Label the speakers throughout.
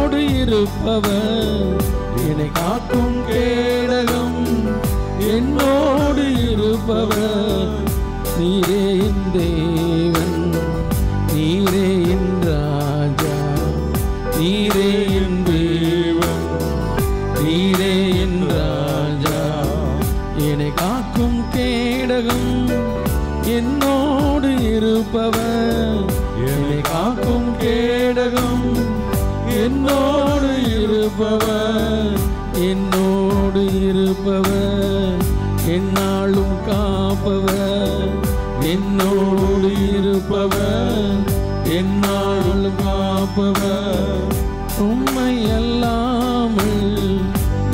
Speaker 1: என்னோடு இருப்பவர், என்னை காக்கும் கேடகம் என்னோடு இருப்பவர். நீரே என் தேவன், நீரே என் ராஜா, நீரே என் தேவன், நீரே என் ராஜா. என்னை காக்கும் கேடகம் என்னோடு இருப்பவர், என்னை காக்கும் கேடகம் என்னோடு இருப்பவர், என்னோடு இருப்பவர், என்னாலும் காப்பவர், என்னோடு இருப்பவர், என்னாலும் காப்பவர். உம்மை அல்லாமல்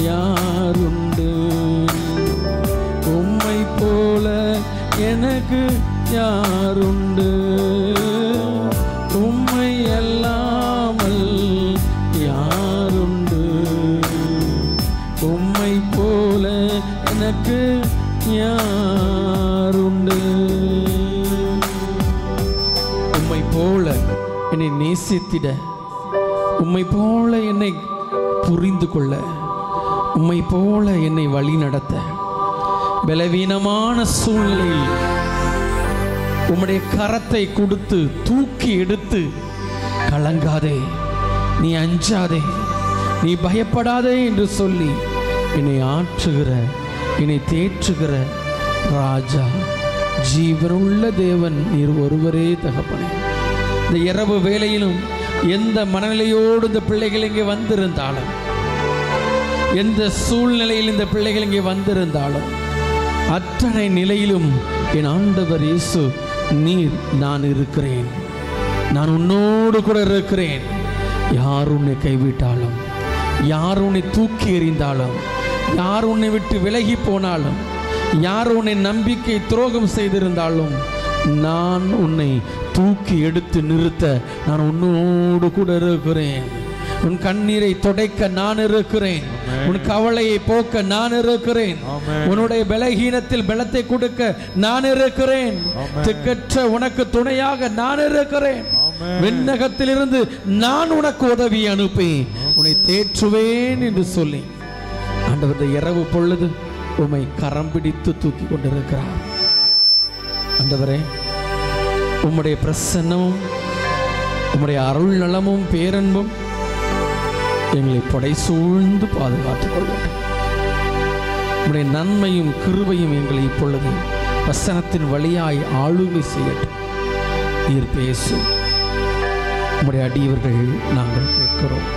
Speaker 1: யாருண்டு, உம்மை போல எனக்கு யாருண்டு, உம்மை அல்லாமல் யாருண்டு, உம்மை போல எனக்கு யாருண்டு. உம்மை போல என்னை நேசித்திட, உம்மை போல என்னை புரிந்து கொள்ள, உம்மை போல என்னை வழி நடத்த, பலவீனமான சூழ்நிலையில் உம்முடைய கரத்தை கொடுத்து தூக்கி எடுத்து, கலங்காதே, நீ அஞ்சாதே, நீ பயப்படாதே என்று சொல்லி என்னை ஆற்றுகிற, என்னை தேற்றுகிற ராஜா, ஜீவனுள்ள தேவன் நீர் ஒருவரே தகப்பனே. இந்த இரவு வேளையிலும் எந்த மனநிலையோடு இந்த பிள்ளைகள் இங்கே வந்திருந்தாலும், எந்த சூழ்நிலையில் இந்த பிள்ளைகள் இங்கே வந்திருந்தாலும், அத்தனை நிலையிலும் என் ஆண்டவர் இயேசு நீர், நான் இருக்கிறேன், நான் உன்னோடு கூட இருக்கிறேன். யார் உன்னை கைவிட்டாலும், யார் உன்னை தூக்கி எறிந்தாலும், யார் உன்னை விட்டு விலகி போனாலும், யார் உன்னை நம்பிக்கை துரோகம் செய்திருந்தாலும், நான் உன்னை தூக்கி எடுத்து நிறுத்த நான் உன்னோடு கூட இருக்கிறேன். உன் கண்ணீரை துடைக்க நான் இருக்கிறேன், உன் கவலையை போக்க நான் இருக்கிறேன், உன்னுடைய பலகீனத்தில் பலத்தை கொடுக்க நான் இருக்கிறேன், திக்கற்ற உனக்கு துணையாக நான் இருக்கிறேன். விண்ணகத்திலிருந்து நான் உனக்கு உதவி அனுப்பி உன்னை தேற்றுவேன் என்று சொல்லி ஆண்டவர் இரவு பொழுது உம்மை கரம் பிடித்து தூக்கி கொண்டிருக்கிறார். ஆண்டவரே, உம்முடைய பிரசன்னமும் உம்முடைய அருள் நலமும் பேரன்பும் எங்களை படை சூழ்ந்து பாதுகாத்துக் கொள்ளட்டும். உம்முடைய நன்மையும் கிருபையும் எங்களை இப்பொழுது வசனத்தின் வழியாய் ஆளுகை செய்யட்டும். நீர் பேசும், உம்முடைய அடியவர்கள் நாங்கள் கேட்கிறோம்.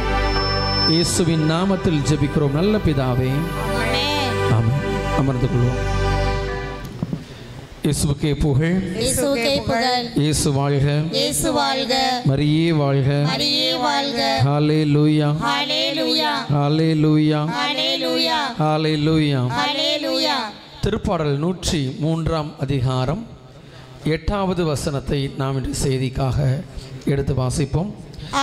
Speaker 1: இயேசுவின் நாமத்தில் ஜெபிக்கிறோம் நல்ல பிதாவே, ஆமென். அமர்ந்து கொள்வோம். இயேசுவுக்கே புகழ்,
Speaker 2: இயேசுவுக்கே புகழ்.
Speaker 1: இயேசு வாழ்க,
Speaker 2: இயேசு வாழ்க.
Speaker 1: மரியே வாழ்க,
Speaker 2: மரியே வாழ்க.
Speaker 1: ஹல்லேலூயா,
Speaker 2: ஹல்லேலூயா,
Speaker 1: ஹல்லேலூயா,
Speaker 2: ஹல்லேலூயா,
Speaker 1: ஹல்லேலூயா.
Speaker 2: ஹல்லேலூயா.
Speaker 1: திருப்பாடல் 103 அதிகாரம் 8வது வசனத்தை நாம் இன்று செய்திக்காக எடுத்து வாசிப்போம்.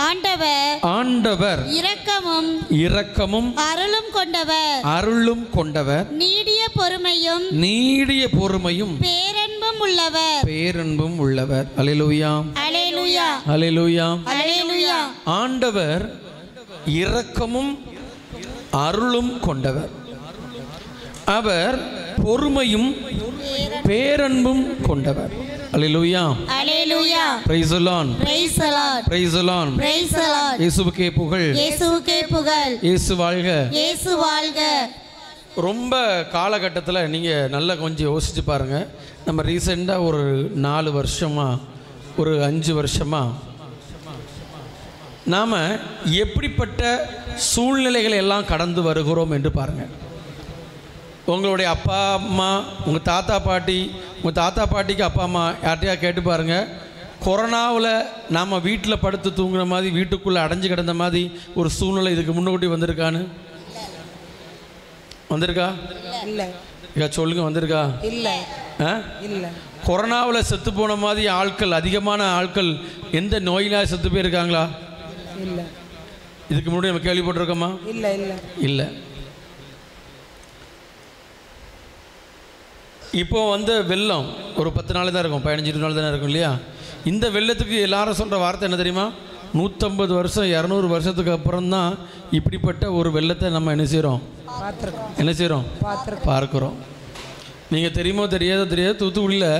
Speaker 2: ஆண்டவர்
Speaker 1: ஆண்டவர்
Speaker 2: இரக்கமும்
Speaker 1: இரக்கமும்
Speaker 2: அருளும் கொண்டவர்,
Speaker 1: அருளும் கொண்டவர்,
Speaker 2: நீடிய பொறுமையும்
Speaker 1: நீடிய பொறுமையும்
Speaker 2: பேரன்பும் உள்ளவர்,
Speaker 1: பேரன்பும் உள்ளவர். அல்லேலூயா,
Speaker 2: அல்லேலூயா,
Speaker 1: அல்லேலூயா.
Speaker 2: அல்லேலூயா.
Speaker 1: ஆண்டவர் இரக்கமும் அருளும் கொண்டவர், அவர் பொறுமையும் பேரன்பும் கொண்டவர். அல்லேலூயா,
Speaker 2: அல்லேலூயா.
Speaker 1: Praise the lord,
Speaker 2: praise the lord,
Speaker 1: praise the lord,
Speaker 2: praise the lord.
Speaker 1: இயேசுவுக்கே புகழ்,
Speaker 2: இயேசுவுக்கே புகழ்.
Speaker 1: இயேசு வாழ்க.
Speaker 2: இயேசு வாழ்க.
Speaker 1: ரொம்ப காலகட்டத்தில் நீங்கள் நல்லா கொஞ்சம் யோசிச்சு பாருங்கள். நம்ம ரீசெண்டாக ஒரு 4 வருஷமாக, ஒரு 5 வருஷமாக நாம் எப்படிப்பட்ட சூழ்நிலைகளை எல்லாம் கடந்து வருகிறோம் என்று பாருங்கள். உங்களுடைய அப்பா அம்மா, உங்கள் தாத்தா பாட்டி, உங்கள் தாத்தா பாட்டிக்கு அப்பா அம்மா யார்ட்டையா கேட்டு பாருங்கள். கொரோனாவில் நாம் வீட்டில் படுத்து தூங்குற மாதிரி, வீட்டுக்குள்ளே அடைஞ்சு கிடந்த மாதிரி ஒரு சூழ்நிலை இதுக்கு முன்னாடி வந்திருக்கான்னு? வந்திருக்கா?
Speaker 3: இல்லை.
Speaker 1: சொல்லுங்கள், வந்திருக்கா?
Speaker 3: இல்லை.
Speaker 1: இல்லை. கொரோனாவில் செத்து போன மாதிரி ஆட்கள், அதிகமான ஆட்கள் எந்த நோயினால் செத்து போயிருக்காங்களா?
Speaker 3: இல்லை.
Speaker 1: இதுக்கு முன்னாடி நம்ம கேள்விப்பட்டிருக்கோமா?
Speaker 3: இல்லை. இல்லை.
Speaker 1: இல்லை. இப்போ வெள்ளம் ஒரு 10 நாள் தான் இருக்கும், 15 நாள் தானே இருக்கும் இல்லையா? இந்த வெள்ளத்துக்கு எல்லாரும் சொல்கிற வார்த்தை என்ன தெரியுமா? 150 வருஷம் 200 வருஷத்துக்கு அப்புறம் தான் இப்படிப்பட்ட ஒரு வெள்ளத்தை நம்ம என்ன செய்கிறோம் பார்க்குறோம். நீங்கள் தெரியுமோ தெரியாது தூத்துக்குடியில்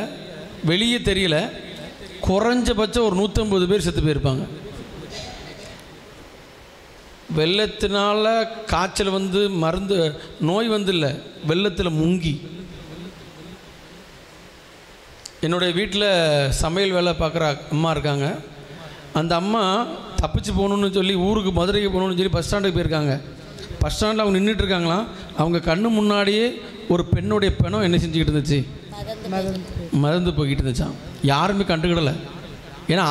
Speaker 1: வெளியே தெரியல, குறைஞ்சபட்சம் ஒரு 150 பேர் செத்து போயிருப்பாங்க. வெள்ளத்தினால காய்ச்சல் வந்து மருந்து நோய் வந்து இல்லை, வெள்ளத்தில் முங்கி. என்னுடைய வீட்டில் சமையல் வேலை பார்க்குற அம்மா இருக்காங்க. அந்த அம்மா தப்பிச்சு போகணுன்னு சொல்லி ஊருக்கு மதுரைக்கு போகணுன்னு சொல்லி பஸ் ஸ்டாண்டுக்கு போயிருக்காங்க. பஸ் ஸ்டாண்டில் அவங்க நின்றுட்டுருக்காங்களாம். அவங்க கண்ணு முன்னாடியே ஒரு பெண்ணுடைய பிணம் என்ன செஞ்சுக்கிட்டு இருந்துச்சு, மருந்து போய்கிட்டு இருந்துச்சான். யாருமே கண்டுக்கிடலை. ஏன்னா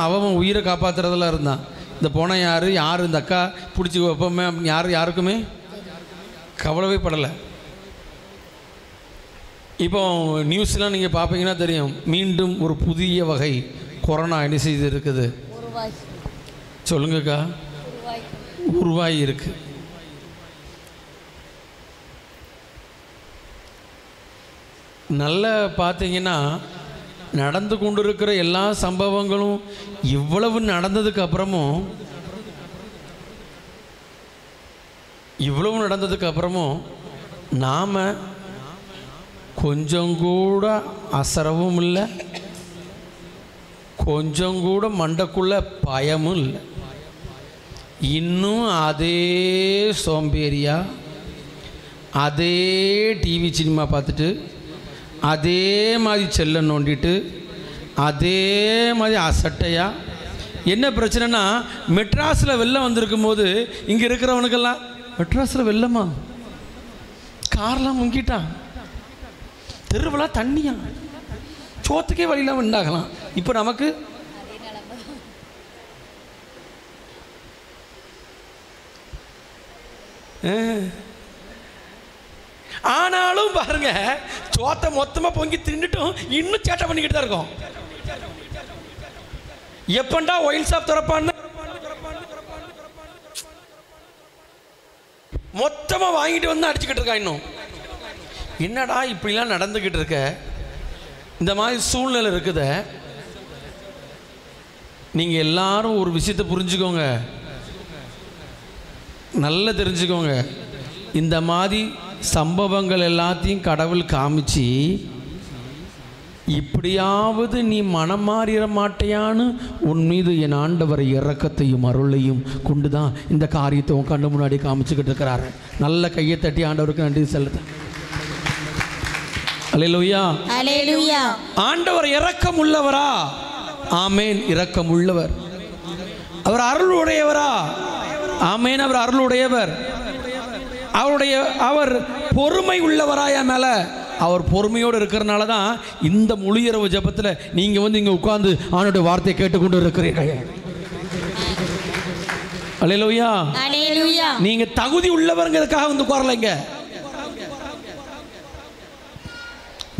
Speaker 1: அவன் உயிரை காப்பாற்றுறதெல்லாம் இருந்தான். இந்த போன யார் இந்த அக்கா பிடிச்சி வைப்போமே அப்படின்னு யாருக்குமே கவலைவே படலை. இப்போ நியூஸ்லாம் நீங்கள் பார்ப்பீங்கன்னா தெரியும், மீண்டும் ஒரு புதிய வகை கொரோனா என்ன செய்து இருக்குது, சொல்லுங்கக்கா, உருவாகி இருக்கு. நல்லா பார்த்தீங்கன்னா நடந்து கொண்டிருக்கிற எல்லா சம்பவங்களும் இவ்வளவு நடந்ததுக்கு அப்புறமும் நாம் கொஞ்சம் கூட அசரவும் இல்லை, கொஞ்சம் கூட மண்டக்குள்ள பயமும் இல்லை. இன்னும் அதே சோம்பேறியா, அதே டிவி சினிமா பார்த்துட்டு, அதே மாதிரி செல்லை நோண்டிட்டு, அதே மாதிரி அசட்டையா. என்ன பிரச்சனைனா, மெட்ராஸில் வெள்ளம் வந்திருக்கும் போது இங்கே இருக்கிறவனுக்கெல்லாம் மெட்ராஸில் வெள்ளமா, கார்லாம் முங்கிட்டான், தெருவெல்லாம் தண்ணியா, சோத்துக்கே வழியெல்லாம் உண்டாகலாம். இப்போ நமக்கு ஆனாலும் பாருங்க, சோத்தை மொத்தமாக பொங்கி தின்னுட்டும் இன்னும் சேட்டை பண்ணிக்கிட்டு தான் இருக்கோம். எப்பண்டா ஒயின் ஷாப் திறப்பான்னு மொத்தமாக வாங்கிட்டு வந்து அடிச்சுக்கிட்டு இருக்கா. இன்னும் என்னடா இப்படிலாம் நடந்துக்கிட்டு இருக்க, இந்த மாதிரி சூழ்நிலை இருக்குத. நீங்கள் எல்லாரும் ஒரு விஷயத்தை புரிஞ்சுக்கோங்க, நல்லா தெரிஞ்சுக்கோங்க. இந்த மாதிரி சம்பவங்கள் எல்லாத்தையும் கடவுள் காமிச்சு, இப்படியாவது நீ மனம் மாறிட மாட்டையான்னு உன் மீது என் ஆண்டவர் இரக்கத்தையும் அருளையும் கொண்டு தான் இந்த காரியத்தை உன் கண்ணு முன்னாடி காமிச்சுக்கிட்டு இருக்கிறாரு. நல்ல கையை தட்டி ஆண்டவருக்கு நன்றி செலுத்த. அல்லேலூயா,
Speaker 2: அல்லேலூயா.
Speaker 1: ஆண்டவர் இரக்கம் உள்ளவரா? ஆமேன், இரக்கம் உள்ளவர். அவர் அருள் உடையவரா? ஆமேன், அவர் அருள் உடையவர். அவர் பொறுமை உள்ளவராய மேல அவர் பொறுமையோடு இருக்கிறனால தான் இந்த முழு இரவு ஜெபத்தில் நீங்கள் வந்து இங்கே உட்கார்ந்து ஆண்டவருடைய வார்த்தையை கேட்டுக்கொண்டு இருக்கிறீர்கள். அல்லேலூயா,
Speaker 2: அல்லேலூயா.
Speaker 1: நீங்க தகுதி உள்ளவர்களுக்காக வந்து உட்காரலைங்க.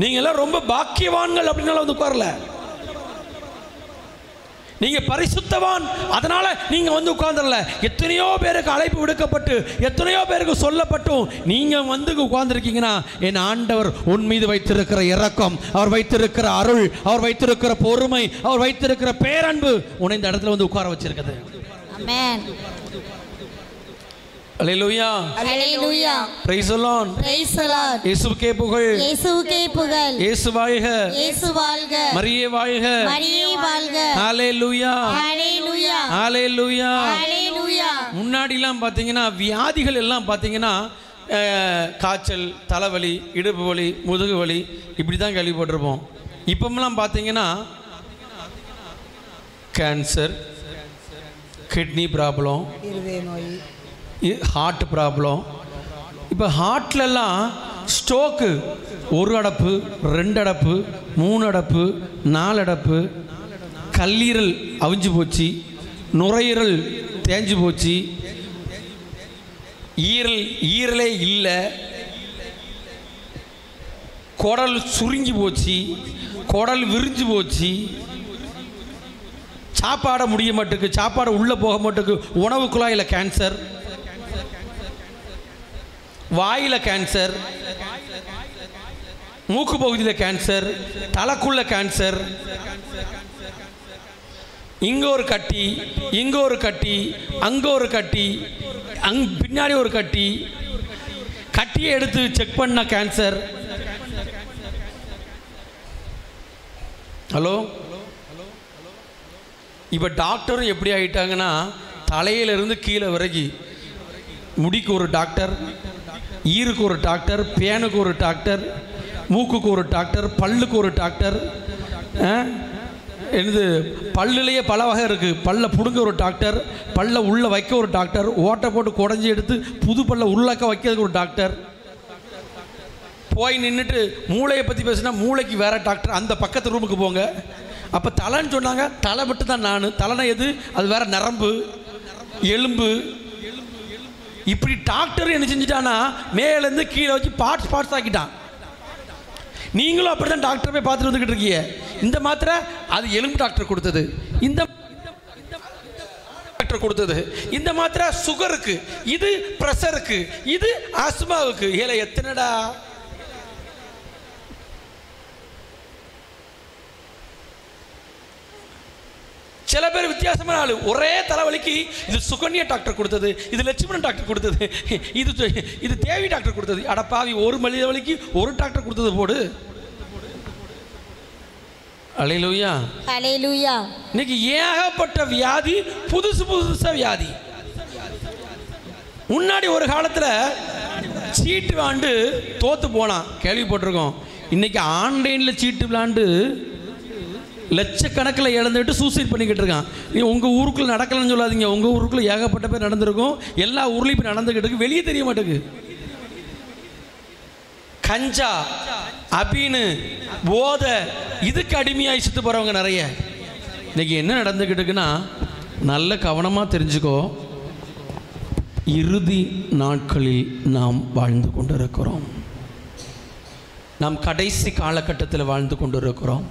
Speaker 1: நீங்க எல்லாம் ரொம்ப பாக்கியவான்கள் அப்படின்னால வந்து உட்காரல. நீங்க பரிசுத்தவான் அதனால நீங்க வந்து உட்கார்ந்துடல. எத்தனையோ பேருக்கு அழைப்பு விடுக்கப்பட்டு, எத்தனையோ பேருக்கு சொல்லப்பட்டும் நீங்க வந்து உட்கார்ந்துருக்கீங்கன்னா, என் ஆண்டவர் உன் மீது வைத்திருக்கிற இரக்கம், அவர் வைத்திருக்கிற அருள், அவர் வைத்திருக்கிற பொறுமை, அவர் வைத்திருக்கிற பேரன்பு உன்னை இந்த இடத்துல வந்து உட்கார வச்சிருக்குது.
Speaker 2: ஆமென்.
Speaker 1: அல்லேலூயா,
Speaker 2: அல்லேலூயா.
Speaker 1: Praise the lord,
Speaker 2: praise the lord.
Speaker 1: இயேசுவுக்கே புகழ்,
Speaker 2: இயேசுவுக்கே புகழ்.
Speaker 1: இயேசு வாழ்க,
Speaker 2: இயேசு வாழ்க.
Speaker 1: மரியே வாழ்க,
Speaker 2: மரியே வாழ்க.
Speaker 1: ஹalleluya,
Speaker 2: ஹalleluya,
Speaker 1: ஹalleluya,
Speaker 2: ஹalleluya.
Speaker 1: முன்னாடிலாம் பார்த்தீங்கன்னா வியாதிகள் எல்லாம் பார்த்தீங்கன்னா காய்ச்சல், தலைவலி, இடுப்பு வலி, முதுகு வலி இப்படி தான் கேள்விப்பட்டிருப்போம். இப்போமெல்லாம் பார்த்தீங்கன்னா cancer, kidney problem, heart problem. இப்போ ஹார்ட்லலாம் ஸ்ட்ரோக்கு 1 அடப்பு, 2 அடப்பு, 3 அடப்பு, 4 அடப்பு, கல்லீரல் அவிஞ்சு போச்சு, நுரையீரல் தேஞ்சு போச்சு, ஈரலே இல்லை, குடல் சுருங்கி போச்சு, குடல் விரிஞ்சு போச்சு, சாப்பாட முடிய மாட்டுக்கு, சாப்பாடு உள்ளே போக மாட்டுக்கு, உணவு குழாயில் கேன்சர், வாயில் கேன்சர், மூக்கு பகுதியில் கேன்சர், தலைக்குள்ள கேன்சர், இங்கே ஒரு கட்டி, இங்கே ஒரு கட்டி, அங்கே ஒரு கட்டி, பின்னாடி ஒரு கட்டி. கட்டியை எடுத்து செக் பண்ண கேன்சர். ஹலோ, இப்போ டாக்டரும் எப்படி ஆகிட்டாங்கன்னா, தலையிலிருந்து கீழே வரைக்கும் முடிக்கு ஒரு டாக்டர், ஈருக்கு ஒரு டாக்டர், பேனுக்கு ஒரு டாக்டர், மூக்குக்கு ஒரு டாக்டர், பல்லுக்கு ஒரு டாக்டர். என்னது, பல்லுலேயே பல வகை இருக்குது. பல்ல பிடுங்க ஒரு டாக்டர், பல்ல உள்ளே வைக்க ஒரு டாக்டர், ஓட்டை போட்டு குடஞ்சி எடுத்து புது பல்ல உள்ளக்க வைக்கிறதுக்கு ஒரு டாக்டர். போய் நின்றுட்டு மூளையை பற்றி பேசுனா மூளைக்கு வேறு டாக்டர், அந்த பக்கத்து ரூமுக்கு போங்க. அப்போ தலைன்னு சொன்னாங்க, தலை விட்டு தான் நான். தலைனா எது? அது வேற நரம்பு, எலும்பு. இப்படி டாக்டர் என்ன செஞ்சுட்டான்னா, மேலேருந்து கீழே வச்சு பார்ட்ஸ் ஆக்கிட்டான். நீங்களும் அப்படி தான் டாக்டர் போய் பார்த்துட்டு வந்துக்கிட்டு இருக்கீங்க. இந்த மாத்திரை அது எலும்பு டாக்டர் கொடுத்தது, இந்த டாக்டர் கொடுத்தது. இந்த மாத்திரை சுகருக்கு, இது பிரஷருக்கு, இது ஆஸ்மாவுக்கு. ஏல எத்தனைடா? சில பேர் வித்தியாசமான ஆளு. ஒரே தலைவலிக்கு இது சுகன்யா டாக்டர் கொடுத்தது, இது லட்சுமணன் டாக்டர் கொடுத்தது, இது தேவி டாக்டர் கொடுத்தது. அடப்பாவி, ஒரு மனித வலிக்கு ஒரு டாக்டர் கொடுத்தது போடு. அல்லேலூயா,
Speaker 2: அல்லேலூயா.
Speaker 1: இன்னைக்கு ஏகப்பட்ட வியாதி, புதுசா வியாதி. முன்னாடி ஒரு காலத்தில் சீட்டு விளாண்டு தோத்து போனான், கேள்விப்பட்டிருக்கோம். இன்னைக்கு ஆன்லைனில் சீட்டு விளாண்டு லட்சக்கணக்கில் இழந்துட்டு சூசைட் பண்ணிக்கிட்டு இருக்கான். நீ உங்கள் ஊருக்குள்ளே நடக்கலன்னு சொல்லாதீங்க, உங்கள் ஊருக்குள்ளே ஏகப்பட்ட பேர் நடந்திருக்கும். எல்லா ஊர்லேயும் இப்போ நடந்துக்கிட்டு இருக்கு, வெளியே தெரிய மாட்டேங்குது. கஞ்சா, அபீனு, போதை, இதுக்கு அடிமையாகி சுற்று போகிறவங்க நிறைய. இன்னைக்கு என்ன நடந்துக்கிட்டு இருக்குன்னா, நல்ல கவனமாக தெரிஞ்சுக்கோ. இறுதி நாட்களில் நாம் வாழ்ந்து கொண்டிருக்கிறோம். நாம் கடைசி காலகட்டத்தில் வாழ்ந்து கொண்டிருக்கிறோம்.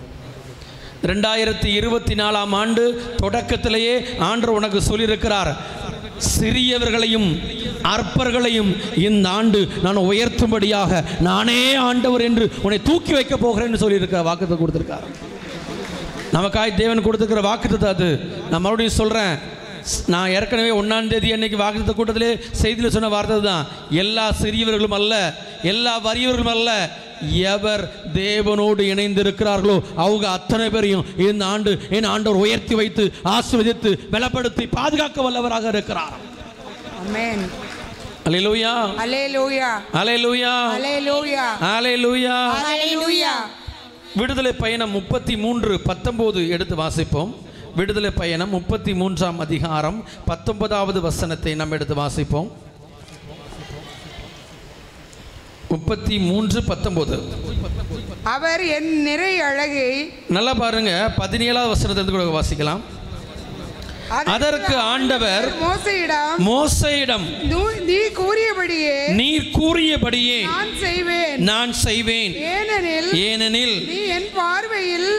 Speaker 1: 2024ஆம் ஆண்டு தொடக்கத்திலேயே ஆண்டவர் உனக்கு சொல்லியிருக்கிறார், சிறியவர்களையும் அற்பர்களையும் இந்த ஆண்டு நான் உயர்த்தும்படியாக நானே ஆண்டவர் என்று உன்னை தூக்கி வைக்க போகிறேன்னு சொல்லியிருக்கிற வாக்குத்தை கொடுத்துருக்கார். நமக்காய் தேவன் கொடுத்துருக்கிற வாக்குத்தை அது. நான் மறுபடியும் சொல்கிறேன், நான் ஏற்கனவே 1ஆம் தேதி அன்னைக்கு வாக்குத்த கூட்டத்திலே செய்தியில் சொன்ன வார்த்தை தான். எல்லா சிறியவர்களும் அல்ல, எல்லா வறியவர்களும் அல்ல, எவர் தேவனோடு இணைந்திருக்கிறார்களோ அவங்க அத்தனை பேரையும் இந்த ஆண்டு என் ஆண்டவர் உயர்த்தி வைத்து ஆசீர்வதித்து பலப்படுத்தி பாதுகாக்க வல்லவராக இருக்கிறார். ஆமென். அல்லேலூயா,
Speaker 2: அல்லேலூயா,
Speaker 1: அல்லேலூயா,
Speaker 2: அல்லேலூயா,
Speaker 1: அல்லேலூயா,
Speaker 2: அல்லேலூயா.
Speaker 1: விடுதலை பயணம் 33:19 எடுத்து வாசிப்போம். விடுதலை பயணம் 33ஆம் அதிகாரம் 19வது வசனத்தை நாம் எடுத்து வாசிப்போம். 33:19.
Speaker 3: அவர் என் நிறை அழகை,
Speaker 1: நல்லா பாருங்க, 17வது வசனத்திலிருந்து கூட வாசிக்கலாம். அதற்கு ஆண்டவர் மோசேயிடம்
Speaker 3: நீர் கூறியபடியே
Speaker 1: நான் செய்வேன், ஏனெனில்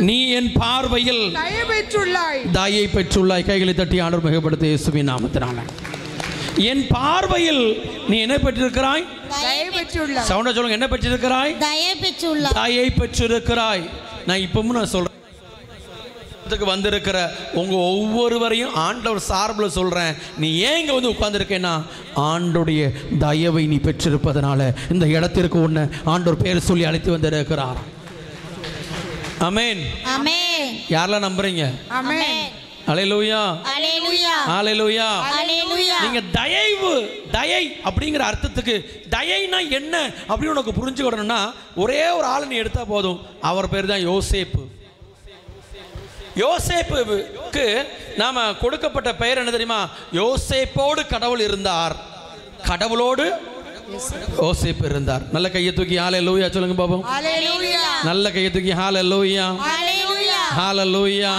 Speaker 1: நீ என் பார்வையில் தயை பெற்றுள்ளாய். கைகளை தட்டி ஆண்டவர் மிகப்படுத்த இயேசுவின் நாமத்தினால. என் பார்வையில் நீ என்ன பெற்றிருக்கிறாய்? சவுண்டா சொல்லுங்க, என்ன பெற்றிருக்கிறாய்? தயை பெற்றிருக்கிறாய். நான் இப்பவும் நான் சொல்றேன், வந்திருக்கிற உங்க ஒவ்வொருவரையும் ஆண்டவர் சார்பில் சொல்றேன், நீ ஏன் இங்க வந்து உட்கார்ந்துருக்கேன்னா ஆண்டோடைய தயவை நீ பெற்றிருப்பதனால இந்த இடத்திற்கு உன்னை ஆண்டவர் பேர் சொல்லி அழைத்து வந்திருக்கிறார். ஆமென், ஆமென். யாரெல்லாம் நம்புறீங்க? ஆமென். அல்லேலூயா, அல்லேலூயா, அல்லேலூயா, அல்லேலூயா. நீங்க தயை அப்படிங்கிற அர்த்தத்துக்கு தயைனா என்ன அப்படின்னு உனக்கு புரிஞ்சுக்கணும்னா ஒரே ஒரு ஆளை நீ எடுத்தா போதும். அவர் பேர் தான் யோசேப்பு. யோசேப்புக்கு நாம கொடுக்கப்பட்ட பெயர் என்ன தெரியுமா? யோசேப்போடு கடவுள் இருந்தார், கடவுளோடு யோசேப்பு இருந்தார். நல்ல கையை தூக்கி ஹல்லேலூயா சொல்லுங்க பாப்போம். நல்ல கையை தூக்கி ஹல்லேலூயா, ஹல்லேலூயா.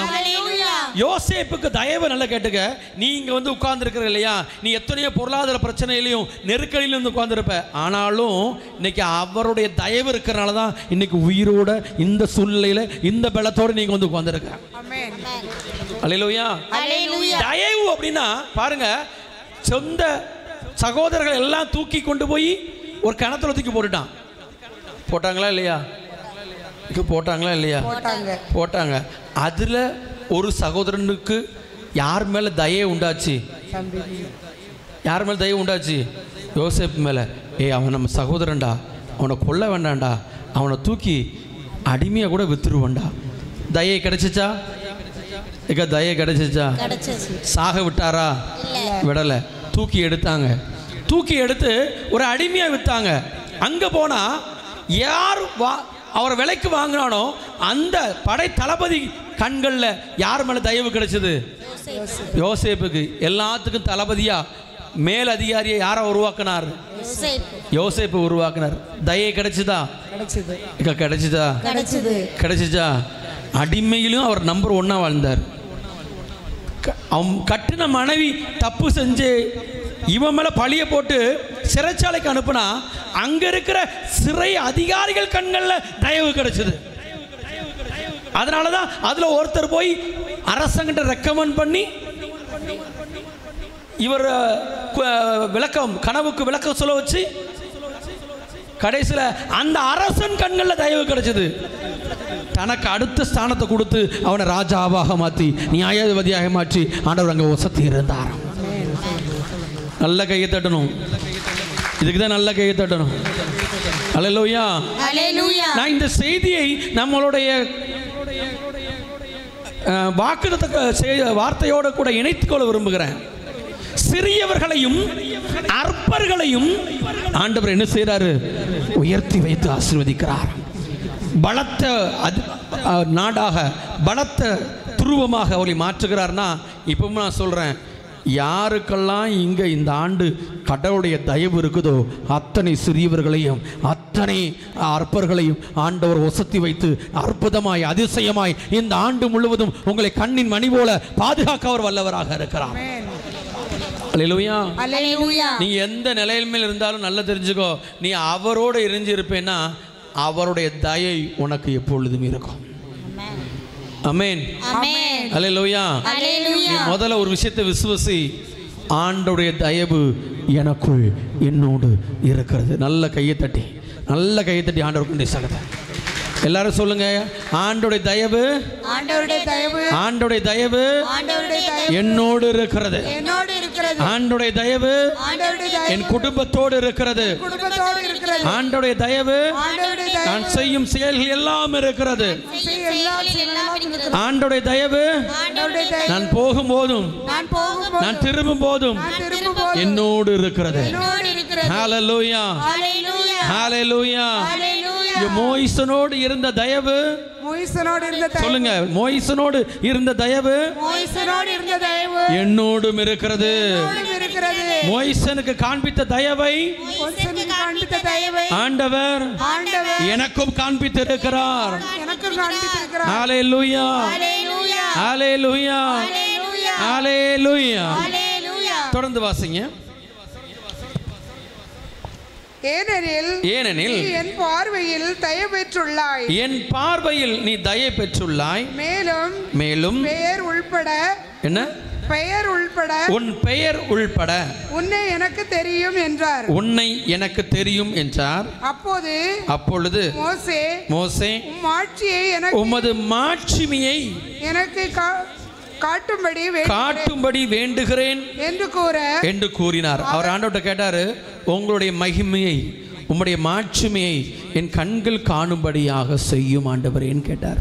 Speaker 1: யோசேப்புக்கு தயவு நல்லா கேட்டுக்க. நீ இங்க வந்து உட்கார்ந்து இருக்கிற இல்லையா, நீ எத்தனையோ பொருளாதார பிரச்சனையிலையும் நெருக்கடியிலும் வந்து உட்கார்ந்துருப்ப. ஆனாலும் இன்னைக்கு அவருடைய தயவு இருக்கிறனால தான் இன்னைக்கு உயிரோட இந்த சூழ்நிலையில இந்த பலத்தோடு நீங்க வந்து உட்கார்ந்துருக்க. அல்லேலூயா. தயவு அப்படின்னா பாருங்க, சொந்த சகோதரர்கள் எல்லாம் தூக்கி கொண்டு போய் ஒரு கிணத்துல தூக்கி போட்டுட்டான். போட்டாங்களா இல்லையா? போட்டாங்களா இல்லையா? போட்டாங்க. அதுல ஒரு சகோதரனுக்கு யார் மேலே தயை உண்டாச்சு? யார் மேலே தயை உண்டாச்சு? யோசேப்பு மேலே. அவன் நம்ம சகோதரன்டா, அவனை கொல்ல வேண்டாம்டா, அவனை தூக்கி அடிமையாக கூட வித்துருவண்டா. தயை கிடைச்சிச்சா? தயை கிடைச்சிச்சா? சாக விட்டாரா? விடலை. தூக்கி எடுத்தாங்க. தூக்கி எடுத்து ஒரு அடிமையாக விற்றாங்க. அங்கே போனால் யார் அவரை விலைக்கு வாங்கினானோ அந்த படை தளபதி கண்களில் யார் மேலே தயவு கிடைச்சது? யோசேப்புக்கு. எல்லாத்துக்கும் தளபதியா மேல் அதிகாரியை யாரை உருவாக்கினார்? யோசேப்பு உருவாக்கினார். தயை கிடைச்சதா? கிடைச்சதா? கிடைச்சிச்சா? அடிமையிலும் அவர் நம்பர் 1 வாழ்ந்தார். அவன் கட்டின மனைவி தப்பு செஞ்சு இவன் மேலே பழிய போட்டு சிறைச்சாலைக்கு அனுப்புனா அங்கே இருக்கிற சிறை அதிகாரிகள் கண்களில் தயவு கிடைச்சது. அதனால தான் அதில் ஒருத்தர் போய் அரசாங்கிட்ட ரெக்கமெண்ட் பண்ணி இவர் விளக்கம், கனவுக்கு விளக்கம் சொல்ல வச்சு கடைசியில் அந்த அரசன் கண்களில் தயவு கிடைச்சது. தனக்கு அடுத்த ஸ்தானத்தை கொடுத்து அவனை ராஜாவாக மாற்றி நியாயாதிபதியாக மாற்றி ஆண்டவர் அங்கே வசதி இருந்தார். நல்ல கையை தட்டணும். இதுக்கு தான் நல்ல கையை தட்டணும். அல்லேலூயா. நான் இந்த செய்தியை நம்மளுடைய வார்த்தையோடு கூட இணைத்துக்கொள்ள விரும்புகிறேன். சிறியவர்களையும் அற்பர்களையும் ஆண்டவர் என்ன செய்கிறாரு? உயர்த்தி வைத்து ஆசீர்வதிக்கிறார். பலத்த நாடாக, பலத்த துருவமாக அவளை மாற்றுகிறார்னா, இப்பவும் நான் சொல்கிறேன், யாருக்கெல்லாம் இங்கே இந்த ஆண்டு கடவுளுடைய தயவு இருக்குதோ அத்தனை சிறியவர்களையும் அத்தனை அற்பர்களையும் ஆண்டவர் ஒசத்தி வைத்து அற்புதமாய் அதிசயமாய் இந்த ஆண்டு முழுவதும் உங்களை கண்ணின் மணி போல பாதுகாக்க அவர் வல்லவராக இருக்கிறார். அல்லேலூயா. நீ எந்த நிலையில் இருந்தாலும் நல்லா தெரிஞ்சுக்கோ, நீ அவரோடு இருந்திருப்பேன்னா அவருடைய தயை உனக்கு எப்பொழுதும் இருக்கும். ஆமென். அல்லேலூயா. நீ முதல்ல ஒரு விஷயத்தை விசுவாசி, ஆண்டவருடைய தயவு எனக்குள் என்னோடு இருக்கிறது. நல்ல கையை தட்டி ஆண்டவருக்கு சகத எல்லாரும் சொல்லுங்க, ஆண்டவருடைய தயவு, ஆண்டவருடைய தயவு என்னோடு இருக்கிறது. ஆண்டவருடைய தயவு என் குடும்பத்தோடு இருக்கிறது. ஆண்டவருடைய தயவு நான் செய்யும் செயல்கள் எல்லாம் இருக்கிறது. ஆண்டவருடைய தயவு நான் போகும்போதும் நான் திரும்பும் போதும் என்னோடு இருக்கிறது. ஹல்லேலூயா. ஹல்லேலூயா. மோயிசனோடு இருந்த தயவு, சொல்லுங்க, மோயிசனோடு இருந்த தயவு என்னோடும் இருக்கிறது. மோயிசனுக்கு காண்பித்த தயவை ஆண்டவர் எனக்கும் காண்பித்திருக்கிறார். ஹல்லேலூயா. ஹல்லேலூயா. ஹல்லேலூயா. தொடர்ந்து வாசிங்க. ஏனெனில்
Speaker 3: என் பார்வையில் தயை பெற்றுள்ளாய்,
Speaker 1: என் பார்வையில் நீ தயை பெற்றுள்ளாய், மேலும்
Speaker 3: பெயர் உள்பட,
Speaker 1: என்ன
Speaker 3: பெயர் உள்பட,
Speaker 1: உன் பெயர் உள்பட
Speaker 3: உன்னை எனக்கு தெரியும் என்றார்.
Speaker 1: உன்னை எனக்கு தெரியும் என்றார். அப்பொழுது மோசே உமது மாட்சிமையை எனக்கு காட்டும்படி வேண்டுகிறேன் என்று கூறினார். அவர் ஆண்டவர்கிட்ட கேட்டாரு, உங்களுடைய மகிமையை, உம்முடைய மாட்சிமையை என் கண்கள் காணும்படியாக செய்யும் ஆண்டவரேன்னு கேட்டார்.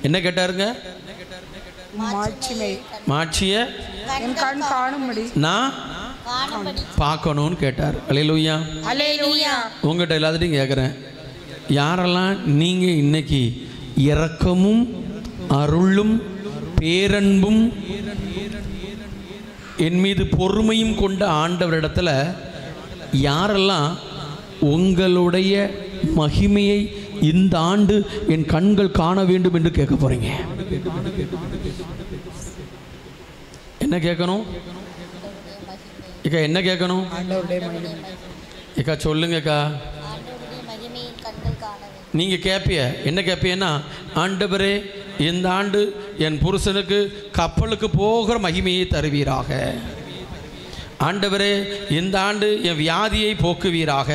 Speaker 1: என்ன கேட்டாருங்க? மாட்சியை நான் பார்க்கணும்னு கேட்டார். அல்லேலூயா. உங்கள்கிட்ட எல்லாத்தையும் கேட்குறேன், யாரெல்லாம் நீங்கள் இன்னைக்கு இரக்கமும் அருளும் பேரன்பும் என் மீது பொறுமையும் கொண்ட ஆண்டவரிடத்துல யாரெல்லாம் உங்களுடைய மகிமையை இந்த ஆண்டு என் கண்கள் காண வேண்டும் என்று கேட்க போறீங்க? என்ன கேட்கணும்? என்ன கேட்கணும்? சொல்லுங்கக்கா. நீங்க கேட்பிய என்ன கேட்பியன்னா, ஆண்டவரே இந்த ஆண்டு என் புருஷனுக்கு கப்பலுக்கு போகிற மகிமையை தருவீராக. ஆண்டவரே இந்த ஆண்டு என் வியாதியை போக்குவீராக.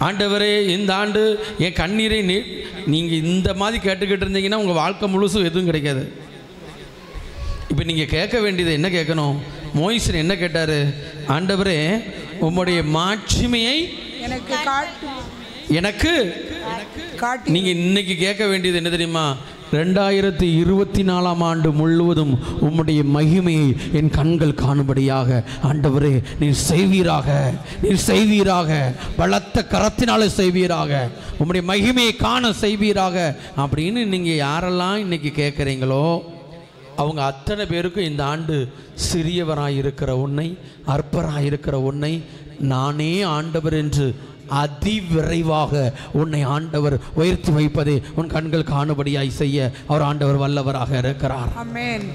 Speaker 1: ஆண்டவரே இந்த ஆண்டு என் கண்ணீரை நீங்கள் இந்த மாதிரி கேட்டுக்கிட்டு இருந்தீங்கன்னா உங்கள் வாழ்க்கை முழுசும் எதுவும் கிடைக்காது. இப்போ நீங்கள் கேட்க வேண்டியது என்ன கேட்கணும்? மோயிசன் என்ன கேட்டார்? ஆண்டவரே, உம்முடைய மாட்சிமையை
Speaker 3: எனக்கு காட்டு.
Speaker 1: எனக்கு
Speaker 3: காட்டி.
Speaker 1: நீங்கள் இன்னைக்கு கேட்க வேண்டியது என்ன தெரியுமா? 2024ஆம் ஆண்டு முழுவதும் உம்முடைய மகிமையை என் கண்கள் காணும்படியாக ஆண்டவரே நீர் செய்வீராக, நீர் செய்வீராக, பலத்த கரத்தினால செய்வீராக, உம்முடைய மகிமையை காண செய்வீராக அப்படின்னு நீங்கள் யாரெல்லாம் இன்னைக்கு கேட்குறீங்களோ அவங்க அத்தனை பேருக்கும் இந்த ஆண்டு சிறியவராயிருக்கிற உன்னை, அற்பராயிருக்கிற உன்னை நானே ஆண்டவர் என்று அதிவிரைவாக உன்னை ஆண்டவர் உயர்த்தி வைப்பதை உன் கண்கள் காணும்படியாய் செய்ய அவர் ஆண்டவர் வல்லவராக இருக்கிறார்.
Speaker 3: ஆமென்.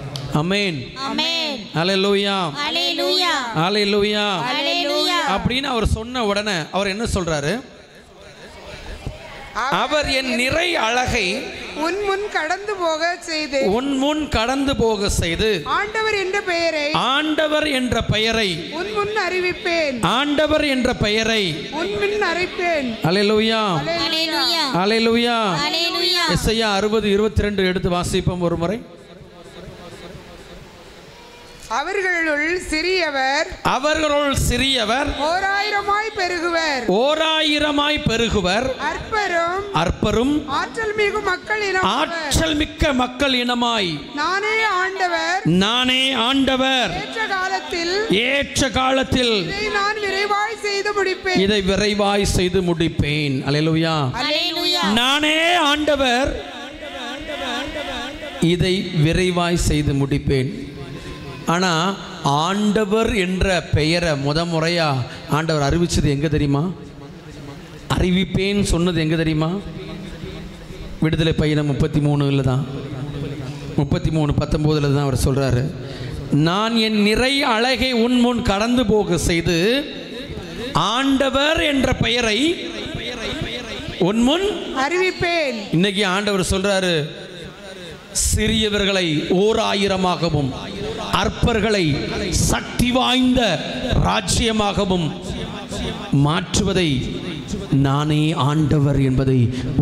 Speaker 1: ஆமென்.
Speaker 2: ஆமென்.
Speaker 1: ஹல்லேலூயா.
Speaker 2: ஹல்லேலூயா.
Speaker 1: ஹல்லேலூயா.
Speaker 2: ஹல்லேலூயா.
Speaker 1: அப்படின்னு அவர் சொன்ன உடனே அவர் என்ன சொல்றாரு? அவர் என் நிறை அழகை
Speaker 3: உன் முன் கடந்து போக செய்து,
Speaker 1: உன் முன் கடந்து போக செய்து,
Speaker 3: ஆண்டவர் என்ற பெயரை,
Speaker 1: ஆண்டவர் என்ற பெயரை
Speaker 3: உன் முன் அறிவிப்பேன்,
Speaker 1: ஆண்டவர் என்ற பெயரை
Speaker 3: உன் முன் அறிவிப்பேன்.
Speaker 1: ஹல்லேலூயா.
Speaker 2: ஹல்லேலூயா.
Speaker 1: ஹல்லேலூயா.
Speaker 2: ஹல்லேலூயா.
Speaker 1: எஸ்ஐயா 60:22 எடுத்து வாசிப்போம் ஒரு முறை.
Speaker 3: அவர்களுள் சிறியவர்,
Speaker 1: அவர்களுள் சிறியவர்
Speaker 3: 1000 பெருகுவர்,
Speaker 1: 1000 பெருகுவர்,
Speaker 3: அற்பரும்
Speaker 1: அற்பரும்
Speaker 3: ஆற்றல் மிகு மக்கள் இனம்,
Speaker 1: ஆற்றல் மிக்க மக்கள் இனமாய்
Speaker 3: நானே ஆண்டவர்,
Speaker 1: நானே ஆண்டவர்,
Speaker 3: ஏற்ற காலத்தில்
Speaker 1: இதை
Speaker 3: நான் விரைவாய் செய்து முடிப்பேன்.
Speaker 1: இதை விரைவாய் செய்து முடிப்பேன். அல்லேலூயா.
Speaker 2: ஹல்லேலூயா.
Speaker 1: நானே ஆண்டவர், இதை விரைவாய் செய்து முடிப்பேன். ஆனால் ஆண்டவர் என்ற பெயரை முறையா ஆண்டவர் அறிவிச்சது எங்கே தெரியுமா? அறிவிப்பேன் சொன்னது எங்கே தெரியுமா? விடுதலை பயணம் 33 தான், 33:19 தான் அவர் சொல்கிறாரு. நான் என் நிறை அழகை உன் முன் கடந்து போக செய்து ஆண்டவர் என்ற பெயரை உன் முன் அறிவிப்பேன். இன்னைக்கு ஆண்டவர் சொல்றாரு, சிறியவர்களை 1000ஆகவும் அற்பர்களை சக்தி வாய்ந்த ராஜ்யமாகவும் மாற்றுவதை நானே ஆண்டவர் என்பதை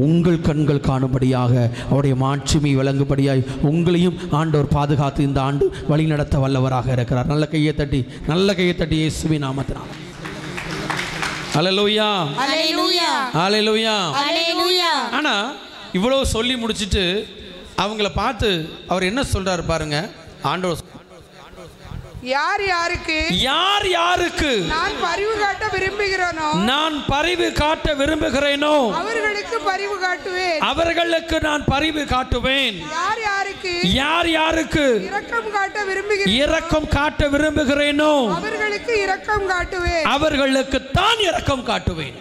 Speaker 1: உங்கள் கண்கள் காணும்படியாக அவருடைய மாட்சிமை விளங்கும்படியாய் உங்களையும் ஆண்டவர் பாதுகாத்து இந்த ஆண்டு வழிநடத்த வல்லவராக இருக்கிறார். நல்ல கையை தட்டி இயேசுவின் நாமத்தினால் ஹல்லேலூயா.
Speaker 2: ஹல்லேலூயா.
Speaker 1: ஹல்லேலூயா.
Speaker 2: ஹல்லேலூயா.
Speaker 1: ஆனா இவ்வளவு சொல்லி முடிச்சிட்டு அவங்கள பார்த்து அவர் என்ன சொல்றாரு பாருங்க. ஆண்டவர்
Speaker 3: யார் யாருக்கு நான் பரிவு காட்ட விரும்புகிறேனோ அவர்களுக்கு நான் பரிவு காட்டுவேன். யார் யாருக்கு இரக்கம் காட்ட விரும்புகிறேனோ அவர்களுக்கு தான் இரக்கம் காட்டுவேன்.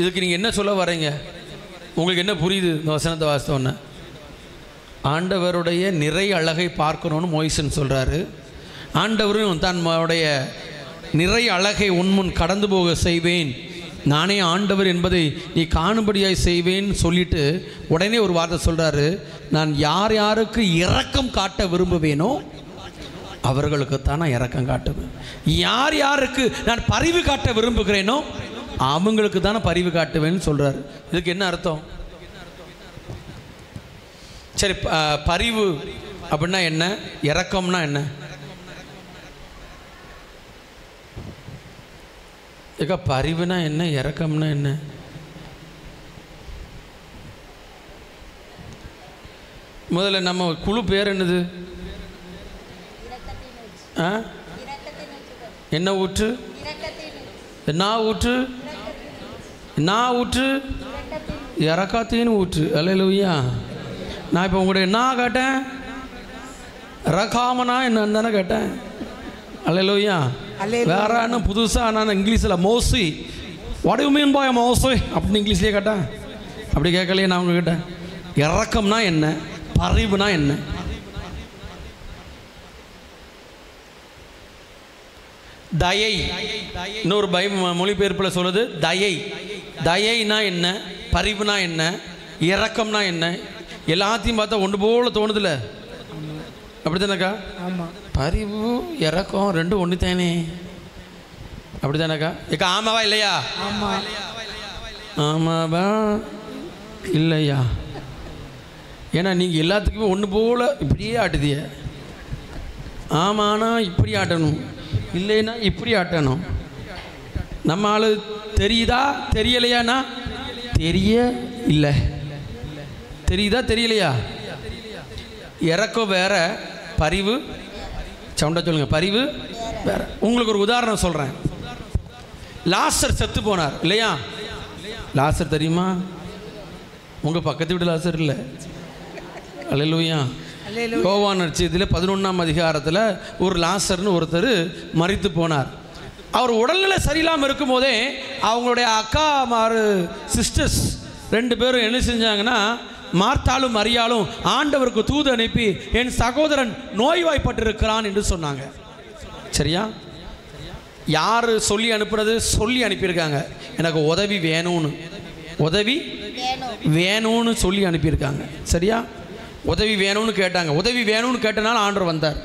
Speaker 3: இதுக்கு நீங்க என்ன சொல்ல வரீங்க? உங்களுக்கு என்ன புரியுது இந்த வசனத்தை வாசித்தோன்னு? ஆண்டவருடைய நிறை அழகை பார்க்கணும்னு மோயிசன் சொல்கிறாரு. ஆண்டவரும் தன்னுடைய நிறை அழகை உன்முன் கடந்து போக செய்வேன், நானே ஆண்டவர் என்பதை நீ காணும்படியாய் செய்வேன் சொல்லிட்டு உடனே ஒரு வார்த்தை சொல்கிறாரு, நான் யார் யாருக்கு இரக்கம் காட்ட விரும்புவேனோ அவர்களுக்குத்தான் நான் இரக்கம் காட்டுவேன். யார் யாருக்கு நான் பரிவு காட்ட விரும்புகிறேனோ அவங்களுக்கு தானே பரிவு காட்டுவேன்னு சொல்கிறாரு. இதுக்கு என்ன அர்த்தம்? சரி, பரிவு அப்படின்னா என்ன? இரக்கம்னா என்ன? ஏக்கா பரிவுனா என்ன, இரக்கம்னா என்ன? முதல்ல நம்ம குழு பேர் என்னது? என்ன ஊற்று? என்ன ஊற்று? என்ன ஊற்று? இறக்காத்தின்னு ஊற்று. அல்லேலூயா. நான் இப்போ உங்களுடைய என்ன கேட்டேன்? ரகாமனா என்னன்னு தானே கேட்டேன். அல்லேலூயா. வேற என்ன புதுசாக நான் இங்கிலீஷில் மோசி, வாட் யூ மீன் பாய் மோசி அப்படின்னு இங்கிலீஷ்லேயே கேட்டேன். அப்படி கேட்கலையே நான் உங்ககிட்ட. இறக்கம்னா என்ன, பரிவுனா என்ன? தயை, இன்னொரு மொழிபெயர்ப்பில் சொல்லுது தயை. தயைனா என்ன, பரிவுனா என்ன, இரக்கம்னா என்ன? எல்லாத்தையும் பார்த்தா ஒன்று போல தோணுதுல, அப்படி தானேக்கா? ஆமாம்.
Speaker 1: பரிவு இரக்கம் ரெண்டும் ஒன்று தானே, அப்படி தானேக்கா? ஏக்கா ஆமாவா இல்லையா? ஆமாவா இல்லையா?
Speaker 3: ஏன்னா நீங்கள் எல்லாத்துக்குமே ஒன்று போல் இப்படியே ஆட்டுதிய. ஆமாண்ணா இப்படி ஆட்டணும், இல்லைன்னா இப்படி ஆட்டணும். நம்ம ஆள் தெரியுதா தெரியலையாண்ணா? தெரிய இல்லை. தெரியுதா தெரியலையா? இறக்கம் வேற, பரிவு சவுண்டா சொல்லுங்கள், பரிவு வேற. உங்களுக்கு ஒரு உதாரணம் சொல்கிறேன். லாசர் செத்து போனார் இல்லையா? லாசர் தெரியுமா? உங்கள் பக்கத்து வீட்டு லாசர் இல்லை. அல்லேலூயா. யோவான் நற்செய்தியில் 11ஆம் அதிகாரத்தில் ஒரு லாசர்னு ஒருத்தர் மரித்து போனார். அவர் உடல்நிலை சரியில்லாமல் இருக்கும் போதே அவங்களுடைய அக்கா மாறு சிஸ்டர்ஸ் 2 பேரும் என்ன செஞ்சாங்கன்னா, மார்த்தாலும் மரியாலும் ஆண்டவருக்கு தூது அனுப்பி என் சகோதரன் நோய்வாய்ப்பட்டிருக்கிறான் என்று சொன்னாங்க. சரியா? யார் சொல்லி அனுப்புனது? சொல்லி அனுப்பியிருக்காங்க. எனக்கு உதவி வேணும்னு, உதவி வேணும்னு சொல்லி அனுப்பியிருக்காங்க. சரியா? உதவி வேணும்னு கேட்டாங்க. உதவி வேணும்னு கேட்டனால ஆண்டவர் வந்தார்.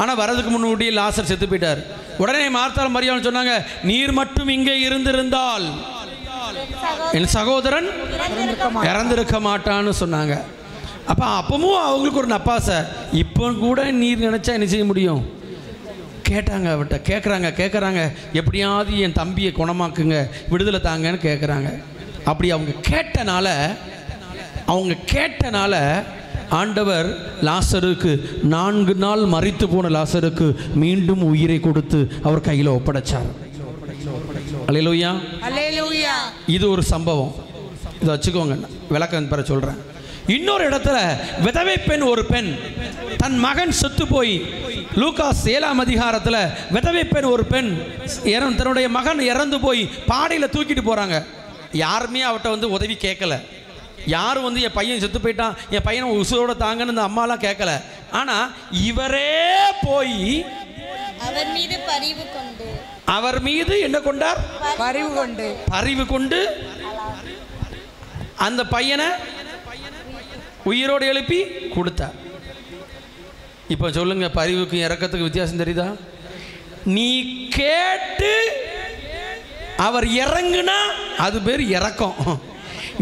Speaker 3: ஆனால் வரதுக்கு முன்னாடி லாசர் செத்து போயிட்டார். உடனே மார்த்தாலும் மரியாலும் சொன்னாங்க, நீர் மட்டும் இங்கே இருந்திருந்தால் என் சகோதரன் இறந்திருக்க மாட்டான்னு சொன்னாங்க. அப்பவும் அவங்களுக்கு ஒரு நப்பாசை, இப்போ கூட நீர் நினச்சா என்ன செய்ய முடியும்? கேட்டாங்க அவர்கிட்ட, கேட்குறாங்க எப்படியாவது என் தம்பியை குணமாக்குங்க, விடுதலை தாங்கன்னு கேட்குறாங்க. அப்படி அவங்க கேட்டனால ஆண்டவர் லாசருக்கு 4 நாள் மரித்து போன லாசருக்கு மீண்டும் உயிரை கொடுத்து அவர் கையில் ஒப்படைச்சார். அல்லேலூயா.
Speaker 2: அல்லேலூயா.
Speaker 3: இது ஒரு சம்பவம். இதை வச்சுக்கோங்க, விளக்கம் பெற சொல்கிறேன். இன்னொரு இடத்துல விதவை பெண், ஒரு பெண் தன் மகன் செத்து போய், லூகாஸ் 7ஆம் அதிகாரத்தில் விதவை பெண் ஒரு பெண் தன்னுடைய மகன் இறந்து போய் பாடையில் தூக்கிட்டு போகிறாங்க. யாருமே அவட்ட வந்து உதவி கேட்கல. யாரும் வந்து என் பையன் செத்து போயிட்டான், என் பையனை உசுரோட தாங்கன்னு இந்த அம்மாலாம் கேட்கல. ஆனால் இவரே போய் அவர் மீது என்ன கொண்டார்? பரிவு கொண்டு அந்த பையனை உயிரோடு எழுப்பி கொடுத்தார். இப்போ சொல்லுங்க, பரிவுக்கும் இறக்கத்துக்கு வித்தியாசம் தெரியுதா? நீ கேட்டு அவர் இறங்குனா அது பேர் இறக்கம்.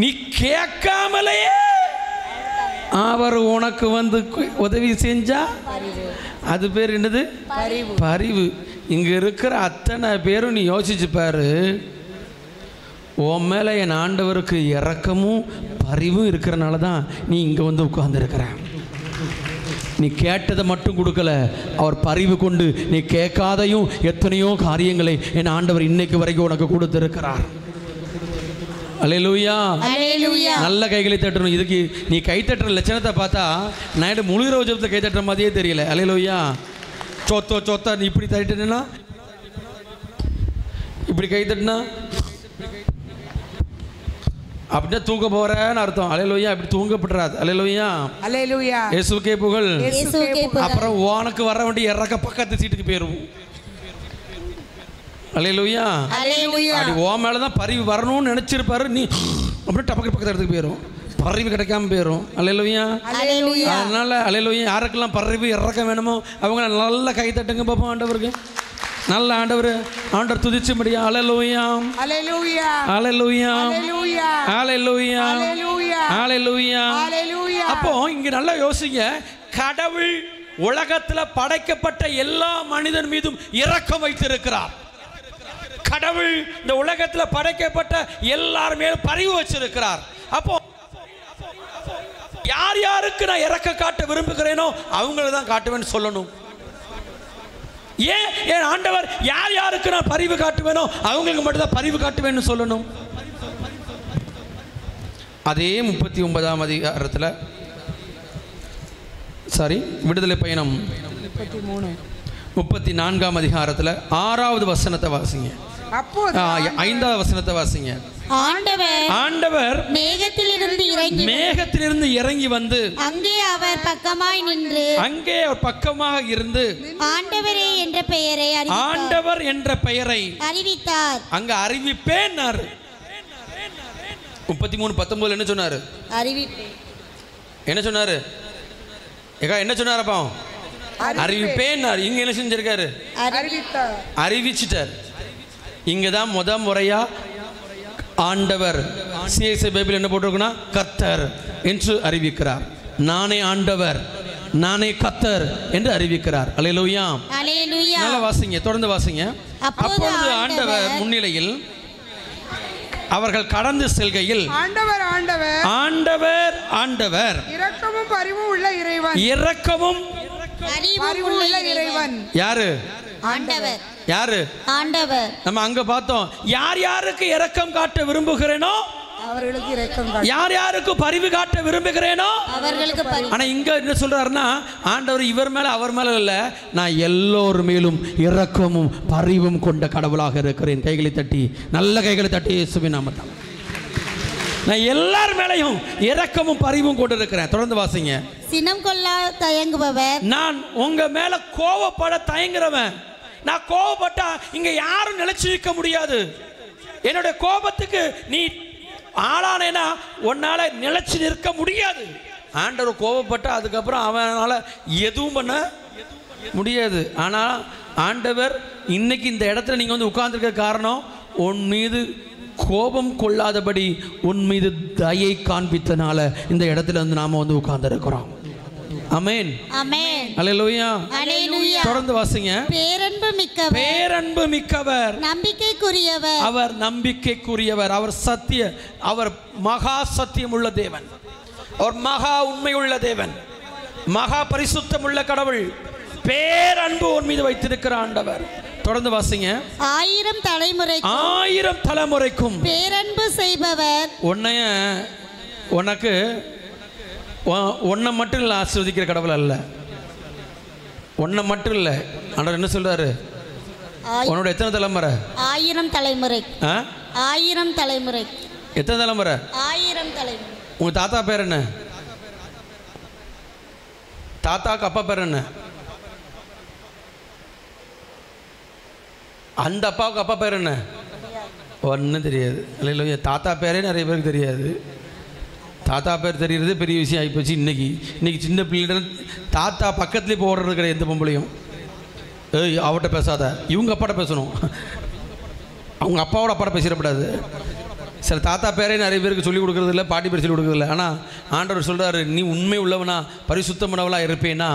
Speaker 3: நீ கேட்காமலேயே அவர் உனக்கு வந்து உதவி செஞ்சா அது பேர் என்னது? பரிவு. இங்கே இருக்கிற அத்தனை பேரும் நீ யோசிச்சு பாரு, உன் மேலே என் ஆண்டவருக்கு இறக்கமும் பரிவும் இருக்கிறனால தான் நீ இங்கே வந்து உட்கார்ந்துருக்கிற. நீ கேட்டதை மட்டும் கொடுக்கல, அவர் பரிவு கொண்டு நீ கேட்காதையும் எத்தனையோ காரியங்களை என் ஆண்டவர் இன்னைக்கு வரைக்கும் உனக்கு கொடுத்திருக்கிறார். அல்லேலூயா. நல்ல கைகளை தட்டணும். இதுக்கு நீ கை தட்டுற லட்சணத்தை பார்த்தா நைட்டு முழு இரவு ஜெபத்தை கை தட்டுற மாதிரியே தெரியல. அல்லேலூயா. சொத்த நீ இப்படி தட்டினா, இப்படி கை தட்டினா அப்படின்னா தூங்க போறேன்னு அர்த்தம். அல்லேலூயா. இப்படி தூங்கப்படாது. அல்லேலூயா.
Speaker 2: அல்லேலூயா.
Speaker 3: இயேசுவுக்கே புகழ். அப்புறம் உனக்கு வர வேண்டிய இறக்க பக்கத்து சீட்டுக்கு போயிரும். அல்லேலூயா. அப்படி ஓ மேலே தான் பரிவு வரணும்னு நினச்சிருப்பாரு, நீ அப்படியே டப்பக்கு பக்கத்து இடத்துக்கு போயிடும், பரிவு கிடைக்காம போயிடும். அல்லேலூயா. அதனால அல்லேலூயா. யாருக்கெல்லாம் பரிவு இறக்க வேணுமோ அவங்க நல்ல கை தட்டுங்க பார்ப்போம். ஆண்டவருக்கு நல்ல ஆண்டவர் துதிச்சு முடியும். அல்லேலூயா. அல்லேலூயா. அல்லேலூயா. அல்லேலூயா. அல்லேலூயா. அப்போ இங்க நல்லா யோசிங்க, கடவுள் உலகத்தில் படைக்கப்பட்ட எல்லா மனிதன் மீதும் இரக்கம் வைத்திருக்கிறார். கடவுள் இந்த உலகத்தில் படைக்கப்பட்ட எல்லாருமே பரிவு வச்சிருக்கிறார். அப்போ யார் யாருக்கு நான் இறக்க காட்ட விரும்புகிறேனோ அவங்கள தான் காட்டுவேன்னு சொல்லணும். ஏன் ஆண்டவர் யார் யாருக்கு நான் பரிவு காட்டுவேனோ அவங்களுக்கு மட்டும் தான் பரிவு காட்டுவேன்னு சொல்லணும். அதே 39ஆம் அதிகாரத்தில் விடுதலை பயணம் 34ஆம் அதிகாரத்தில் 6வது வசனத்தை வாசிங்க. 5வது வசனத்தை வாசிங்க. ஆண்டவர் மேகத்திலிருந்து இறங்கி வந்து
Speaker 2: அங்கே அவர்
Speaker 3: பக்கமாக இருந்து
Speaker 2: ஆண்டவரே என்ற பெயரை
Speaker 3: ஆண்டவர் என்ற பெயரை
Speaker 2: அறிவித்தார்.
Speaker 3: அங்க அறிவிப்பேன். 33:19 என்ன சொன்னாரு? அறிவிப்பேன். என்ன சொன்னாரு? என்ன சொன்னாரப்பா? அறிவிப்பேன். இங்க என்ன செஞ்சிருக்காரு? அறிவிச்சிட்டார். இங்க தான் முறையா ஆண்டவர். சிஎஸ்ஐ பைபிள் என்ன போட்டிருக்குன்னா கர்த்தர் என்று அறிவிக்கிறார். நானே ஆண்டவர், நானே கர்த்தர் என்று அறிவிக்கிறார். அல்லேலூயா.
Speaker 2: அல்லேலூயா.
Speaker 3: நல்லா வாசிங்க, தொடர்ந்து வாசிங்க. அப்பொழுது ஆண்டவர் முன்னிலையில் அவர்கள் கடந்து செல்கையில்
Speaker 4: ஆண்டவர் ஆண்டவர்
Speaker 3: ஆண்டவர் ஆண்டவர்
Speaker 4: இரக்கமும் பரிவும் உள்ள இறைவன்.
Speaker 3: இரக்கமும்
Speaker 2: பரிவும் உள்ள இறைவன்.
Speaker 3: யாரு?
Speaker 2: ஆண்டவர்.
Speaker 3: யாரு?
Speaker 2: ஆண்டவர்.
Speaker 3: நம்ம அங்க பார்த்தோம், யார் யாருக்கு இரக்கம் காட்ட விரும்புகிறேனோ
Speaker 4: அவர்களுக்கு இரக்கம்
Speaker 3: யார் யாருக்கு பரிவு காட்ட விரும்புகிறேனோ
Speaker 2: அவர்களுக்கு பரிவு.
Speaker 3: ஆனா இங்க என்ன சொல்றாருன்னா, ஆண்டவர் இவர் மேல அவர் மேல இல்ல, நான் எல்லோர் மேலும் இரக்கமும் பரிவும் கொண்ட கடவுளாக இருக்கிறேன். கைகளை தட்டி, நல்ல கைகளை தட்டி இயேசுவின் நாமத்தில். நான் எல்லார் மேலையும் இரக்கமும் பரிவும் கொண்டு இருக்கிறேன். தொடர்ந்து வாசிங்க.
Speaker 2: சினம் கொள்ள தயங்குபவர்.
Speaker 3: நான் உங்க மேல கோபப்பட தயங்குறவன். நான் கோபப்பட்டா இங்க யாரும் நிலைச்சு நிற்க முடியாது. என்னுடைய கோபத்துக்கு நீ ஆளானேனா உன்னால நிலைச்சு நிற்க முடியாது. ஆண்டவர் கோபப்பட்டா அதுக்கப்புறம் அவனால எதுவும் பண்ண முடியாது. ஆனால் ஆண்டவர் இன்னைக்கு இந்த இடத்துல நீங்க வந்து உட்கார்ந்துருக்க காரணம், உன் மீது கோபம் கொள்ளாதபடி உன் மீது தயை காண்பித்தனால இந்த இடத்துல வந்து நாம வந்து உட்கார்ந்துருக்கிறோம். ஆமென்.
Speaker 2: ஆமென்.
Speaker 3: அல்லேலூயா.
Speaker 2: அல்லேலூயா.
Speaker 3: தொடர்ந்து வாசிங்க.
Speaker 2: பேரன்பு மிக்கவர்.
Speaker 3: பேரன்பு மிக்கவர்.
Speaker 2: நம்பிக்கைக்குரியவர்.
Speaker 3: அவர் நம்பிக்கைக்குரியவர். அவர் சத்திய, அவர் மகா சத்தியம் உள்ள தேவன். அவர் மகா உண்மை உள்ள தேவன், மகா பரிசுத்தம் உள்ள கடவுள். பேரன்பு உன் மீது வைத்திருக்கிற ஆண்டவர். தொடர்ந்து வாசிங்க.
Speaker 2: 1000
Speaker 3: தலைமுறைக்கும்
Speaker 2: பேரன்பு செய்பவர்.
Speaker 3: உனக்கு ஒன்றை மட்டும் இல்லை ஆசீர்வதிக்கிற கடவுள் அல்ல. ஒன்றை மட்டும் இல்லை. ஆண்டவர் என்ன சொல்றாரு? உன்னோட எத்தனை தலைமுறை?
Speaker 2: 1000 தலைமுறை. 1000 தலைமுறை.
Speaker 3: எத்தனை தலைமுறை?
Speaker 2: 1000 தலைமுறை.
Speaker 3: உங்க தாத்தா பேர் என்ன? தாத்தாக்கு அப்பா பேர் என்ன? அந்த அப்பாவுக்கு அப்பா பேர் என்ன? ஒன்றும் தெரியாது. இல்லை, தாத்தா பேரே நிறைய பேருக்கு தெரியாது. தாத்தா பேர் தெரிகிறது பெரிய விஷயம் ஆகிப்போச்சு. இன்னைக்கு சின்ன பிள்ளைகள் தாத்தா பக்கத்துலேயே போடுறது கிடையாது. எந்த பொம்பளையும் அவட்ட பேசாத, இவங்க அப்பாட்ட பேசணும், அவங்க அப்பாவோட அப்பாட்ட பேசிடக்கூடாது. சில தாத்தா பேரே நிறைய பேருக்கு சொல்லிக் கொடுக்குறது இல்லை, பாட்டி பேர் சொல்லிக் கொடுக்குறது இல்லை. ஆனால் ஆண்டவர் சொல்கிறாரு, நீ உண்மை உள்ளவனா பரிசுத்தமானவளாக இருப்பேன்னா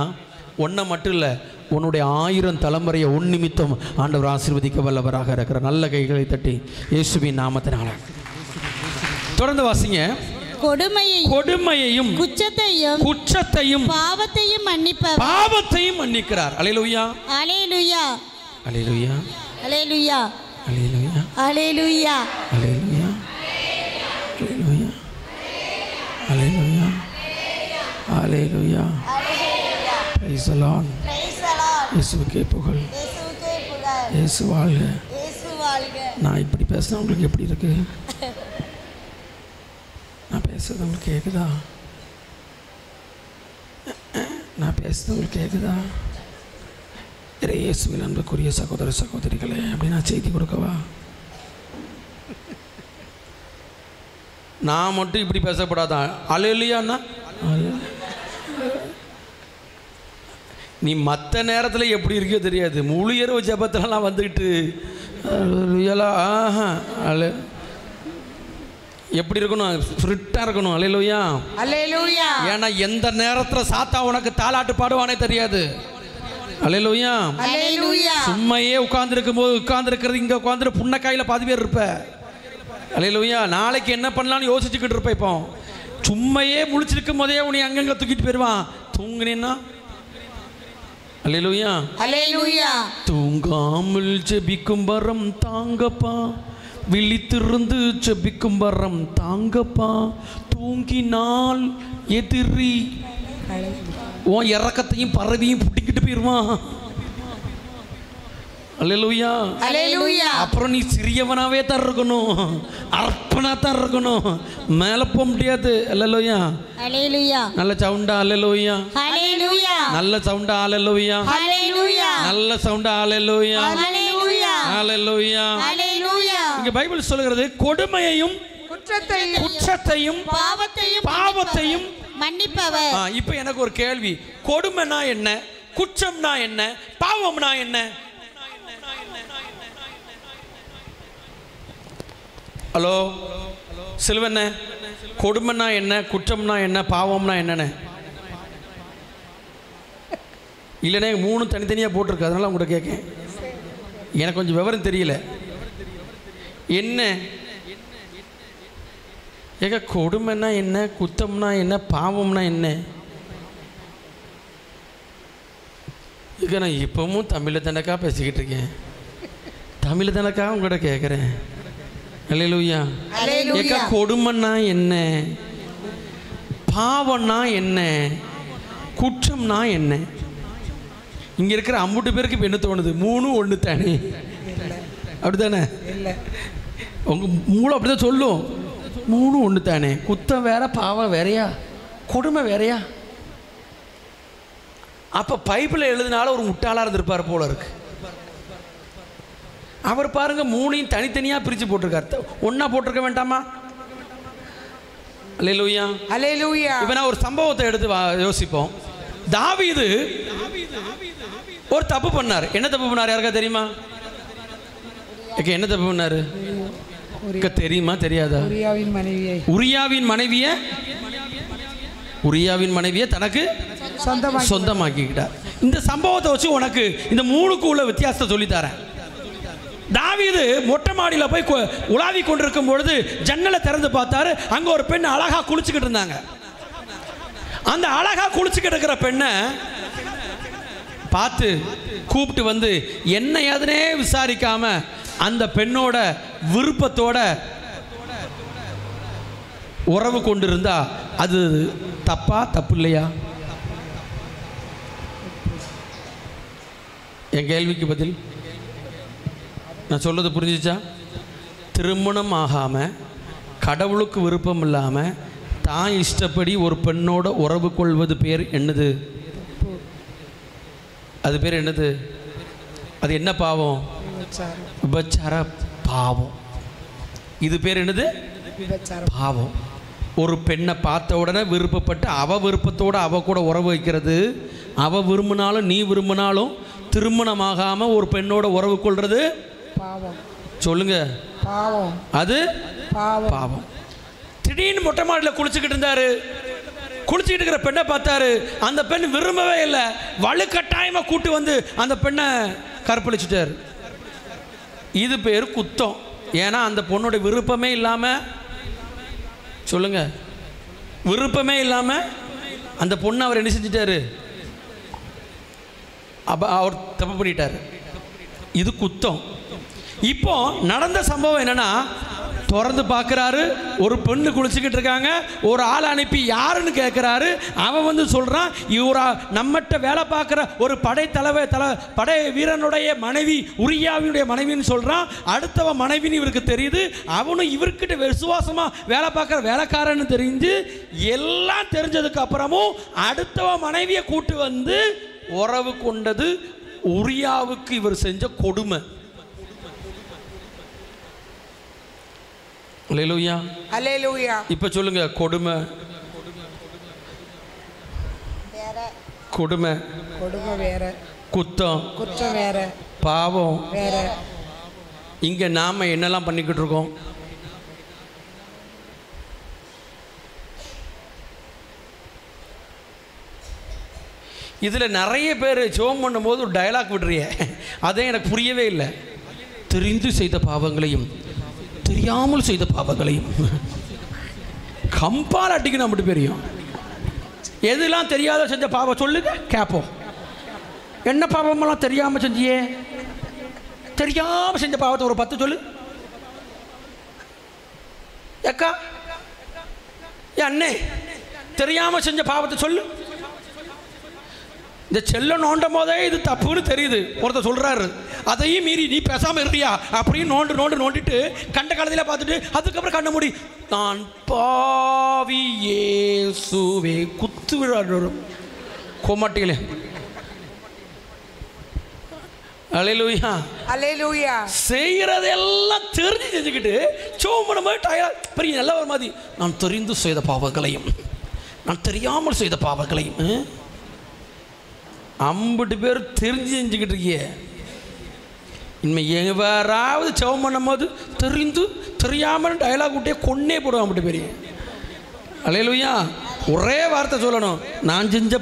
Speaker 3: ஒன்றை மட்டும் இல்லை, உன்னுடைய 1000 தலைமுறையை உன் நிமித்தம் ஆண்டவர் ஆசீர்வதிக்க வல்லவராக இருக்கிற. நல்ல கைகளை தட்டி இயேசுவின் நாமத்தினால. தொடர்ந்து வாசிங்க. கொடுமையையும் குற்றத்தையும்
Speaker 2: பாவத்தையும்
Speaker 3: மன்னிக்கிறார். அல்லேலூயா.
Speaker 2: அல்லேலூயா.
Speaker 3: அல்லேலூயா.
Speaker 2: அல்லேலூயா.
Speaker 3: அல்லேலூயா.
Speaker 2: அல்லேலூயா.
Speaker 3: அல்லேலூயா. அல்லேலூயா. அல்லேலூயா. அல்லேலூயா. Praise the lord. இயேசுவுக்கே புகழ். இயேசு வாழ்க. நான் இப்படி பேசினா உங்களுக்கு எப்படி இருக்கு? நான் பேசுறது உங்களுக்கு கேட்குதா? நான் பேசுறது உங்களுக்கு கேட்குதா? இயேசுவில் அன்புக்குரிய சகோதர சகோதரிகளே, அப்படி நான் செய்தி கொடுக்கவா? நான் மட்டும் இப்படி பேசப்படாதான். அல்லேலூயான்னா நீ மற்ற நேரத்தில் எப்படி இருக்கோ தெரியாது. முழு இரவு ஜபத்திலலாம் வந்துக்கிட்டு எப்படி இருக்கணும்? ஃபிட்டாக இருக்கணும். அல்லேலூயா.
Speaker 4: அல்லேலூயா.
Speaker 3: ஏன்னா எந்த நேரத்தில் சாத்தா உனக்கு தாலாட்டு பாடுவானே தெரியாது. அல்லேலூயா.
Speaker 2: அல்லேலூயா.
Speaker 3: சும்மையே உட்கார்ந்துருக்கும் போது உட்கார்ந்துருக்கிறது, இங்கே உட்காந்துட்டு புண்ணக்காயில் பாதி பேர் இருப்ப. அல்லேலூயா. நாளைக்கு என்ன பண்ணலான்னு யோசிச்சுக்கிட்டு இருப்ப. இப்போ சும்மையே முழிச்சிருக்கும் போதே உன்னை அங்கங்கே தூக்கிட்டு போயிடுவான். தூங்குனேன்னா அல்லேலூயா.
Speaker 2: அல்லேலூயா.
Speaker 3: தூங்காமல் ஜெபிக்கும் வரம் தாங்கப்பா, விழித்திருந்து ஜெபிக்கும் வரம் தாங்கப்பா. தூங்கினால் எதிரி உன் இறக்கத்தையும் பறவையும் புட்டிக்கிட்டு போயிடுவான். அல்லேலூயா.
Speaker 2: அல்லேலூயா.
Speaker 3: அப்புறம் நீ சிறியவனாவே தான் இருக்கணும், அர்ப்பணா தான் இருக்கணும், மேலே போக முடியாது. அல்லேலூயா.
Speaker 2: அல்லேலூயா.
Speaker 3: நல்ல சவுண்டா அல்லேலூயா.
Speaker 2: அல்லேலூயா.
Speaker 3: நல்ல சவுண்டா அல்லேலூயா.
Speaker 2: அல்லேலூயா.
Speaker 3: நல்ல சவுண்டா அல்லேலூயா.
Speaker 2: அல்லேலூயா.
Speaker 3: அல்லேலூயா.
Speaker 2: அல்லேலூயா.
Speaker 3: இங்க பைபிள் சொல்கிறது, கொடுமையையும் குற்றத்தையும் பாவத்தையும்
Speaker 2: மன்னிப்பவர்.
Speaker 3: இப்போ எனக்கு ஒரு கேள்வி, கொடுமைனா என்ன, குற்றம்னா என்ன, பாவம்னா என்ன? ஹலோ சிலுவண்ண, கொடுமைன்னா என்ன, குற்றம்னா என்ன, பாவம்னா என்னண்ணே? இல்லைண்ணே, 3 தனித்தனியாக போட்டிருக்கு, அதனால உங்கள்கிட்ட கேட்கேன். எனக்கு கொஞ்சம் விவரம் தெரியல. என்ன ஏங்க கொடுமைன்னா என்ன, குத்தம்னா என்ன, பாவம்னா என்ன? இங்க நான் இப்பவும் தமிழில் தானக்கா பேசிக்கிட்டு இருக்கேன், தமிழ் தானக்கா உங்கள்கிட்ட கேட்குறேன். அல்லேலூயா. ஏக்கா கொடுமைன்னா என்ன, பாவம்னா என்ன, குற்றம்னா என்ன? இங்கே இருக்கிற 50 பேருக்கு இப்போ என்ன தோணுது? 3 ஒன்று தானே, அப்படி தானே?
Speaker 4: இல்லை,
Speaker 3: உங்கள் மூளை அப்படி தான் சொல்லும். 3 ஒன்று தானே. குத்தம் வேற, பாவம் வேறையா, கொடுமை வேறையா? அப்போ பைபிளை எழுதினால ஒரு முட்டாளாக இருந்திருப்பார் போல இருக்கு. அவர் பாருங்க 3ஐயும் தனித்தனியாக பிரித்து போட்டிருக்காரு, ஒன்றா போட்டிருக்க வேண்டாமா? அல்லேலூயா.
Speaker 4: அல்லேலூயா.
Speaker 3: இப்போ நான் ஒரு சம்பவத்தை எடுத்து யோசிப்போம். தாவீது ஒரு தப்பு பண்ணார். என்ன தப்பு பண்ணார் யாருக்கா தெரியுமா? என்ன தப்பு பண்ணாரு தெரியுமா தெரியாதா? உரியாவின் மனைவியை தனக்கு சொந்தமாக்கிக்கிட்டார். இந்த சம்பவத்தை வச்சு உனக்கு இந்த 3க்கு உள்ள வித்தியாசத்தை சொல்லித்தரேன். தாவீது மொட்டை மாடியில் போய் உலாவி கொண்டிருக்கும் பொழுது ஜன்னலை திறந்து பார்த்தாரு. அங்க ஒரு பெண் அழகா குளிச்சுக்கிட்டு இருந்தாங்க. அந்த அழகா குளிச்சுக்கிட்டு இருக்கிற பெண்ணை பார்த்து கூப்பிட்டு வந்து என்ன ஏதுனே விசாரிக்காம அந்த பெண்ணோட விருப்பத்தோட உறவு கொண்டிருந்தா அது தப்பா, தப்பு இல்லையா? என் கேள்விக்கு பதில் நான் சொல்றது புரிஞ்சிச்சா? திருமணம் ஆகாம கடவுளுக்கு விருப்பம் இல்லாம தான் இஷ்டப்படி ஒரு பெண்ணோட உறவு கொள்வது பேர் என்னது? அது பேர் என்னது? அது என்ன பாவம்? விபச்சார பாவம். இது பேர் என்னது? பாவம். ஒரு பெண்ணை பார்த்த உடனே விருப்பப்பட்டு அவ விருப்பத்தோடு அவ கூட உறவு வைக்கிறது, அவ விரும்பினாலும் நீ விரும்பினாலும் திருமணமாகாம ஒரு பெண்ணோட உறவு கொள்றது பாவம். சொல்லுங்க, பாவம். அது பாவம். திடீர்னு மொட்டை மாடியில் குளிச்சுக்கிட்டு இருந்தாரு. குளிச்சுக்கிட்டு இருக்கிற பெண்ணை பார்த்தாரு. அந்த பெண் விரும்பவே இல்லை. வலுக்கட்டாயமாக கூட்டு வந்து அந்த பெண்ணை கற்பழிச்சிட்டாரு. இது பேர் குத்தம். ஏன்னா அந்த பொண்ணோட விருப்பமே இல்லாமல், சொல்லுங்க, விருப்பமே இல்லாமல் அந்த பொண்ணை அவர் என்ன செஞ்சிட்டாரு? அவர் தப்பு பண்ணிட்டார். இது குத்தம். இப்போ நடந்த சம்பவம் என்னன்னா, திறந்து பார்க்குறாரு, ஒரு பெண்ணு குளிச்சுக்கிட்டு இருக்காங்க. ஒரு ஆள் அனுப்பி யாருன்னு கேட்குறாரு. அவன் வந்து சொல்கிறான், இவரா நம்மகிட்ட வேலை பார்க்குற ஒரு படை வீரனுடைய மனைவி, உரியாவினுடைய மனைவின்னு சொல்கிறான். அடுத்தவன் மனைவின்னு இவருக்கு தெரியுது. அவனும் இவர்கிட்ட விசுவாசமாக வேலை பார்க்குற வேலைக்காரன்னு தெரிஞ்சு எல்லாம் தெரிஞ்சதுக்கு அப்புறமும் அடுத்தவன் மனைவியை கூட்டு வந்து உறவு கொண்டது உரியாவுக்கு இவர் செஞ்ச கொடுமை. அல்லேலூயா.
Speaker 4: அல்லேலூயா.
Speaker 3: இப்ப சொல்லுங்க, கொடுமை கொடுமை
Speaker 4: கொடுமை வேற,
Speaker 3: குத்தம்
Speaker 4: வேற,
Speaker 3: பாவம்
Speaker 4: வேற.
Speaker 3: இங்க நாம என்னெல்லாம் பண்ணிக்கிட்டு இருக்கோம்? இதுல நிறைய பேர் ஜெபம் பண்ணும்போது ஒரு டயலாக் விடுறிய, அதே எனக்கு புரியவே இல்லை. தெரிந்து செய்த பாவங்களையும் தெரியாமல் செய்த பாவங்களையும் கம்பால் அடிக்கணும். அப்படி பெரியும் எதெல்லாம் தெரியாத செஞ்ச பாவம் சொல்லுங்க, கேட்போம். என்ன பாவமெல்லாம் தெரியாமல் செஞ்சியே? தெரியாமல் செஞ்ச பாவத்தை ஒரு 10 சொல்லு. ஏக்கா, அண்ணே, தெரியாமல் செஞ்ச பாவத்தை சொல்லு. இந்த செல்ல நோண்டும் போதே இது தப்புன்னு தெரியுது. ஒருத்தர் சொல்றாரு, அதையும் மீறி நீ பேசாம இருக்கியா அப்படின்னு நோண்டிட்டு கண்ட காலத்தில் பார்த்துட்டு அதுக்கப்புறம் கண்ண மூடி நான் பாவி இயேசுவே குத்து விழாடு கோமாட்டிகளே. அல்லேலூயா.
Speaker 4: அல்லேலூயா.
Speaker 3: செய்யறதெல்லாம் தெரிஞ்சு செஞ்சுக்கிட்டு சோமனமே டயர்ட் பெரிய நல்ல ஒரு மாதிரி நான் தெரிந்து செய்த பாவங்களையும் நான் தெரியாமல் செய்த பாவங்களையும் 50 பேர் தெரிஞ்சு செஞ்சுக்கிட்டு இருக்கிய. இனிமேல் எவராவது செவம் பண்ணும் போது தெரிந்து தெரியாமல் டயலாக் விட்டே கொன்னே போடுவான் அப்படி பெரிய. அல்லேலூயா. ஒரே வார்த்தை சொல்லணும், நான் செஞ்ச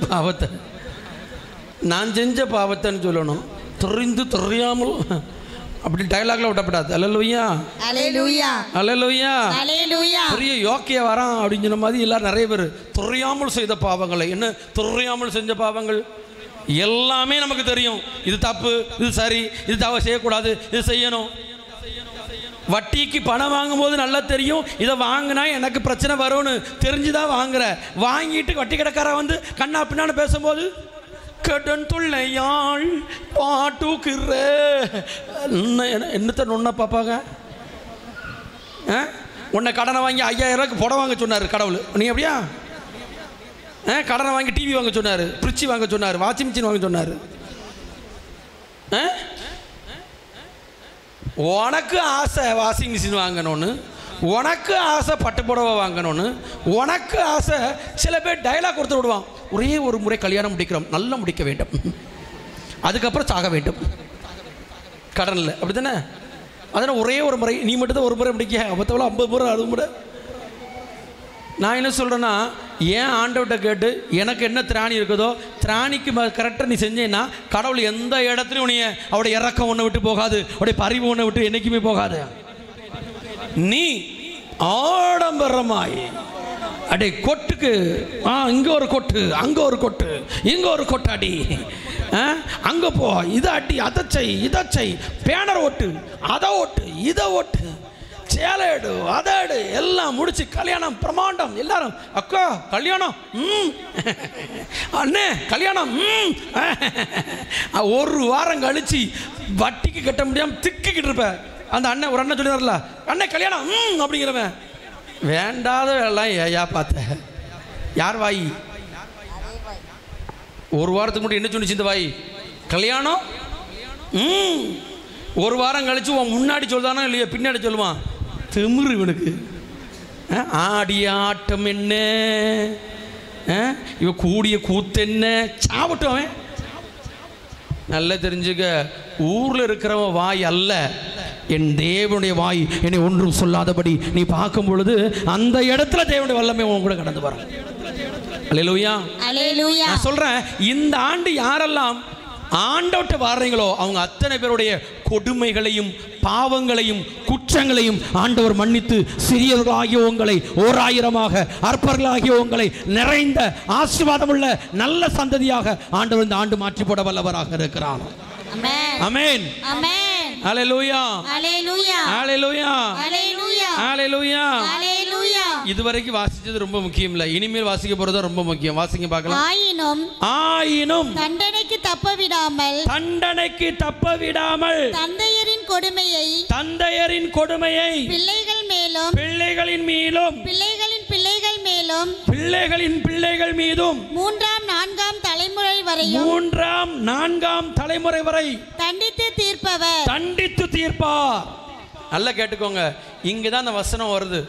Speaker 3: பாவத்தைன்னு சொல்லணும். தெரிந்து தெரியாமல் அப்படி டயலாக்ல விட்டப்படாது. அல்லேலூயா.
Speaker 2: அல்லேலூயா.
Speaker 3: அல்லேலூயா.
Speaker 2: அல்லேலூயா.
Speaker 3: பெரிய யோக்கிய வரான் அப்படின்னு சொன்ன மாதிரி எல்லாரும் நிறைய பேர் தெரியாமல் செய்த பாவங்களை. என்ன தெரியாமல் செஞ்ச பாவங்கள்? எல்லாமே நமக்கு தெரியும். இது தப்பு, இது சரி, இது தவறு செய்யக்கூடாது, இது செய்யணும். வட்டிக்கு பணம் வாங்கும்போது நல்லா தெரியும், இதை வாங்கினா எனக்கு பிரச்சனை வரும்னு தெரிஞ்சுதான் வாங்குற. வாங்கிட்டு வட்டி கடைக்கார வந்து கண்ணா பின்னான்னு பேசும்போது கடன் தொல்லையாள் பாட்டுக்கிற என்னத்த நொன்ன பாப்பாங்க. உன்னை கடனை வாங்கி 5000 ரூபாய்க்கு புடவை வாங்க சொன்னார் கடவுள். நீ அப்படியா? கடனை வாங்கி டிவி வாங்க சொன்னார், ஃப்ரிட்ஜ் வாங்க சொன்னார், வாஷிங் மிஷின் வாங்க சொன்னார். உனக்கு ஆசை வாஷிங் மிஷின் வாங்கணும்னு, உனக்கு ஆசை பட்டு புடவை வாங்கணும்னு, உனக்கு ஆசை. சில பேர் டைலாக் கொடுத்து விடுவான், ஒரே ஒரு முறை கல்யாணம் முடிக்கிறோம், நல்லா முடிக்க வேண்டும், அதுக்கப்புறம் சாக வேண்டும் கடனில். அப்படி தானே? அதனால் ஒரே ஒரு முறை, நீ மட்டும் தான் ஒரு முறை முடிக்க, மற்றவள 50 முறை 60 முறை. நான் என்ன சொல்கிறேன்னா, ஏன் ஆண்டவர்கிட்ட கேட்டு எனக்கு என்ன திராணி இருக்குதோ திராணிக்கு கரெக்டாக நீ செஞ்சேன்னா கடவுள் எந்த இடத்துலையும் உன்னைய அவருடைய இறக்கம் ஒன்றை விட்டு போகாது, அவருடைய பரிவு ஒன்றை விட்டு என்றைக்குமே போகாது. நீ ஆடம்பரமாய் அடே கொட்டுக்கு இங்கே ஒரு கொட்டு, அங்கே ஒரு கொட்டு, இங்கே ஒரு கொட்டாடி, அங்கே போ, இதை அடி, அதை செய், இதை செய், பேனர் ஓட்டு, அதை ஓட்டு, இதை ஓட்டு, சேலைடு, அதடு, எல்லாம் முடிச்சு கல்யாணம் பிரமாண்டம். எல்லாரும் அக்கா கல்யாணம், அண்ணே கல்யாணம். ஒரு வாரம் கழிச்சு வட்டிக்கு கட்ட முடியாமல் திக்கிக்கிட்டு இருப்ப. அந்த அண்ணன் ஒரு அண்ணன் சொல்லிடுறல, அண்ணே கல்யாணம் அப்படிங்கிறவன் வேண்டாத எல்லாம் ஏயா பார்த்த யார் வாய்? ஒரு வாரத்துக்கு மட்டும் என்ன சொன்னிச்சு இந்த வாய்? கல்யாணம். ஒரு வாரம் கழிச்சு உன் முன்னாடி சொல்லுதானோ இல்லையா பின்னாடி சொல்லுவான். திமிரு இவனுக்கு. ஆடிய ஆட்டம் என்ன, இவ கூடிய கூத்து என்ன, சாப்பிட்டோம் அவன். நல்லா தெரிஞ்சுக்க, ஊரில் இருக்கிறவன் வாய் அல்ல, என் தேவனுடைய வாய் என்னை ஒன்றும் சொல்லாதபடி நீ பார்க்கும் பொழுது அந்த இடத்துல தேவனுடைய வல்லமை உன் கூட கடந்து வரும். அல்லேலூயா.
Speaker 2: அல்லேலூயா.
Speaker 3: நான் சொல்றேன், இந்த ஆண்டு யாரெல்லாம் ஆண்டவர்கிட்ட வர்றீங்களோ அவங்க அத்தனை பேருடைய கொடுமைகளையும் பாவங்களையும் குற்றங்களையும் ஆண்டவர் மன்னித்து சிறியவர்களாகிய உங்களை 1000ஆக அற்பர்களாகிய உங்களை நிறைந்த ஆசீர்வாதமுள்ள நல்ல சந்ததியாக ஆண்டவர் இந்த ஆண்டு மாற்றி போட வல்லவராக இருக்கிறார். ஆமென். ஆமென். ஹல்லேலூயா. ஹல்லேலூயா. ஹல்லேலூயா. ஹல்லேலூயா. ஹல்லேலூயா. ஹல்லேலூயா. இதுவரைக்கும் வாசிச்சது ரொம்ப முக்கியம் இல்ல, இனிமேல் வாசிக்க போறது ரொம்ப முக்கியம். வாசிங்க பார்க்கலாம். ஆயினும் தண்டனைக்கு தப்ப விடாமல் தந்தையரின் கொடுமையை பிள்ளைகளின் பிள்ளைகள் மீதும் 3ஆம் 4ஆம் தலைமுறை வரை தண்டித்து தீர்ப்பார். நல்லா கேட்டுக்கோங்க, இங்கதான் அந்த வசனம் வருது.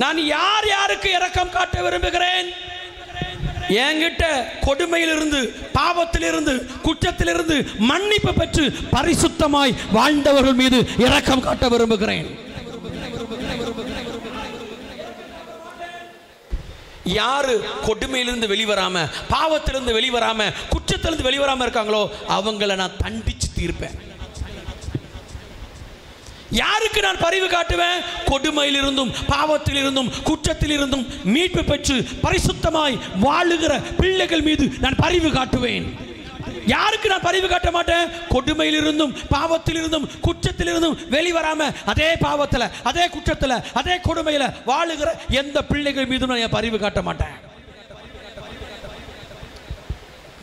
Speaker 3: நான் யார் யாருக்கு இரக்கம் காட்ட விரும்புகிறேன்? என்கிட்ட கொடுமையிலிருந்து பாவத்திலிருந்து குற்றத்திலிருந்து மன்னிப்பு பெற்று பரிசுத்தமாய் வாழ்ந்தவர்கள் மீது இரக்கம் காட்ட விரும்புகிறேன். யாரு கொடுமையிலிருந்து வெளிவராம பாவத்திலிருந்து வெளிவராம குற்றத்திலிருந்து வெளிவராம இருக்காங்களோ அவங்களை நான் தண்டிச்சு தீர்ப்பேன். யாருக்கு நான் பரிவு காட்டுவேன்? கொடுமையிலிருந்தும் பாவத்திலிருந்தும் குற்றத்திலிருந்தும் மீட்பு பெற்று பரிசுத்தமாய் வாழுகிற பிள்ளைகள் மீது நான் பரிவு காட்டுவேன். யாருக்கு நான் பரிவு காட்ட மாட்டேன்? கொடுமையிலிருந்தும் பாவத்திலிருந்தும் குற்றத்திலிருந்தும் வெளிவராம அதே பாவத்தில் அதே குற்றத்தில் அதே கொடுமையில் வாழுகிற எந்த பிள்ளைகள் மீதும் நான் பரிவு காட்ட மாட்டேன்.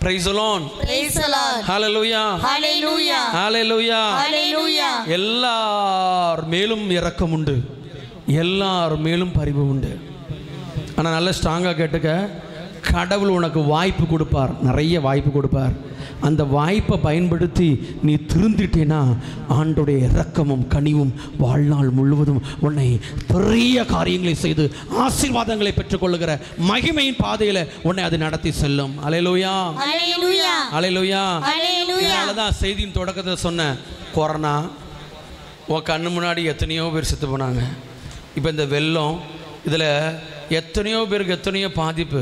Speaker 3: Praise the Lord. Praise the Lord. Hallelujah. Hallelujah. Hallelujah. Hallelujah. எல்லார் மேலும் இரக்கம் உண்டு, எல்லார் மேலும் பரிவு உண்டு. ஆனால் நல்ல ஸ்ட்ராங்காக கேட்டுக்க, கடவுள் உனக்கு வாய்ப்பு கொடுப்பார், நிறைய வாய்ப்பு கொடுப்பார். அந்த வாய்ப்பை பயன்படுத்தி நீ திருந்திட்டேன்னா ஆண்டோடைய இரக்கமும் கனிவும் வாழ்நாள் முழுவதும் உன்னை பெரிய காரியங்களை செய்து ஆசீர்வாதங்களை பெற்றுக்கொள்ளுகிற மகிமையின் பாதையில் உன்னை அது நடத்தி செல்லும். அல்லேலூயா. அல்லேலூயா. அல்லேலூயா. அதனால தான் செய்தியின் தொடக்கத்தில் சொன்ன கொரோனா உன் கண்ணு முன்னாடி எத்தனையோ பேர் செத்து போனாங்க. இப்போ இந்த வெள்ளம் இதில் எத்தனையோ பேருக்கு எத்தனையோ பாதிப்பு.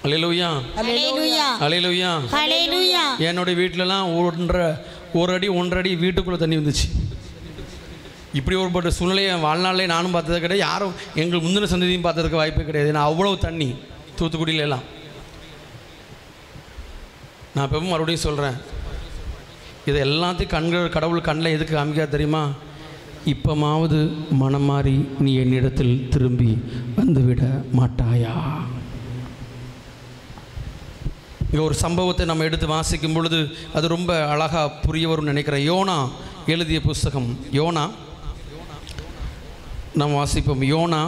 Speaker 3: அல்லேலூயா,
Speaker 2: அல்லேலூயா,
Speaker 3: அல்லேலூயா.
Speaker 2: அல்லேலூயா.
Speaker 3: என்னுடைய வீட்டிலலாம் ஒரு அடி 1.5 அடி வீட்டுக்குள்ளே தண்ணி வந்துச்சு. இப்படி ஒருபட்ட சூழ்நிலையை வாழ்நாளே நானும் பார்த்தது கிடையாது, யாரும் எங்கள் முந்தின சந்ததியும் பார்த்ததுக்கு வாய்ப்பே கிடையாது. ஏன்னா அவ்வளோ தண்ணி தூத்துக்குடியிலலாம். நான் இப்போ மறுபடியும் சொல்கிறேன், இதை எல்லாத்தையும் கடவுள் கண்ணில் எதுக்கு காமிக்கா தெரியுமா? இப்போமாவது மனம் மாறி நீ என்னிடத்தில் திரும்பி வந்துவிட மாட்டாயா? இங்கே ஒரு சம்பவத்தை நம்ம எடுத்து வாசிக்கும் பொழுது அது ரொம்ப அழகாக புரிய வரும்னு நினைக்கிறேன். யோனா எழுதிய புஸ்தகம். யோனா நாம் வாசிப்போம். யோனா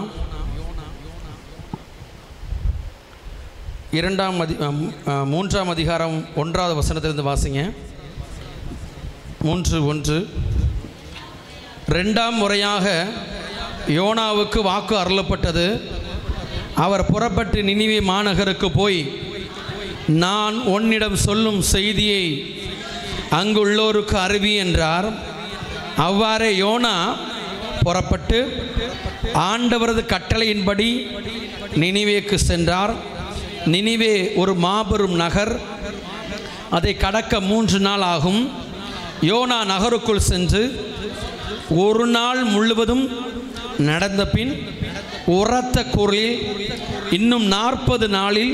Speaker 3: 3ஆம் அதிகாரம் 1வது வசனத்திலிருந்து வாசிங்க. 3:1. 2ஆம் முறையாக யோனாவுக்கு வாக்கு அருளப்பட்டது. அவர் புறப்பட்டு நினிவே மாநகருக்கு போய், நான் உன்னிடம் சொல்லும் செய்தியை அங்குள்ளோருக்கு அறிவி என்றார். அவ்வாறே யோனா புறப்பட்டு ஆண்டவரது கட்டளையின்படி நினிவேக்கு சென்றார். நினிவே ஒரு மாபெரும் நகர். அதை கடக்க 3 நாள் ஆகும். யோனா நகருக்குள் சென்று ஒரு நாள் முழுவதும் நடந்த பின் உரத்த குரலில், இன்னும் 40 நாளில்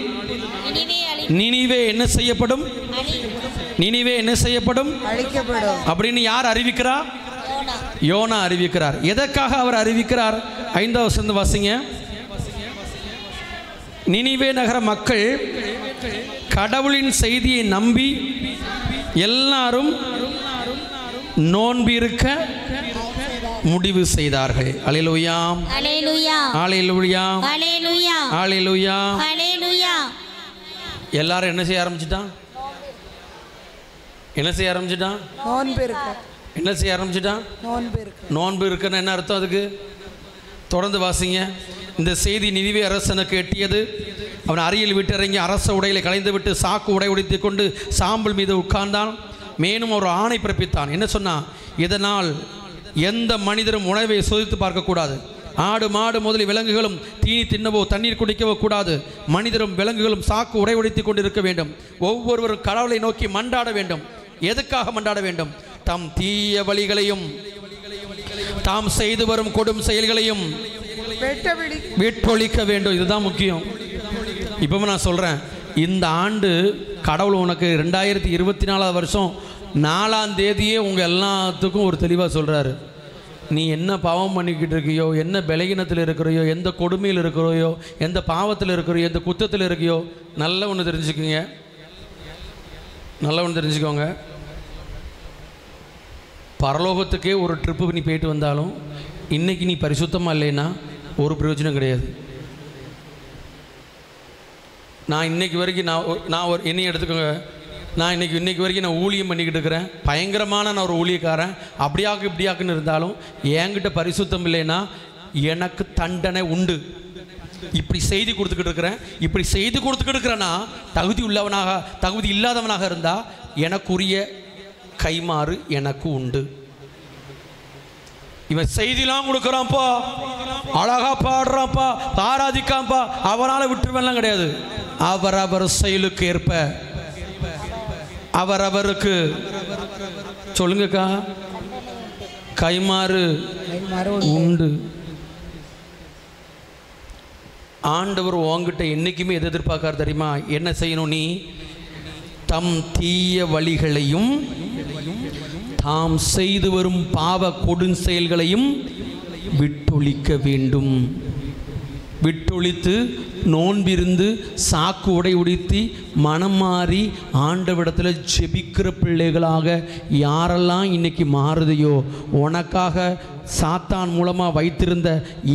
Speaker 3: நினிவே என்ன செய்யப்படும்? நினிவே என்ன செய்யப்படும்?
Speaker 4: அழிக்கப்படும்
Speaker 3: அப்படின்னு யார் அறிவிக்கிறார்? யோனா அறிவிக்கிறார். எதற்காக அவர் அறிவிக்கிறார்? 5வது வசனம் வாசிங்க. நினிவே நகர மக்கள் கடவுளின் செய்தியை நம்பி எல்லாரும் நோன்பிருக்க முடிவு செய்தார்கள். அல்லேலூயா,
Speaker 2: அல்லேலூயா,
Speaker 3: அல்லேலூயா,
Speaker 2: அல்லேலூயா,
Speaker 3: அல்லேலூயா.
Speaker 2: அல்லேலூயா.
Speaker 3: எல்லாரும் என்ன செய்ய ஆரம்பிச்சிட்டான்? என்ன செய்ய ஆரம்பிச்சிட்டான்?
Speaker 4: நோன்பு இருக்கு.
Speaker 3: என்ன செய்ய ஆரம்பிச்சிட்டான்?
Speaker 4: நோன்பு இருக்கு.
Speaker 3: நோன்பு இருக்குன்னு என்ன அர்த்தம் அதுக்கு? தொடர்ந்து வாசிங்க. இந்த செய்தி நினிவே அரசனுக்கு எட்டியது. அவன் அறையில் விட்டிறங்கி அரச உடைகளை களைந்து விட்டு சாக்கு உடை உடைத்து கொண்டு சாம்பல் மீது உட்கார்ந்தான். மேலும் ஒரு ஆணை பிறப்பித்தான். என்ன சொன்னான்? இதனால் எந்த மனிதரும் உணவை சோதித்து பார்க்கக்கூடாது. ஆடு மாடு முதலிய விலங்குகளும் தீனி தின்னவோ தண்ணீர் குடிக்கவோ கூடாது. மனிதரும் விலங்குகளும் சாக்கு உடை உடைத்து கொண்டு இருக்க வேண்டும். ஒவ்வொருவரும் கடவுளை நோக்கி மன்றாட வேண்டும். எதுக்காக மன்றாட வேண்டும்? தம் தீய வழிகளையும் தாம் செய்து வரும் கொடும் செயல்களையும் வெட்டொழிக்க வேண்டும். இதுதான் முக்கியம். இப்போ நான் சொல்கிறேன், இந்த ஆண்டு கடவுள் உனக்கு 2024 வருஷம் 4ஆம் தேதியே உங்கள் எல்லாத்துக்கும் ஒரு தெளிவாக சொல்கிறாரு. நீ என்ன பாவம் பண்ணிக்கிட்டு இருக்கியோ, என்ன பலகீனத்தில் இருக்கிறையோ, எந்த கொடுமையில் இருக்கிறையோ, எந்த பாவத்தில் இருக்கிறையோ, எந்த குற்றத்தில் இருக்கியோ, நல்ல ஒன்று தெரிஞ்சுக்குங்க. நல்ல ஒன்று தெரிஞ்சுக்கோங்க. பரலோகத்துக்கே ஒரு ட்ரிப்பு நீ போயிட்டு வந்தாலும் இன்றைக்கி நீ பரிசுத்தமாக இல்லைன்னா ஒரு பிரயோஜனம் கிடையாது. நான் இன்றைக்கி வரைக்கும் நான் ஒரு என்னையும் எடுத்துக்கோங்க. நான் இன்னைக்கு வரைக்கும் நான் ஊழியம் பண்ணிக்கிட்டு இருக்கிறேன். பயங்கரமான நான் ஒரு ஊழியக்காரன். அப்படியாக்கு இப்படியாக்குன்னு இருந்தாலும் என்கிட்ட பரிசுத்தம் இல்லைன்னா எனக்கு தண்டனை உண்டு. இப்படி செய்தி கொடுத்துக்கிட்டு இருக்கிறேன். இப்படி செய்தி கொடுத்துக்கிட்டு இருக்கிறேன்னா தகுதி இல்லாதவனாக இருந்தால் எனக்குரிய கைமாறு எனக்கு உண்டு. இவன் செய்திலாம் கொடுக்குறான்ப்பா, அழகா பாடுறான்ப்பா, ஆராதிக்கான்ப்பா, அவனால் விட்டுருவெல்லாம் கிடையாது. அவரவர் செயலுக்கு ஏற்ப அவரவருக்கு சொல்லுங்கக்கா கைமாறு உண்டு. ஆண்டவர் உங்ககிட்ட என்னைக்குமே எது எதிர்பார்க்கார் தெரியுமா? என்ன செய்யணும்? நீ தம் தீய வழிகளையும் தாம் செய்து வரும் பாவ கொடுஞ்செயல்களையும் விட்டொழிக்க வேண்டும். விட்டொழித்து நோன்பிருந்து சாக்கு உடை உடுத்தி மனம் மாறி ஆண்டவிடத்தில் ஜெபிக்கிற பிள்ளைகளாக யாரெல்லாம் இன்னைக்கு மாறுதையோ, உனக்காக சாத்தான் மூலமாக வைத்திருந்த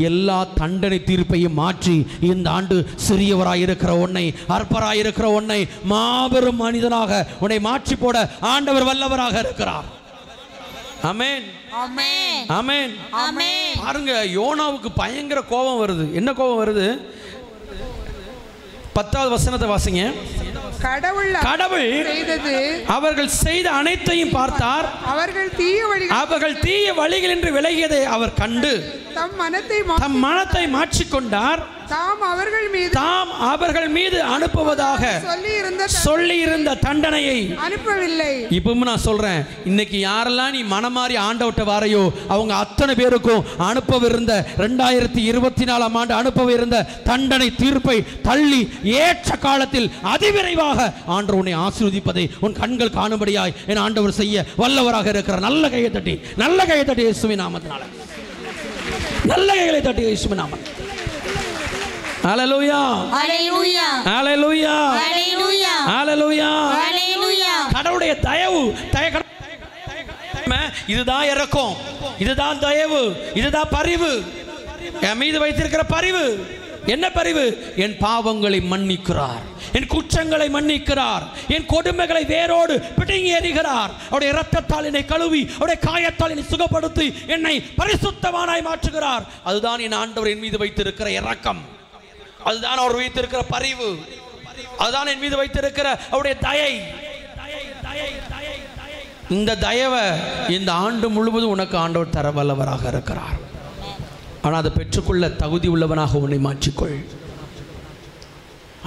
Speaker 3: எல்லா தண்டனை தீர்ப்பையும் மாற்றி இந்த ஆண்டு சிறியவராயிருக்கிற உன்னை, அற்பராயிருக்கிற உன்னை மாபெரும் மனிதனாக உன்னை மாற்றி போட ஆண்டவர் வல்லவராக இருக்கிறார். ஆமென்,
Speaker 2: ஆமென்,
Speaker 3: ஆமென்,
Speaker 2: ஆமென்.
Speaker 3: பாருங்க, யோனாவுக்கு பயங்கர கோபம் வருது. என்ன கோபம் வருது? 10வது வசனத்தை வாசிங்க. கடவுள் அவர்கள் செய்த அனைத்தையும் பார்த்தார். அவர்கள் தீய வழிகள் என்று விலகியதை அவர் கண்டு தம் மனத்தை மாற்றிக்கொண்டார். தாம் அவர்கள் மீது அனுப்புவதாக சொல்லி இருந்த தண்டனையை அனுப்பவில்லை. இப்பவும் நான் சொல்றேன், இன்னைக்கு யாரெல்லாம் நீ மனமாறி ஆண்டவட்ட வாரையோ அவங்க அத்தனை பேருக்கும் அனுப்பவிருந்த 2024 ஆண்டு அனுப்பவிருந்த தண்டனை தீர்ப்பை தள்ளி ஏற்ற காலத்தில் அதிவிரைவாக ஆண்டவர் உன்னை ஆசீர்வதிப்பதை உன் கண்கள் காணும்படியாய் என் ஆண்டவர் செய்ய வல்லவராக இருக்கிறார். நல்ல கையை தட்டி இயேசுவின் நாமத்தினால நல்ல கைகளை தட்டி இயேசுவின் நாமம். ஹல்லேலூயா
Speaker 2: ஹல்லேலூயா
Speaker 3: ஹல்லேலூயா
Speaker 2: ஹல்லேலூயா
Speaker 3: ஹல்லேலூயா
Speaker 2: ஹல்லேலூயா.
Speaker 3: கடவுளுடைய தயவு இதுதான் இரக்கம், இதுதான் தயவு, இதுதான் பரிவு. என் மீது வைத்திருக்கிற பரிவு என்ன பரிவு? என் பாவங்களை மன்னிக்கிறார், என் குற்றங்களை மன்னிக்கிறார், என் கொடுமைகளை வேரோடு பிடுங்கி எறிகிறார். அவருடைய இரத்தத்தால் என்னை கழுவி அவருடைய காயத்தால் என்னை சுகப்படுத்தி என்னை பரிசுத்தமானாய் மாற்றுகிறார். அதுதான் என் ஆண்டவர் என் மீது வைத்திருக்கிற இரக்கம், அதுதான் அவர் வைத்திருக்கிற பரிவு, அதுதான் என் மீது வைத்திருக்கிற அவருடைய தயை. இந்த தயவை இந்த ஆண்டு முழுவதும் உனக்கு ஆண்டவர் தர வல்லவராக இருக்கிறார். ஆனால் அதை பெற்றுக்கொள்ள தகுதி உள்ளவனாக உன்னை மாற்றிக்கொள்.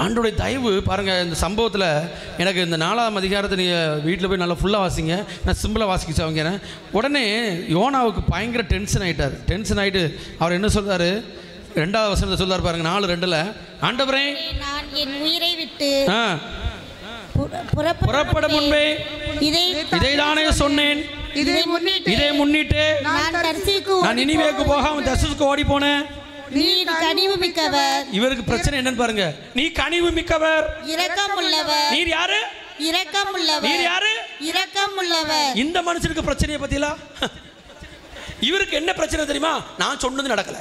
Speaker 3: ஆண்டோடைய தயவு பாருங்கள். இந்த சம்பவத்தில் எனக்கு இந்த 4ஆம் அதிகாரத்தை நீங்கள் வீட்டில் போய் நல்லா ஃபுல்லாக வாசிங்க, நான் சிம்பிளாக வாசிக்க வாங்கிறேன். உடனே யோனாவுக்கு பயங்கர டென்ஷன் ஆகிட்டு அவர் என்ன சொல்கிறாரு? 2வது வசனத்தை சொல்றாரு பாருங்க, 4:2. ஆண்டவரே,
Speaker 2: நான் என் உயிரை விட்டு
Speaker 3: புறப்பட முன்பே இதைதானே சொன்னேன். இதை முன்னிட்டு நான் நினிவேக்கு போகாம தர்சீசுக்கு ஓடி போனேன்.
Speaker 2: நீர் கனிவு மிக்கவர்.
Speaker 3: இவருக்கு பிரச்சனை என்னன்னு பாருங்க. நீ கனிவு மிக்கவர்,
Speaker 2: இரக்கம் உள்ளவர்.
Speaker 3: நீர் யாரு?
Speaker 2: இரக்கம் உள்ளவர்.
Speaker 3: நீர் யாரு?
Speaker 2: இரக்கம் உள்ளவர்.
Speaker 3: இந்த மனுஷனுக்கு பிரச்சனையை பத்தியா? இவருக்கு என்ன பிரச்சனை தெரியுமா? நான் சொன்னது நடக்கல.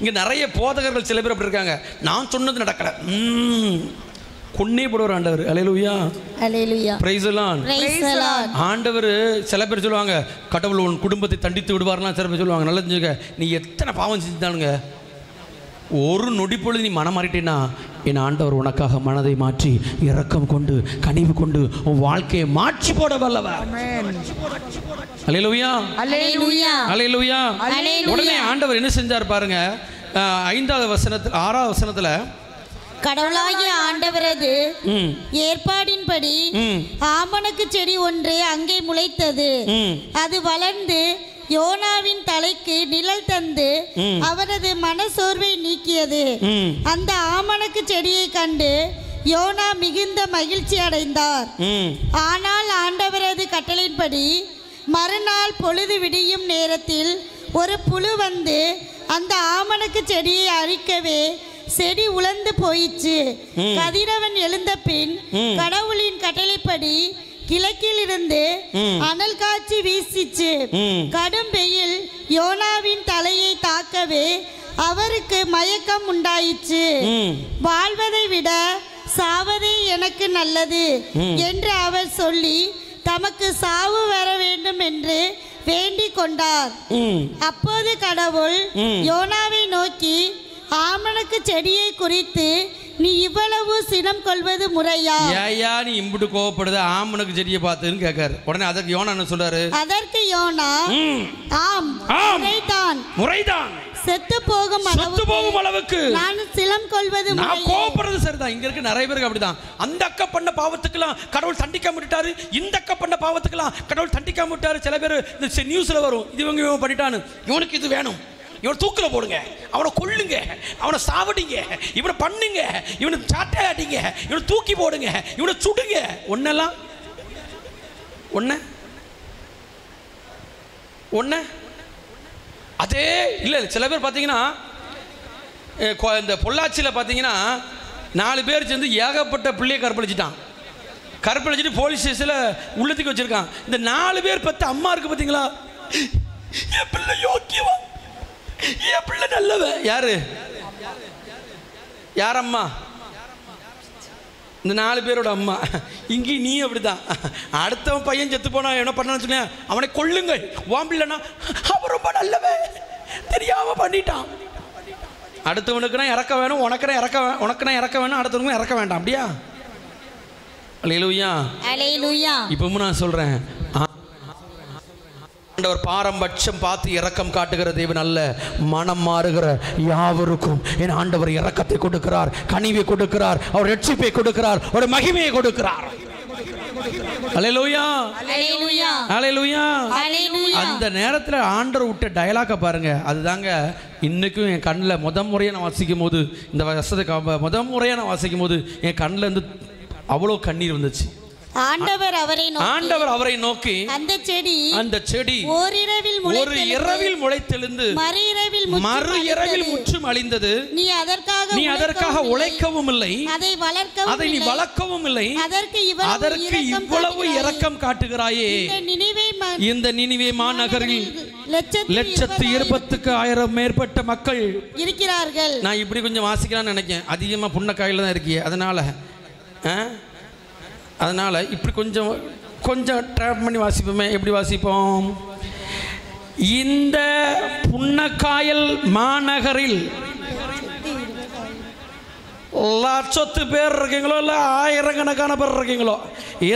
Speaker 3: இங்க நிறைய போதகர்கள் சில பேர் அப்படி இருக்காங்க. நான் சொன்னது நடக்கல, கொன்னே போடுவார் ஆண்டவர். அல்லேலூயா
Speaker 2: அல்லேலூயா
Speaker 3: பிரைஸ் தி லார்ட். ஆண்டவர் சில பேர் சொல்லுவாங்க கடவுள் உன் குடும்பத்தை தண்டித்து விடுவார்லாம் சில பேர் சொல்லுவாங்க. நல்லா தெரிஞ்சுக்க, நீ எத்தனை பாவம் செஞ்சுதானுங்க, ஒரு நொடி பொழுது நீ மனம் மாறிட்டேன்னா என் ஆண்டவர் உனக்காக மனதை மாற்றி இரக்கம் கொண்டு கனிவு கொண்டு உன் வாழ்க்கையை மாற்றி போட வல்லவர். அல்லேலூயா
Speaker 2: அல்லேலூயா
Speaker 3: அல்லேலூயா. உடனே ஆண்டவர் என்ன செஞ்சார் பாருங்க. 5வது வசனத்தில் 6வது வசனத்தில்
Speaker 2: கடவுளாகிய ஆண்டவரது ஏற்பாடின்படி ஆமணக்கு செடி ஒன்று அங்கே முளைத்தது. அது வளர்ந்து யோனாவின் தலைக்கு நிழல் தந்து அவரது மனசோர்வை நீக்கியது. அந்த ஆமணக்கு செடியை கண்டு யோனா மிகுந்த மகிழ்ச்சி அடைந்தார். ஆனால் ஆண்டவரது கட்டளையின்படி மறுநாள் பொழுது விடியும் நேரத்தில் ஒரு புழு வந்து அந்த ஆமணக்கு செடியை அழிக்கவே செடி உலர்ந்து போயிற்று. கதிரவன் எழுந்த பின் கடவுளின் கட்டளைப்படி கிழக்கில் இருந்து அனல் காட்சி வீசிச்சு. கடும் வெயில் யோனாவின் தலையை தாக்கவே அவருக்கு மயக்கம் உண்டாயிற்று. வாழ்வதை விட சாவதே எனக்கு நல்லது என்று அவர் சொல்லி தமக்கு சாவு வர வேண்டும் என்று வேண்டிக் கொண்டார். அப்போது கடவுள் யோனாவை நோக்கி, ஆமணக்கு செடியை குறித்து நீ இவ்வளவு சினம் கொள்வது முறையா?
Speaker 3: ஏயா நீ இம்புட்டு கோவப்படுத ஆமணக்கு செடியை பார்த்துன்னு கேட்காரு. உடனே அதற்கு யோனா என்ன சொல்றாரு?
Speaker 2: அதற்கு யோனா, ஆம் முறைதான், செத்து போகும் அளவுக்கு நான் சினம் கொள்வது முறையே.
Speaker 3: நான் கோவப்படுறது சரிதான். இங்க இருக்க நிறைய பேருக்கு அப்படிதான். அந்த அக்கா பண்ண பாவத்துக்கெல்லாம் கடவுள் தண்டிக்காம விட்டாரு, இந்த அக்கா பண்ண பாவத்துக்கெல்லாம் கடவுள் தண்டிக்காம விட்டாரு. சில பேர் இந்த நியூஸ்ல வரும், இவங்க பண்ணிட்டானு, இவனுக்கு இது வேணும், இவனை தூக்கில் போடுங்க, அவனை கொல்லுங்க, அவனை சாவடிங்க, இவனை பண்ணுங்க, இவனை சாட்டை ஆட்டிங்க, இவனை தூக்கி போடுங்க, இவனை சுடுங்க. ஒன்னெல்லாம் ஒன்று அதே இல்லை. சில பேர் பார்த்தீங்கன்னா இந்த பொள்ளாச்சியில் பார்த்தீங்கன்னா 4 பேர் சேர்ந்து ஏகப்பட்ட பிள்ளையை கற்பழிச்சிட்டு போலீஸ் ஸ்டேஷனில் உள்ளத்துக்கு வச்சுருக்கான். இந்த 4 பேர் பத்து அம்மா இருக்குது பார்த்தீங்களா, என் பிள்ளை யோக்கியவா, என் பிள்ளை நல்லவ. யார் அம்மா? இந்த 4 பேரோட அம்மா. இங்கே நீ அப்படிதான். அடுத்தவன் பையன் செத்து போனா என்ன பண்ணான்னு சொன்ன, அவனை கொல்லுங்கள். வாம்பில்லனா அவன் ரொம்ப நல்லவன், தெரியாம பண்ணிட்டான். அடுத்தவனுக்குனா இறக்க வேணும், உனக்குனா இறக்க வேணும், அடுத்தவனுக்கும் இறக்க வேண்டாம். அப்படியா? அல்லேலூயா.
Speaker 2: அல்லேலூயா.
Speaker 3: இப்பவும் நான் சொல்றேன், ஆண்டவர் பாரம்பட்சம் பார்த்து இரக்கம் காட்டுகிற தேவன் அல்ல, மனம் மாறுகிற யாவருக்கும் என் ஆண்டவர் இரக்கத்தை கொடுக்கிறார், கனிவை கொடுக்கிறார், அவர் ரட்சிப்பை கொடுக்கிறார், ஒரு மகிமையை கொடுக்கிறார். அல்லேலூயா.
Speaker 2: அல்லேலூயா.
Speaker 3: அல்லேலூயா.
Speaker 2: அல்லேலூயா.
Speaker 3: அந்த நேரத்தில் ஆண்டவர் விட்ட டயலாக பாருங்க, அதுதாங்க இன்னைக்கும் என் கண்ணில் முறையாக நான் வாசிக்கும் போது, இந்த வசனத்தை முறையாக நான் வாசிக்கும் போது என் கண்ணில் இருந்து அவ்வளோ கண்ணீர் வந்துச்சு.
Speaker 2: ஆண்டவர் அவரை நோக்கி அந்த செடி ஒரு இரவில் முளைத்தெழுந்து மறு இரவில் முற்றும் அழிந்தது. நீ அதற்காக உழைக்கவும் இல்லை, அதை நீ வளர்க்கவும் இல்லை, அதற்கு இவ்வளவு இரக்கம் காட்டுகிறாயே. இந்த நினிவே மாநகரில் 1,20,000 மேற்பட்ட மக்கள் இருக்கிறார்கள். நான் இப்படி கொஞ்சம் வாசிக்கலாம்னு நினைக்கிறேன், அதிகமாக புண்ணக்காயில் தான் இருக்கிய, அதனால் இப்படி கொஞ்சம் ட்ராப் பண்ணி வாசிப்போமே. எப்படி வாசிப்போம்? இந்த புன்னக்காயல் மாநகரில் 1,00,000 பேர் இருக்கீங்களோ இல்லை ஆயிரக்கணக்கான பேர் இருக்கீங்களோ,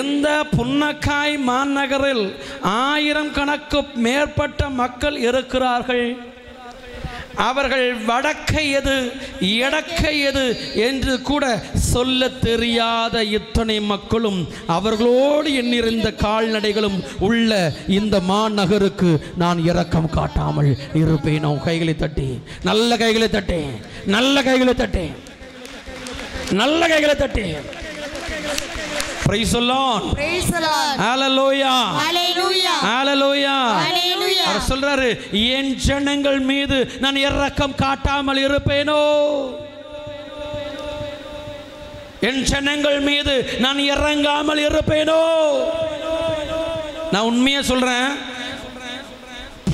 Speaker 2: இந்த புன்னக்காய் மாநகரில் 1000 கணக்கு மேற்பட்ட மக்கள் இருக்கிறார்கள். அவர்கள் வடக்கை எது எடக்கை எது என்று கூட சொல்ல தெரியாத இத்தனை மக்களும் அவர்களோடு எண்ணிருந்த கால்நடைகளும் உள்ள இந்த மாநகருக்கு நான் இரக்கம் காட்டாமல் இருப்பேன். கைகளை தட்டி, நல்ல கைகளை தட்டி, நல்ல கைகளை தட்டி, நல்ல கைகளை தட்டி. Praise the Lord. Praise the Lord. Hallelujah. Hallelujah. Hallelujah. Hallelujah. அவர் சொல்றாரு, என் ஜனங்கள் மீது நான் இரக்கம் காட்டாமல் இருப்பேனோ, என் ஜனங்கள் மீது நான் இறங்காமல் இருப்பேனோ. நான் உண்மையா சொல்றேன்,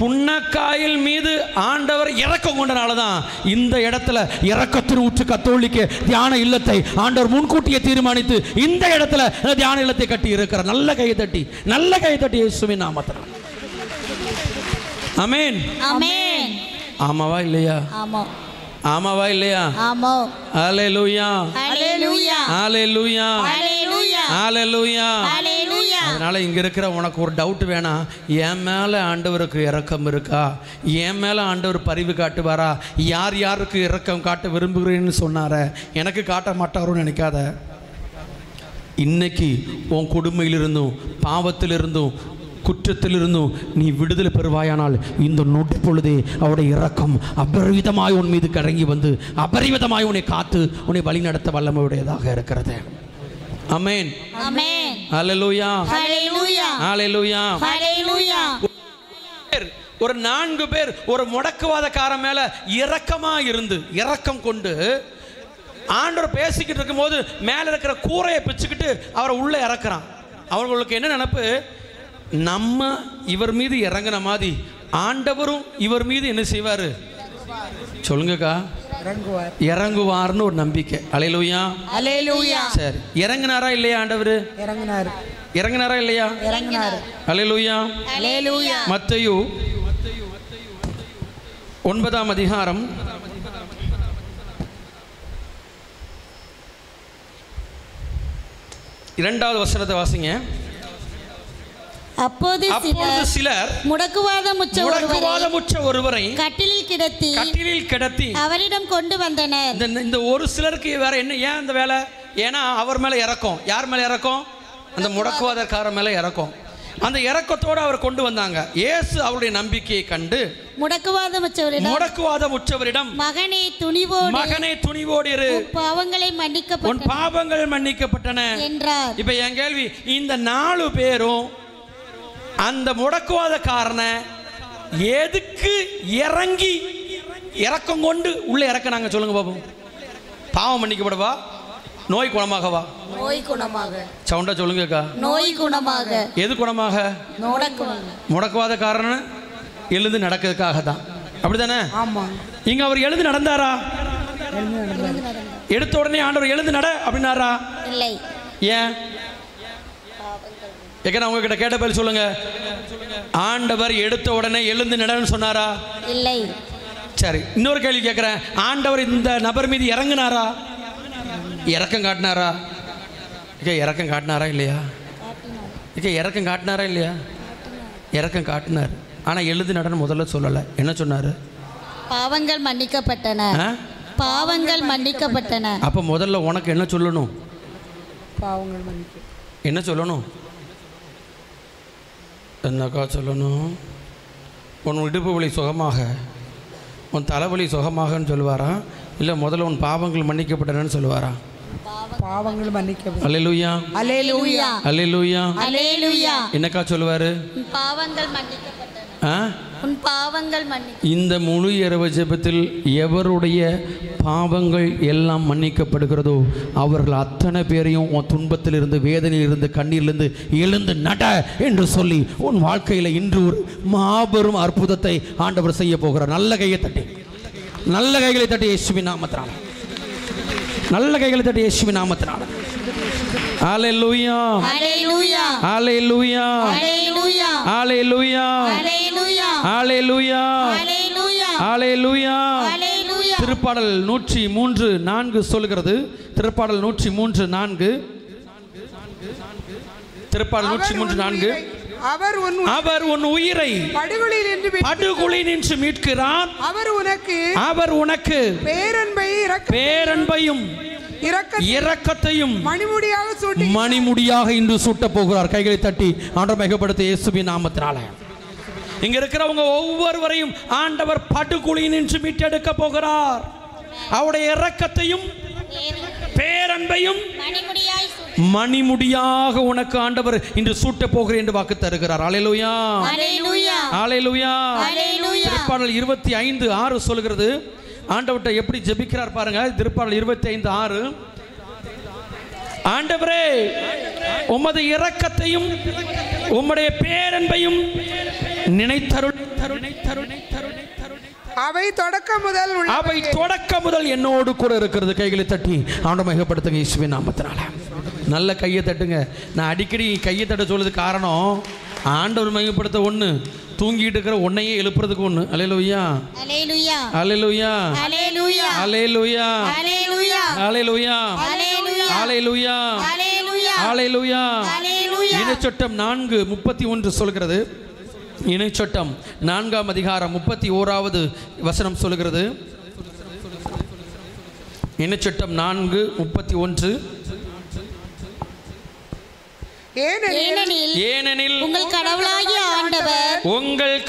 Speaker 2: புன்னக்காயில் மீது ஆண்டவர் இரக்கம் கொண்டனால தான் இந்த இடத்துல இரக்கத்தின் ஊற்று கத்தோலிக்க தியான இல்லத்தை ஆண்டவர் முன்கூட்டியே தீர்மானித்து இந்த இடத்துல தியான இல்லத்தை கட்டி இருக்கிறார். நல்ல கையை தட்டி, நல்ல கையை தட்டி இயேசுவின் நாமத்தில். ஆமென். ஆமென். ஆமாவா இல்லையா? ஆமா. ஆமாவா இல்லையா? ஆமா. ஹல்லேலூயா. ஹல்லேலூயா. ஹல்லேலூயா. ஹல்லேலூயா. ஹல்லேலூயா. ஹல்லேலூயா. அதனால இங்க இருக்கிற உனக்கு ஒரு டவுட் வேணாம், என் மேல ஆண்டவருக்கு இரக்கம் இருக்கா, என் மேல ஆண்டவர் பரிவு காட்டுவாரா, யார் யாருக்கு இரக்கம் காட்ட விரும்புகிறேன்னு சொன்னார எனக்கு காட்ட மாட்டாரோன்னு நினைக்காத. இன்னைக்கு உன் கொடுமையிலிருந்தும் பாவத்திலிருந்தும் குற்றத்திலிருந்தும் நீ விடுதலை பெறுவாயானால் இந்த நொடி பொழுதே அவருடைய இரக்கம் அபரிவிதமாய் உன் மீது கறங்கி வந்து அபரிவிதமாய் உன்னை காத்து உன்னை வழி நடத்த வல்லமையுடையதாக இருக்கிறது. ஆமென். ஆமென். ஹல்லேலூயா. ஹல்லேலூயா. ஹல்லேலூயா. ஹல்லேலூயா. ஒரு 4 பேர் ஒரு முடக்குவாதக்காரன் மேல இரக்கமா இருந்து இரக்கம் கொண்டு ஆண்டவர் பேசிக்கிட்டு இருக்கும்போது மேல இருக்கிற கூரையை பிச்சுக்கிட்டு அவரை உள்ள இறக்குறான். அவர்களுக்கு என்ன நினைப்பு, நம்ம இவர் மீது இறங்கின மாதிரி ஆண்டவரும் இவர் மீது என்ன செய்வாரு சொல்லுங்கக்கா, இறங்குவார்னு ஒரு நம்பிக்கை. அல்லேலூயா. அல்லேலூயா. சரி, இறங்கினாரா இல்லையா ஆண்டவர்? இறங்கினார். இறங்கினாரா இல்லையா? இறங்கினார். அல்லேலூயா. அல்லேலூயா. மத்தேயு 9ஆம் அதிகாரம் 2வது வசனத்தை வாசிங்க. அப்போது சிலர் முடக்குவாதமுற்ற ஒருவரை கட்டிலில் கிடத்தி அவரிடம் கொண்டு வந்தனர்.
Speaker 3: இந்த ஒரு சிலருக்கு வேற என்ன, ஏன் இந்த வேலை? ஏன்னா அவர் மேல இறக்கம். யார் மேல இறக்கம்? அந்த முடக்குவாதக்காரர் மேல இறக்கம். அந்த இறக்கத்தோடு அவர் கொண்டு வந்தாங்க. இயேசு அவருடைய நம்பிக்கையை கண்டு முடக்குவாதமுற்றவரிடம் மகனே துணிவோடு இரு, உன் பாவங்கள் மன்னிக்கப்பட்டன என்றார். இப்ப என் கேள்வி, இந்த 4 பேரும் அந்த முடக்குவாதக்காரனை எதுக்கு இறங்கி இறக்கம் கொண்டு உள்ள இறக்குனாங்க சொல்லுங்க பாப்போம். பாவம் மன்னிக்கப்படவா, நோய் குணமாகவா?
Speaker 2: நோய் குணமாக.
Speaker 3: சவுண்டா சொல்லுங்கக்கா.
Speaker 2: நோய் குணமாக.
Speaker 3: எது குணமாக? முடக்குவாதக்காரன் எழுந்து நடக்கிறதுக்காக தான், அப்படித்தானே? ஆமா. இங்க அவர் எழுந்து நடந்தாரா? எடுத்த உடனே ஆண்டவர் எழுந்து நட அப்படின்னாரா? இல்லை. ஏன்? ஏன்னா உங்ககிட்ட கேட்ட பதில் சொல்லுங்க. ஆண்டவர் எடுத்த உடனே எழுந்து நடன்னு சொன்னாரா? இல்லை. சரி, இன்னொரு கேள்வி கேட்கிறேன். ஆண்டவர் இந்த நபர் மீது இறங்கினாரா? இறக்கம் காட்டினாரா? இறக்கம் காட்டினாரா இல்லையா? இறக்கம் காட்டினாரா இல்லையா? இறக்கம் காட்டினார். ஆனால் எழுதி நடன முதல்ல சொல்லலை. என்ன சொன்னார்?
Speaker 5: பாவங்கள் மன்னிக்கப்பட்டன, பாவங்கள் மன்னிக்கப்பட்டன.
Speaker 3: அப்போ முதல்ல உனக்கு என்ன சொல்லணும்?
Speaker 4: பாவங்கள் மன்னிக்க.
Speaker 3: என்ன சொல்லணும்? என்னக்கா சொல்லணும்? உன் இடுப்பு வலி சுகமாக, உன் தலைவலி சுகமாகன்னு சொல்லுவாரா? இல்லை முதல்ல உன் பாவங்கள் மன்னிக்கப்பட்டனன்னு சொல்லுவாரா?
Speaker 4: பாவங்கள் மன்னிக்கப்பட்டன.
Speaker 3: அல்லேலூயா,
Speaker 5: அல்லேலூயா,
Speaker 3: அல்லேலூயா,
Speaker 5: அல்லேலூயா.
Speaker 3: என்னக்கா சொல்லுவார்?
Speaker 5: பாவங்கள் மன்னிக்கப்பட்டன, உன் பாவங்கள் மன்னிக்க.
Speaker 3: இந்த முழு இரவு ஜெபத்தில் எவருடைய பாவங்கள் எல்லாம் மன்னிக்கப்படுகிறதோ அவர்கள் அத்தனை பேரையும் உன் துன்பத்திலிருந்து, வேதனையிலிருந்து, கண்ணீரிலிருந்து எழுந்து நட என்று சொல்லி உன் வாழ்க்கையில் இன்று ஒரு மாபெரும் அற்புதத்தை ஆண்டவர் செய்ய போகிறார். நல்ல கையை தட்டி, நல்ல கைகளை தட்டி இயேசுவின் நாமத்தினால, நல்ல கைகளை தட்டி இயேசுவின் நாமத்தினால. ஹல்லேலூயா,
Speaker 5: அல்லேலூயா,
Speaker 3: ஹல்லேலூயா,
Speaker 5: அல்லேலூயா,
Speaker 3: ஹல்லேலூயா,
Speaker 5: அல்லேலூயா,
Speaker 3: ஹல்லேலூயா,
Speaker 5: அல்லேலூயா,
Speaker 3: ஹல்லேலூயா.
Speaker 5: அல்லேலூயா.
Speaker 3: திருப்பாடல் 103:4 சொல்கிறது. திருப்பாடல் 103:4, திருப்பாடல் 103:4. அவர் உன் உயிரை படுகொலை நின்று மீட்கிறார். அவர் உனக்கு பேரன்பையும் இரக்கத்தையும் மணிமுடியாக இன்று சூட்டப் போகிறார். கைகளை தட்டி ஆண்டவர் மிகப்படுத்த இயேசுவின் நாமத்தினால. இங்க இருக்கிறவங்க ஒவ்வொருவரையும் ஆண்டவர் படுகொலை நின்று மீட்டெடுக்க போகிறார். அவருடைய இரக்கத்தையும் பேரன்பையும் மணிமுடியாக உனக்கு ஆண்டவர் இன்று சூட்ட போகிறேன் என்று வாக்கு தருகிறார். அல்லேலூயா, அல்லேலூயா. திருப்பாடல் 25:6 சொல்கிறது. ஆண்டவர்கிட்ட எப்படி ஜெபிக்கிறார் பாருங்க. திருப்பாடல் 25:6, ஆண்டவரே உமது இரக்கத்தையும் உம்முடைய பேரன்பையும் நினைத்தருள்.
Speaker 4: அவை தொடக்க முதல்
Speaker 3: என்னோடு கூட இருக்கிறது. கைகளை தட்டி ஆண்டவரை மகிமைப்படுத்துங்க இயேசுவின் நாமத்தினால. நல்ல கையை தட்டுங்க. நான் அடிக்கடி கையை தட்ட சொல்றது காரணம், ஆண்டவர் மகிமைப்படுத்த ஒன்று, தூங்கிட்டு இருக்கிற உன்னையே எழுப்புறதுக்கு ஒன்று. அல்லேலூயா,
Speaker 5: அல்லேலூயா,
Speaker 3: அல்லேலூயா,
Speaker 5: அல்லேலூயா,
Speaker 3: அல்லேலூயா,
Speaker 5: அல்லேலூயா,
Speaker 3: அல்லேலூயா,
Speaker 5: அல்லேலூயா,
Speaker 3: அல்லேலூயா, அல்லேலூயா. இணைச்சட்டம் 4:31 சொல்கிறது. இணைச்சட்டம் 4ஆம் அதிகாரம் 31வது வசனம் சொல்கிறது. இணைச்சட்டம் 4:31. ஏனெனில்
Speaker 5: உங்கள்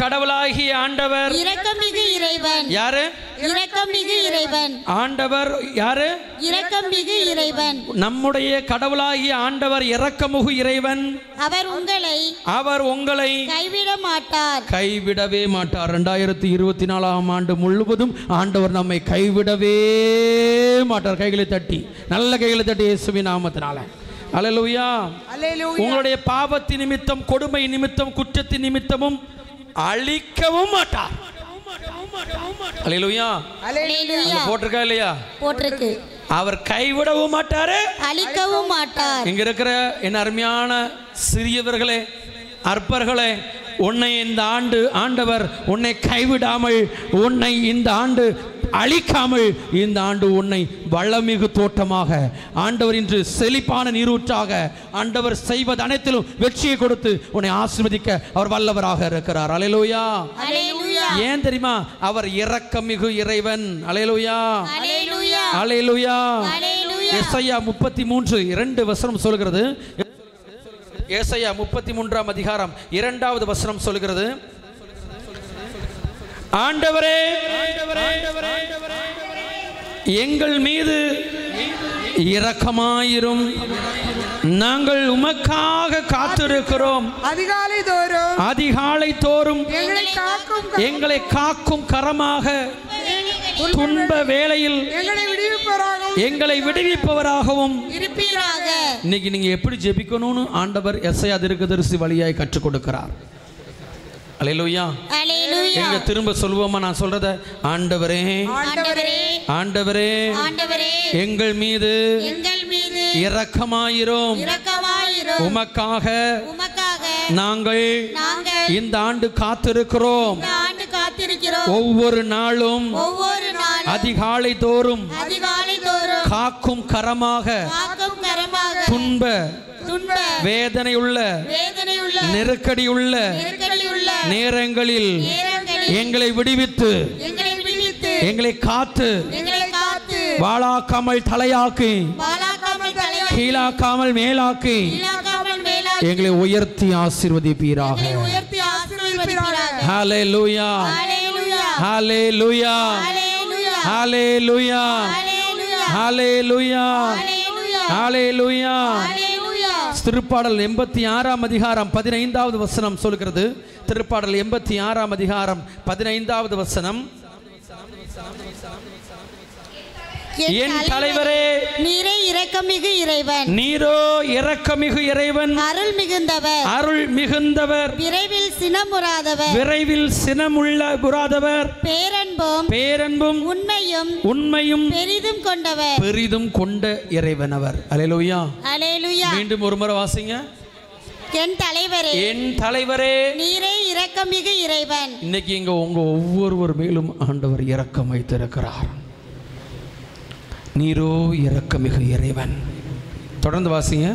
Speaker 5: கடவுளாகிய ஆண்டவர்
Speaker 3: இரக்கமிகு இறைவன். யாரு?
Speaker 5: இரக்கமிகு இறைவன்.
Speaker 3: ஆண்டவர் யாரு?
Speaker 5: இரக்கமிகு இறைவன்.
Speaker 3: நம்முடைய கடவுளாகிய ஆண்டவர் இரக்கமிகு இறைவன்.
Speaker 5: அவர் உங்களை
Speaker 3: கைவிடவே மாட்டார். 2024ஆம் ஆண்டு முழுவதும் ஆண்டவர் நம்மை கைவிடவே மாட்டார். கைகளை தட்டி, நல்ல கைகளை தட்டி இயேசுவின் நாமத்தினால. அல்லேலூயா. உங்களுடைய பாவத்தின் நிமித்தம், கொடுமை நிமித்தம், குற்றத்தின் நிமித்தமும் அழிக்கவும் மாட்டார். அல்லேலூயா. போட்டிருக்கா இல்லையா?
Speaker 5: போட்டிருக்கு.
Speaker 3: அவர் கைவிடவும் மாட்டாரு,
Speaker 5: அழிக்கவும் மாட்டார்.
Speaker 3: இங்க இருக்கிற என் அருமையான சிறியவர்களே, அற்பர்களே, உன்னை இந்த ஆண்டு ஆண்டவர் உன்னை கைவிடாமல், உன்னை இந்த ஆண்டு அழிக்காமல், இந்த ஆண்டு உன்னை வளமிகு தோட்டமாக ஆண்டவர் இன்று செழிப்பான நீரூற்றாக ஆண்டவர் செய்வது அனைத்திலும் வெற்றியை கொடுத்து உன்னை ஆசீர்வதிக்க அவர் வல்லவராக இருக்கிறார். அல்லேலூயா. ஏன் தெரியுமா? அவர் இரக்கமிகு இறைவன். அல்லேலூயா, அல்லேலூயா. எசாயா 33:2 வசனம் சொல்கிறது. ஏசாயா 33ஆம் அதிகாரம் 2வது வசனம் சொல்கிறது. ஆண்டவரே எங்கள் மீது இரக்கமாயிரும், நாங்கள் உமக்காக காத்திருக்கிறோம். அதிகாலை தோறும் எங்களை காக்கும் கரமாக, துன்ப வேளையில் எங்களை விடுவிப்பவராகவும்
Speaker 5: இருப்பீராக.
Speaker 3: இன்னைக்கு நீங்க எப்படி ஜெபிக்கணும்னு ஆண்டவர் எஸ்ஐயா தீர்க்கதரிசி வழியாய் கற்றுக் கொடுக்கிறார். அல்லேலூயா. எங்க திரும்ப சொல்வோமா? நான் சொல்றத, ஆண்டவரே ஆண்டவரே எங்கள் மீது இரக்கமாயிரும், உமக்காக நாங்கள் இந்த ஆண்டு காத்திருக்கிறோம். ஒவ்வொரு நாளும் அதிகாலை தோறும் காக்கும் கரமாக, துன்ப வேதனையுள்ள நெருக்கடியுள்ள நேரங்களில் எங்களை விடுவித்து எங்களை காத்து வாளாக்காமல் தலையாக்கி கீழாக்காமல் மேலாக்கி எங்களை உயர்த்தி ஆசீர்வதிப்பீராக. ஹல்லேலூயா ஹல்லேலூயா ஹல்லேலூயா ஹல்லேலூயா ஹல்லேலூயா. திருப்பாடல் 86 அதிகாரம் 15வது வசனம் சொல்கிறது. திருப்பாடல் 86 அதிகாரம் 15வது வசனம். என் தலைவரே,
Speaker 5: நீரே இரக்கமிகு இறைவன்,
Speaker 3: நீரோ இரக்கமிகு இறைவன்,
Speaker 5: அருள் மிகுந்தவர்,
Speaker 3: அருள் மிகுந்தவர்,
Speaker 5: விரைவில் சினமுறாதவர்,
Speaker 3: விரைவில் சினமுறாதவர்,
Speaker 5: பேரன்பும்
Speaker 3: பேரன்பும்
Speaker 5: உண்மையும்
Speaker 3: உண்மையும்
Speaker 5: பெரிதும் கொண்டவர்,
Speaker 3: பெரிதும் கொண்ட இறைவன் அவர். அல்லேலூயா
Speaker 5: அல்லேலூயா.
Speaker 3: மீண்டும் ஒரு முறை வாசிங்க.
Speaker 5: என் தலைவரே,
Speaker 3: என் தலைவரே,
Speaker 5: நீரே இரக்கமிகு இறைவன்.
Speaker 3: இன்னைக்கு இங்க உங்க ஒவ்வொருவர் மேலும் ஆண்டவர் இரக்கம் வைத்திருக்கிறார். நீரோ இரக்கமிகு இறைவன். தொடர்ந்து வாசிங்க.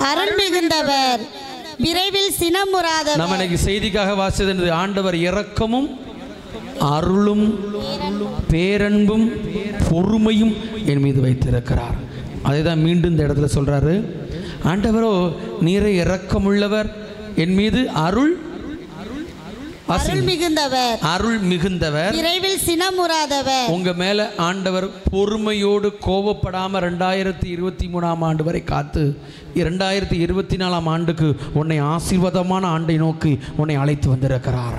Speaker 5: அருள் மிகுந்தவர், விரைவில் சினமுறாதவர்.
Speaker 3: நம்ம இன்னைக்கு செய்திக்காக வாசித்தது ஆண்டவர் இரக்கமும் அருளும் பேரன்பும் பொறுமையும் என் மீது வைத்திருக்கிறார். அதை தான் மீண்டும் இந்த இடத்துல சொல்றாரு. ஆண்டவரோ நீரே இரக்கமுள்ளவர், என் மீது அருள்
Speaker 5: மிகுந்தவர்,
Speaker 3: அருள் மிகுந்தவர்,
Speaker 5: விரைவில் சினமுறாதவர்.
Speaker 3: உங்க மேல ஆண்டவர் பொறுமையோடு கோபப்படாம 2023 ஆண்டு வரை காத்து 2024 ஆண்டுக்கு உன்னை ஆசீர்வாதமான ஆண்டை நோக்கி உன்னை அழைத்து வந்திருக்கிறார்.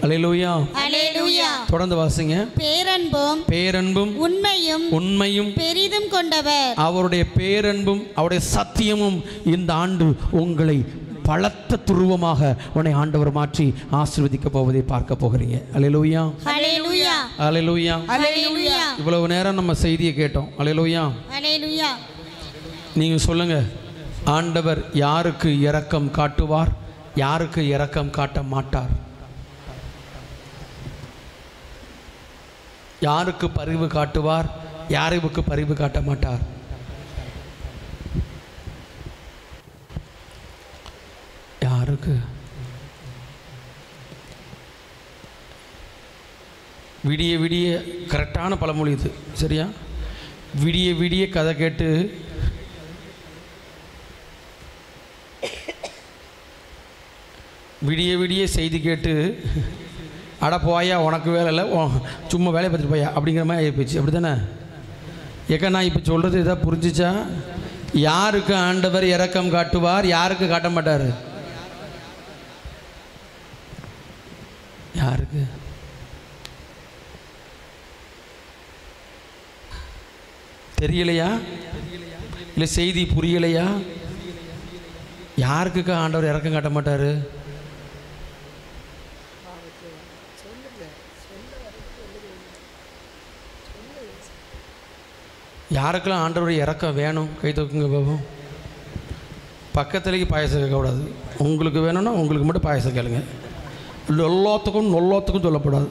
Speaker 3: அல்லேலூயா
Speaker 5: அல்லேலூயா.
Speaker 3: தொடர்ந்து வாசிங்க.
Speaker 5: பேரன்பும்
Speaker 3: பேரன்பும்
Speaker 5: உண்மையும்
Speaker 3: உண்மையும்
Speaker 5: பெரிதும் கொண்டவர்.
Speaker 3: அவருடைய பேரன்பும் அவருடைய சத்தியமும் இந்த ஆண்டு உங்களை பலத்த துருவமாக உன்னை ஆண்டவர் மாற்றி ஆசீர்வதிக்க போவதை பார்க்க போகிறீங்க. அல்லேலூயா
Speaker 5: அல்லேலூயா
Speaker 3: அல்லேலூயா
Speaker 5: அல்லேலூயா.
Speaker 3: இவ்வளவு நேரம் நம்ம செய்தியை கேட்டோம். அல்லேலூயா
Speaker 5: அல்லேலூயா.
Speaker 3: நீங்க சொல்லுங்க, ஆண்டவர் யாருக்கு இரக்கம் காட்டுவார், யாருக்கு இரக்கம் காட்ட மாட்டார்? யாருக்கு பரிவு காட்டுவார், யாருக்கு பரிவு காட்ட மாட்டார்? யாருக்கு? விடிய விடிய கரெக்டான பழமொழி இது, சரியா? விடிய விடிய கதை கேட்டு விடிய விடிய செய்தி கேட்டு அட போயா உனக்கு வேலை இல்லை, சும்மா வேலையை பார்த்துட்டு போயா அப்படிங்கிற மாதிரி ஆகிப்போச்சு. அப்படி தானே? ஏக்கா நான் இப்போ சொல்கிறது எதாவது புரிஞ்சிச்சா? யாருக்கு ஆண்டவர் இரக்கம் காட்டுவார், யாருக்கு காட்ட மாட்டார்? யாருக்கு? தெரியலையா? இல்லை செய்தி புரியலையா? யாருக்குக்கா ஆண்டவர் இரக்கம் காட்ட மாட்டார்? யாருக்கெல்லாம் ஆண்டவருடைய இரக்கம் வேணும் கை தூக்குங்க பாபம். பக்கத்துலேக்கு பாயசம் கேட்கக்கூடாது. உங்களுக்கு வேணும்னா உங்களுக்கு மட்டும் பாயசம் கேளுங்க. எல்லாத்துக்கும் சொல்லப்படாது.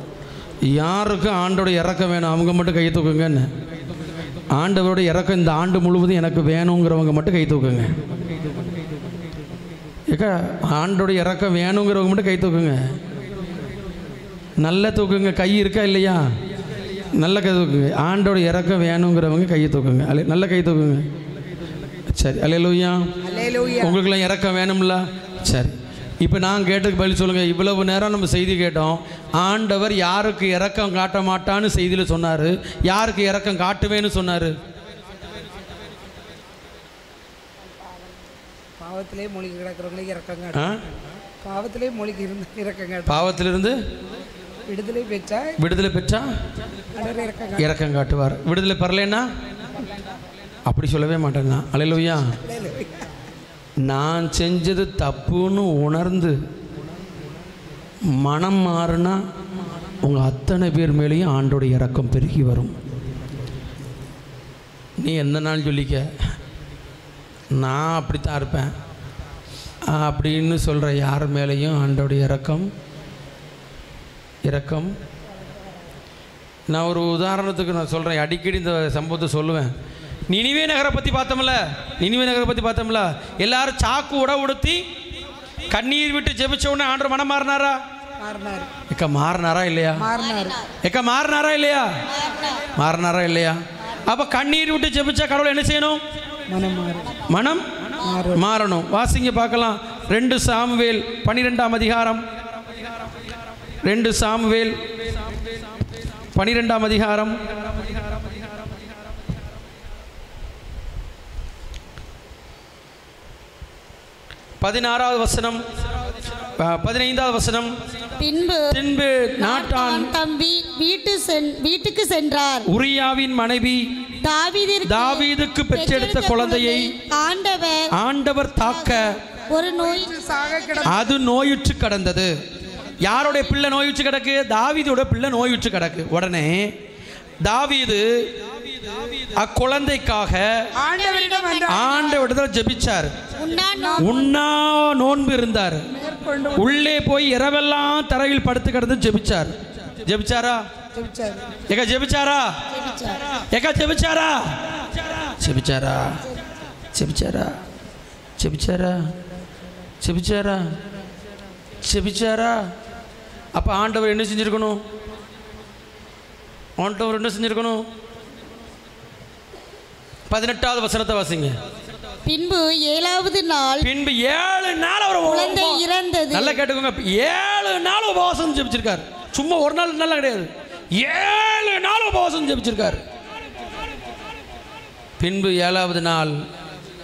Speaker 3: யாருக்கு ஆண்டோடைய இறக்கம் வேணும் அவங்க மட்டும் கை தூக்குங்கன்னு. ஆண்டவருடைய இறக்கம் இந்த ஆண்டு முழுவதும் எனக்கு வேணுங்கிறவங்க மட்டும் கை தூக்குங்க. ஏக்கா ஆண்டோடைய இறக்கம் வேணுங்கிறவங்க மட்டும் கை தூக்குங்க. நல்ல தூக்குங்க. கை இருக்கா இல்லையா? நல்ல கை தூக்குங்க. ஆண்டோட இறக்கம் வேணுங்கிறவங்க கையை தூக்குங்க. நல்ல கை தூக்குங்க. சரி. அல்லேலூயா. உங்களுக்கெல்லாம் இறக்கம் வேணும்ல? சரி. இப்போ நான் கேட்டதுக்கு பதில் சொல்லுங்கள். இவ்வளவு நேரம் நம்ம செய்தி கேட்டோம். ஆண்டவர் யாருக்கு இரக்கம் காட்ட மாட்டான்னு செய்தியில் சொன்னார், யாருக்கு இரக்கம் காட்டுவேன்னு சொன்னார்?
Speaker 4: பாவத்திலே மூழ்கி கிடக்கிறவங்களுக்கு இரக்கம் காட்டு. பாவத்திலே மூழ்கி இருந்து இரக்கம் காட்டு.
Speaker 3: பாவத்திலிருந்து விடுதலை பெற்றா இரக்கம் காட்டுவார். விடுதலை பெறலைன்னா அப்படி சொல்லவே மாட்டேன்னா. அல்லேலூயா. நான் செஞ்சது தப்புன்னு உணர்ந்து மனம் மாறுனா உங்கள் அத்தனை பேர் மேலேயும் ஆண்டோட இரக்கம் பெருகி வரும். நீ எந்த நாள் சொல்லிக்க நான் அப்படித்தான் இருப்பேன் அப்படின்னு சொல்கிற யார் மேலேயும் ஆண்டோடைய இரக்கம். நான் ஒரு உதாரணத்துக்கு நான் சொல்கிறேன். அடிக்கடி இந்த சம்பவத்தை சொல்லுவேன். நினிவே நகரை பற்றி பார்த்தோம்ல, நினிவே நகரை பற்றி பார்த்தோம்ல, எல்லாரும் சாக்கு உடுத்தி கண்ணீர் விட்டு ஜெபிச்ச உடனே ஆண்டவர் மனம் மாறினாரா? எக்க மாறினாரா இல்லையா? எக்க மாறினாரா இல்லையா? மாறினாரா இல்லையா? அப்போ கண்ணீர் விட்டு ஜெபிச்சா கடவுள் என்ன செய்யணும்? மனம் மாறணும். வாசிங்க பார்க்கலாம். 2 சாமுவேல் 12ஆம் அதிகாரம். 2 சாமுவேல் 12ஆம் அதிகாரம் 16வது வசனம் 15வது வசனம்.
Speaker 5: பின்பு
Speaker 3: நாட்டான்
Speaker 5: தம் வீட்டுக்கு சென்றார்.
Speaker 3: உரியாவின் மனைவி தாவீதுக்கு பெற்றெடுத்த குழந்தையை ஆண்டவர் தாக்க
Speaker 5: ஒரு நோய்
Speaker 3: அது நோயுற்று கிடந்தது. யாருடைய பிள்ளை நோயுற்று கிடக்கு? தாவீதோட பிள்ளை நோயுற்று கிடக்கு. உடனே தாவீது அக்குழந்தைக்காக ஆண்டவரிடம் ஜெபிச்சார். உண்ணா நோன்பு இருந்தார். உள்ளே போய் இரவெல்லாம் தரையில் படுத்து கிடந்து ஜெபிச்சார். ஜெபிச்சாரா? எங்க ஜெபிச்சாரா? எங்க ஜெபிச்சாரா? ஜெபிச்சாரா? ஜெபிச்சாரா? ஜெபிச்சாரா? ஜெபிச்சாரா? ஜெபிச்சாரா? அப்ப ஆண்டவர் என்ன செஞ்சிருக்கணும்? ஆண்டவர் என்ன செஞ்சிருக்கணும்? 18வது வசனத்தை வாசிங்க.
Speaker 5: பின்பு 7வது நாள்
Speaker 3: 7 நாள் அவர்
Speaker 5: குழந்தை இறந்தது.
Speaker 3: நல்லா கேட்டுக்கோங்க. 7 நாள் உபவாசம் ஜெபிச்சிருக்கார். சும்மா ஒரு நாள் நல்லா கிடையாது. 7 நாள் உபவாசம் ஜெபிச்சிருக்கார். பின்பு 7வது நாள்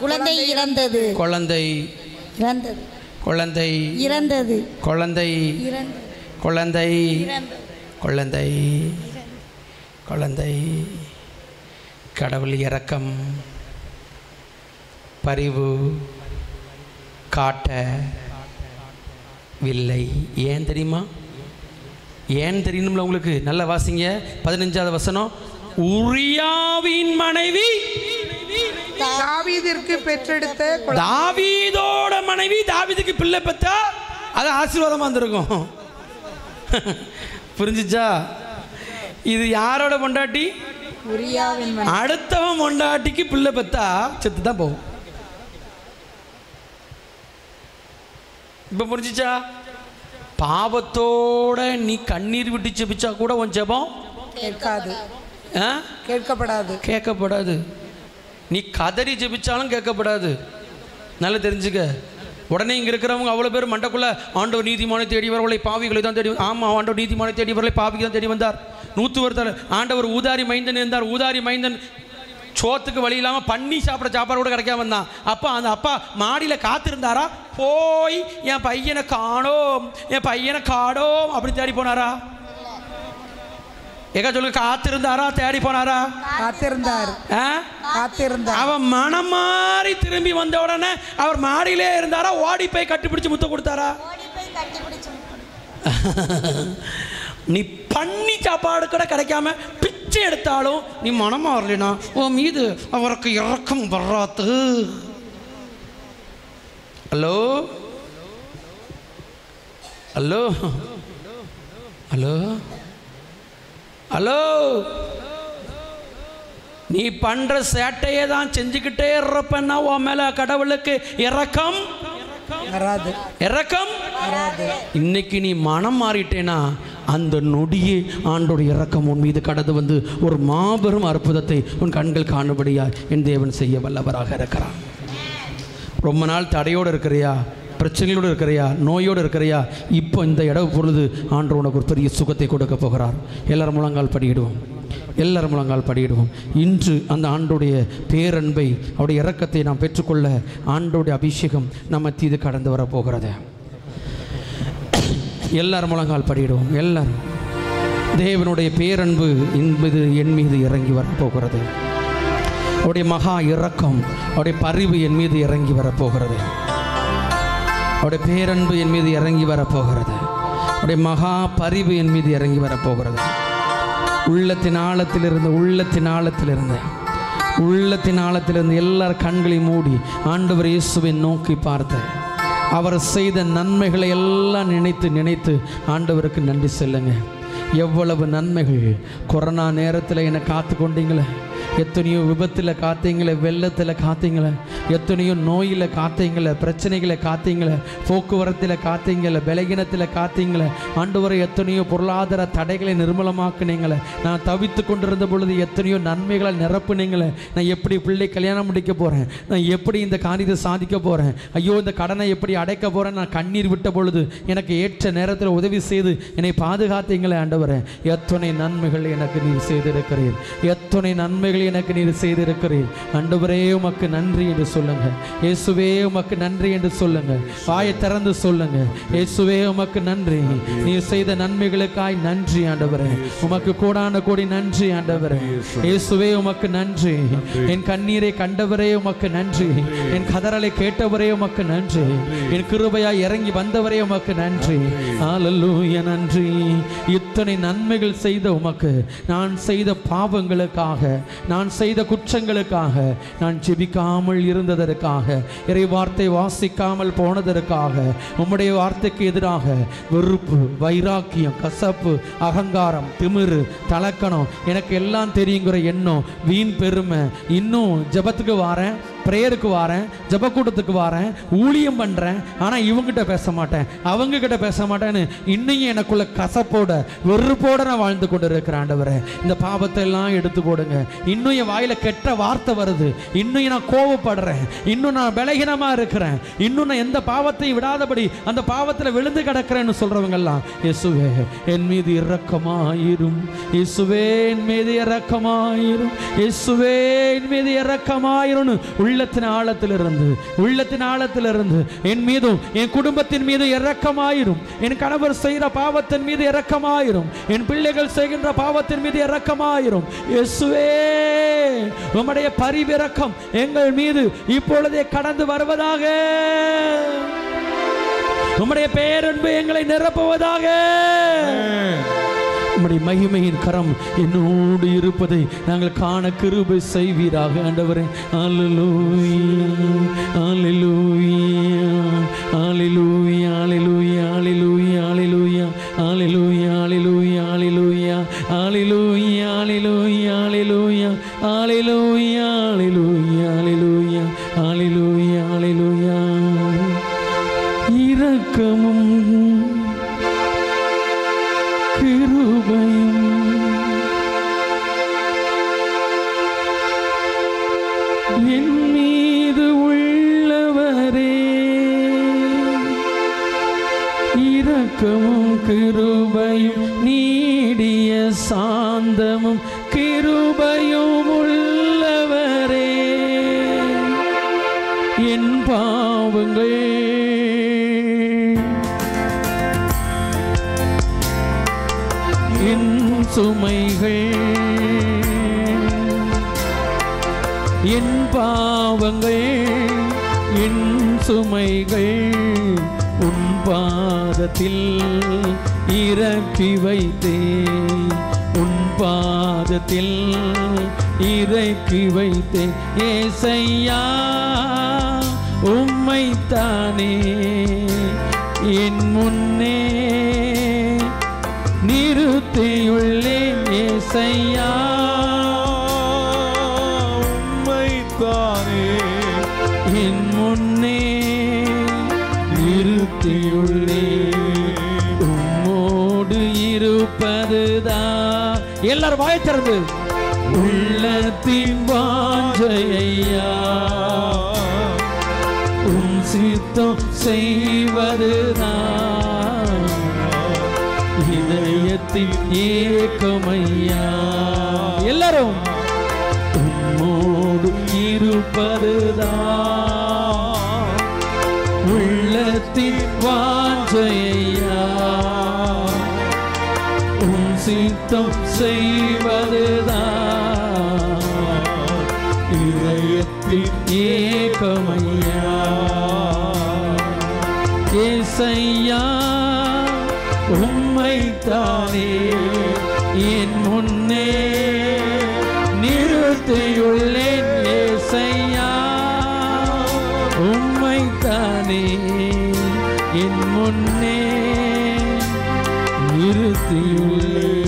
Speaker 5: குழந்தை இறந்தது.
Speaker 3: குழந்தை
Speaker 5: இறந்தது.
Speaker 3: குழந்தை
Speaker 5: இறந்தது.
Speaker 3: குழந்தை குழந்தை குழந்தை குழந்தை. கடவுள் இரக்கம் பரிவு காட்டவில்லை. ஏன் தெரியுமா? ஏன் தெரியணும்ல உங்களுக்கு? நல்லா வாசிங்க. 15வது வசனம். உரியாவின் மனைவி
Speaker 4: தாவீதிற்கு பெற்றெடுத்த
Speaker 3: தாவீதோட மனைவி தாவீதுக்கு பிள்ளை பெற்றா அது ஆசீர்வாதமா இருந்திருக்கும். புரிஞ்சுச்சா? இது யாரோட பொண்டாட்டி? அடுத்தவன் பொண்டாட்டிக்கு பிள்ளை பெற்றா செத்து தான் போகும். இப்ப புரிஞ்சுச்சா? பாவத்தோட நீ கண்ணீர் விட்டு ஜெபிச்சா கூட உன் ஜெபம் கேட்கப்படாது. நீ கதறி ஜெபிச்சாலும் கேட்கப்படாது. நல்லா தெரிஞ்சுக்க. உடனே இங்கே இருக்கிறவங்க அவ்வளோ பேர் மண்டக்குள்ள ஆண்டவர் நீதிமானை தேடியவர்களை பாவிகளை தான் தேடி. ஆமாம், ஆண்டவர் நீதிமானை தேடியவர்களை பாவிகளை தான் தேடி வந்தார். 100 வருத்தார். ஆண்டவர் ஊதாரி மைந்தன் இருந்தார். ஊதாரி மைந்தன் சோத்துக்கு வழி இல்லாமல் பண்ணி சாப்பிட சாப்பாடு கூட கிடைக்காம வந்தான். அப்போ அந்த அப்பா மாடியில் காத்திருந்தாரா? போய் என் பையனை காணோம் அப்படி தேடி போனாரா? எங்க சொல்லுங்க. காத்திருந்தாரா? தேடி போனாரா? காத்திருந்தார். அவன் மனம் மாறி திரும்பி வந்த உடனே அவர் மாடியிலே இருந்தாரா? ஓடி போய் கட்டிப்பிடிச்சு முத்த கொடுத்தாரா? நீ பண்ணி சாப்பாடு கூட கிடைக்காம பிச்சை எடுத்தாலும் நீ மனமா வரலனா உன் மீது அவருக்கு இரக்கம் வராது. Hello hello hello hello. நீ பண்ற சேட்டையே தான் செஞ்சுக்கிட்டே இருப்பன்னா உன் மேல கடவுளுக்கு இரக்கம் வராது. இரக்கம் வராது. இன்னைக்கு நீ மனம் மாறிட்டேனா அந்த நொடியே ஆண்டோடைய இரக்கம் உன் மீது கடந்து வந்து ஒரு மாபெரும் அற்புதத்தை உன் கண்கள் காணும்படியா என் தேவன் செய்ய வல்லவராக இருக்கிறான். ரொம்ப நாள் தடையோடு இருக்கிறியா? பிரச்சனையோடு இருக்கிறியா? நோயோடு இருக்கிறியா? இப்போ இந்த இடம் பொழுது ஆண்டவர் உனக்கு ஒரு பெரிய சுகத்தை கொடுக்க போகிறார். எல்லாரும் முழங்கால் படியிடுவோம். எல்லாரும் முழங்கால் படியிடுவோம். இன்று அந்த ஆண்டோடைய பேரன்பை அவருடைய இரக்கத்தை நாம் பெற்றுக்கொள்ள ஆண்டோடைய அபிஷேகம் நம்ம தீது கடந்து வர போகிறது. எல்லாரும் முழங்கால் படியிடுவோம். எல்லாரும். தேவனுடைய பேரன்பு என்பது என் மீது இறங்கி வரப்போகிறது. அவருடைய மகா இரக்கம், அவருடைய பரிவு என் மீது இறங்கி வரப்போகிறது. அவருடைய பேரன்பு என் மீது இறங்கி வரப்போகிறது. அவருடைய மகா பரிவு என் மீது இறங்கி வரப்போகிறது. உள்ளத்தின் ஆழத்திலிருந்து எல்லார் கண்களையும் மூடி ஆண்டவர் இயேசுவை நோக்கி பார்த்து அவர் செய்த நன்மைகளை எல்லாம் நினைத்து ஆண்டவருக்கு நன்றி சொல்லுங்க. எவ்வளவு நன்மைகள்! கொரோனா நேரத்தில் என்னை காத்து கொண்டீங்களே, எத்தனையோ விபத்தில் காத்தீங்களே, வெள்ளத்தில் காத்தீங்களே, எத்தனையோ நோயில் காத்தீங்களே, பிரச்சனைகளை காத்தீங்களே, போக்குவரத்தில் காத்தீங்களே, பலகீனத்தில் காத்தீங்களே ஆண்டவரே. எத்தனையோ பொருளாதார தடைகளை நிர்மூலமாக்குனீங்களே. நான் தவித்து கொண்டிருந்த பொழுது எத்தனையோ நன்மைகளை நிரப்புனீங்களே. நான் எப்படி பிள்ளை கல்யாணம் முடிக்க போகிறேன், நான் எப்படி இந்த காரியத்தை சாதிக்க போகிறேன், ஐயோ இந்த கடனை எப்படி அடைக்க போகிறேன், நான் கண்ணீர் விட்ட பொழுது எனக்கு ஏற்ற நேரத்தில் உதவி செய்து என்னை பாதுகாத்தீங்களே ஆண்டவரே. எத்தனை நன்மைகள் எனக்கு நீர் செய்திருக்கிறீர், எத்தனை நன்மைகள் எனக்கு நீர் செய்திருக்கிறீர் ஆண்டவரே. உமக்கு நன்றி என்று சொல்லுங்க. இயேசுவே உமக்கு நன்றி என்று சொல்லுங்க. வாயை திறந்து சொல்லுங்க. இயேசுவே உமக்கு நன்றி, நீர் செய்த நன்மைகளுக்காய் நன்றி ஆண்டவரே. உமக்கு கோடான கோடி நன்றி ஆண்டவரே. இயேசுவே உமக்கு நன்றி. என் கண்ணீரை கண்டவரே உமக்கு நன்றி. என் கதறலை கேட்டவரே உமக்கு நன்றி. என் கிருபையாய் இறங்கி வந்தவரே உமக்கு நன்றி. ஹல்லேலூயா, நன்றி. இத்தனை நன்மைகள் செய்த உமக்கு, நான் செய்த பாவங்களுக்காக, நான் செய்த குற்றங்களுக்காக, நான் ஜெபிக்காமல் இருந்ததற்காக, இறை வார்த்தை வாசிக்காமல் போனதற்காக, உம்முடைய வார்த்தைக்கு எதிராக வெறுப்பு, வைராக்கியம், கசப்பு, அகங்காரம், திமிரு, தலக்கணம், எனக்கு எல்லாம் தெரியுங்கிற எண்ணம், வீண் பெருமை, இன்னும் ஜெபத்துக்கு வாரேன், பிரேயருக்கு வாரேன், ஜெப கூட்டத்துக்கு வாரேன், ஊழியம் பண்ணுறேன், ஆனால் இவங்ககிட்ட பேச மாட்டேன், அவங்க கிட்ட பேச மாட்டேன்னு இன்னையும் எனக்குள்ள கசப்போட வெறுப்போட நான் வாழ்ந்து கொண்டு இருக்கிறேன் ஆண்டவரே. இந்த பாவத்தை எல்லாம் எடுத்து போடுங்க. இன்னும் என் வாயில கெட்ட வார்த்தை வருது, இன்னும் நான் கோவப்படுறேன், இன்னும் நான் பலகீனமா இருக்கிறேன், இன்னும் நான் எந்த பாவத்தையும் விடாதபடி அந்த பாவத்தில் விழுந்து கிடக்கிறேன்னு சொல்றவங்க எல்லாம், இயேசுவே என் மீது இரக்கமாயிரும், இயேசுவே என் மீது இரக்கமாயிரும், இயேசுவே என் மீது இரக்கமாயிரும். உள்ளத்தின் ஆழத்திலிருந்து என் மீதும் என் குடும்பத்தின் மீது இரக்கமாயிரும். என் கணவர் செய்கிற பாவத்தின் மீது இரக்கமாயிரும். என் பிள்ளைகள் செய்கின்ற பாவத்தின் மீது இரக்கமாயிரும். இயேசுவே உம்முடைய பரிவிரக்கம் எங்கள் மீது இப்பொழுதே கடந்து வருவதாக. உம்முடைய பேரன்பு எங்களை நிரப்புவதாக. உம்முடைய மகிமையின் கரம் என்னோடு இருப்பதை நாங்கள் காண கிருபை செய்வீராக ஆண்டவரே. அல்லேலூயா, அல்லேலூயா, அல்லேலூயா, அல்லேலூயா, அல்லேலூயா, அல்லேலூயா, அல்லேலூயா, அல்லேலூயா, அல்லேலூயா, அல்லேலூயா, அல்லேலூயா, அல்லேலூயா, அல்லேலூயா, அல்லேலூயா, அல்லேலூயா, அல்லேலூயா. இரக்கமும் கிருபையும் என் மீது உள்ளவரே, இரக்கமும் கிருபையும் நீடிய சாந்தமும் கிருபையும் உள்ளவரே, என் பாவங்கள் என் சுமைகள், என் பாவங்கள் என் சுமைகள் உன் பாதத்தில் இறக்கி வைத்தேன், உன் பாதத்தில் இறக்கி வைத்தேன். ஏசையா உம்மைத்தானே என் முன்னே நிறுத்தியுள்ளேன். ஏசையா உம்மைத்தானே என் முன்னே நிறுத்தியுள்ளேன். உம்மோடு இருப்பதுதான் எல்லாரும் வாய் திறந்து உள்ளத்தின் வாஞ்சையா, உம் சித்தம் செய்வதுதான் இதயத்தின் ஏக்கமையா. எல்லாரும் உம்மோடு இருப்பதுதான் உள்ளத்தின் வாஞ்சையா, உம் சித்தம் செய்வதுதான் இதயத்தின் ஏக்கமையா. ஏசையா உம்மைத்தானே என் முன்னே நிறுத்தியுள்ளேன். ஏசையா உம்மைத்தானே என் முன்னே நிறுத்தியுள்ளேன்.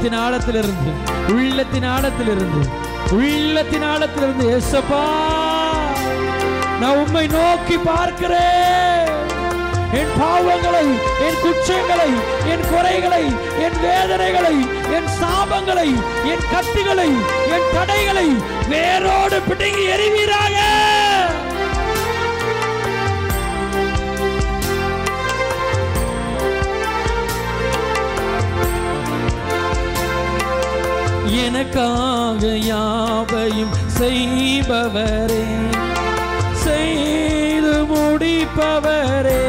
Speaker 2: உள்ளத்தின் ஆழத்திலிருந்து உள்ளத்தின் ஆழத்திலிருந்து உள்ளத்தின் ஆழத்திலிருந்து இயேசப்பா நான் உம்மை நோக்கி பார்க்கிறேன். என் பாவங்களை, என் குற்றங்களை, என் குறைகளை, என் வேதனைகளை, என் சாபங்களை, என் கட்டுகளை, என் தடைகளை வேரோடு பிடுங்கி எறிவீராக. எனக்காக யாவையும் செய்பவரே, செய்து முடிப்பவரே,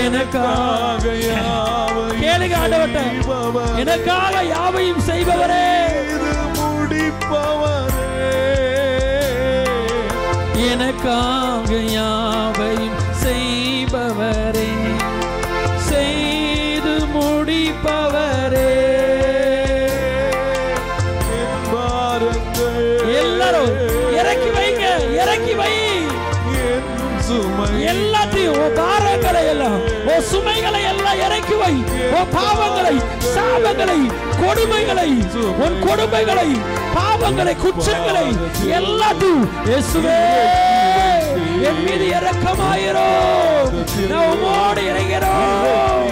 Speaker 2: எனக்காக கேளுங்க ஆண்டவரே, எனக்காக யாவையும் செய்பவரே, முடிப்பவரே, எனக்காக யாவையும் செய்பவரே, செய்து முடிப்பவரே. எல்லாரும் இறக்கி வைங்க, இறக்கி வை எல்லாத்தையும், பாரங்களை எல்லாம், சுமைகளை எல்லாம் இறக்கி வை. பாவங்களை, சாபங்களை, கொடுமைகளை, உன் கொடுமைகளை, பாவங்களை, குற்றங்களை எல்லாத்தையும் இயேசுவே என் மீது இரக்கமாயிரும். நான் உம்மோடு இறங்கிறோம்.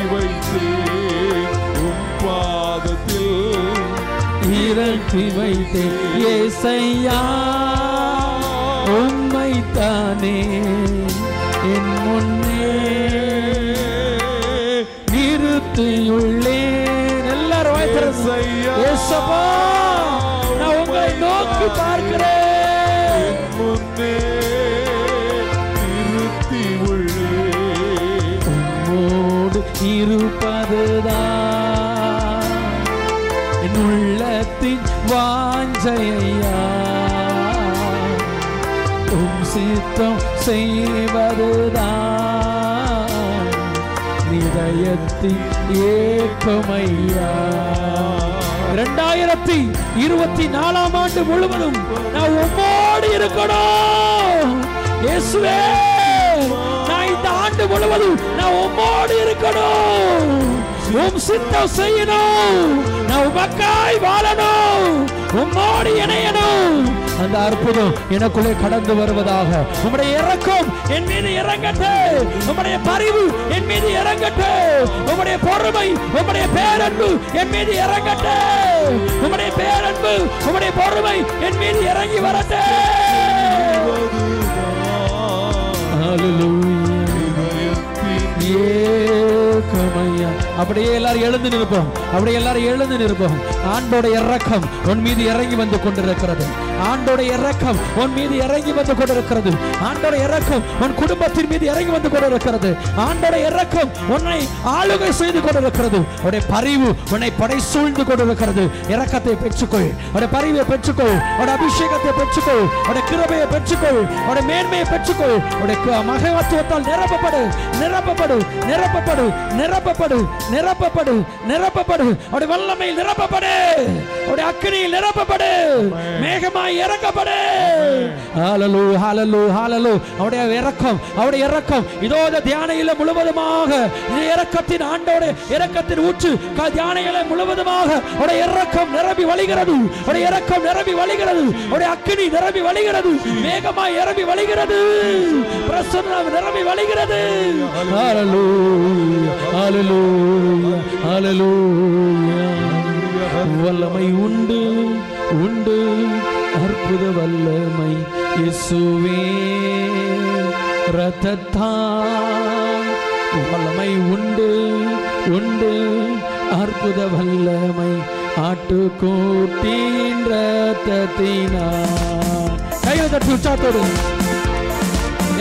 Speaker 2: இறக்கி வைத்தேன் ஏசையா உம்மைத்தானே என் முன்னே நிறுத்தியுள்ளேன். எல்லாரும் ஏசப்பா நான் உங்களை நோக்கி பார்க்கிறேன். முன்னே நிறுத்தியுள்ளேன். உம்மோடு இருப்பதுதான் என் உள்ளத்தின் வாஞ்சையா, உம் சித்தம் செய்வதுதான் இதயத்தின் ஏக்கமையா. 2024 ஆண்டு முழுவதும் நான் உம்மோடு இருக்கணும் இயேசுவே. நான் இந்த ஆண்டு முழுவதும் நான் உம்மோடு இருக்கணும். உம் சித்தம் செய்யணும். நான் உமக்காய் வாழணும். உம்மோடு இணையணும். அந்த அற்புதம் எனக்குள்ளே கடந்து வருவதாக. உம்முடைய இரக்கம் என் மீது இறங்கட்டு. உம்முடைய பரிவு என் மீது இறங்கட்டு. உம்முடைய பொறுமை, உம்முடைய பேரன்பு என் மீது இறங்கட்டு. உம்முடைய பேரன்பு, உம்முடைய பொறுமை என் மீது இறங்கி வரட்டு. அப்படியே எல்லாரும் எழுந்து நிற்போம். அப்படியே எல்லாரும் எழுந்து நிற்போம். ஆண்டோட இரக்கம் உன் மீது இறங்கி வந்து கொண்டிருக்கிறது. ஆண்டோட இரக்கம் உன் மீது இறங்கி வந்து கொண்டிருக்கிறது. ஆண்டோட இரக்கம் உன் குடும்பத்தின் மீது இறங்கி வந்து கொண்டிருக்கிறது. ஆண்டோட இரக்கம் உன்னை ஆளுகை செய்து கொண்டிருக்கிறது. உடைய பரிவு உன்னை படை சூழ்ந்து கொண்டிருக்கிறது. இரக்கத்தை பெற்றுக்கொள். உடைய பரிவை பெற்றுக்கொள். உடைய அபிஷேகத்தை பெற்றுக்கொள். உடைய கிருபையை பெற்றுக்கொள். உடைய மேன்மையை பெற்றுக்கொள். உடைய மகத்துவத்தால் நிரப்பப்படு, நிரப்பப்படு, நிரப்பப்படு, நிரப்பப்படு, நிரப்பப்படு, நிரப்பப்படு. உடைய வல்லமையில் நிரப்பப்படு. உடைய அக்கினியில் நிரப்பப்படு. மேகமாய் இறக்கப்படு. ஹalleluya, ஹalleluya, ஹalleluya. அவருடைய இரக்கம், அவருடைய இரக்கம் இதோ இந்த தியானையில முழுவதுமாக இந்த இரக்கத்தின் ஆண்டோட இரக்கத்தின் ஊற்று தியானையில முழுவதுமாக அவருடைய இரக்கம் நிரம்பி வழிகிறது. அவருடைய இரக்கம் நிரம்பி வழிகிறது. அவருடைய அக்கினி நிரம்பி வழிகிறது. மேகமாய் நிரம்பி வழிகிறது. பிரசன்னம் நிரம்பி வழிகிறது. ஹalleluya, ஹalleluya, ஹalleluya. வல்லமை உண்டு, உண்டு, அற்புத வல்லமை இயேசுவே இரத்தத்தால். வல்லமை உண்டு, உண்டு, அற்புத வல்லமை ஆட்டுக்குட்டியின் இரத்தத்தினால். கையில தட்டி உற்சாகத்தோடு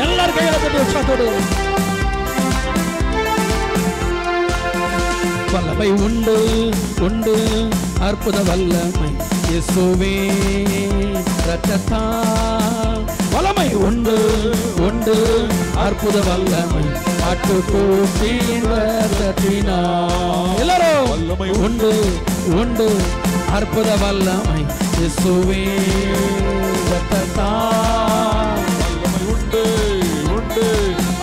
Speaker 2: எல்லாரும் கையில தட்டி உற்சாகத்தோடு. வல்லமை உண்டு, உண்டு, அற்புத வல்லமை இயேசுவே இரத்தத்தால். வல்லமை உண்டு, உண்டு, அற்புத வல்லமை ஆட்டுக்குட்டியின் இரத்தத்தினால். எல்லாரும் வல்லமை உண்டு, உண்டு, அற்புத வல்லமை இயேசுவே இரத்தத்தால். வல்லமை உண்டு, உண்டு,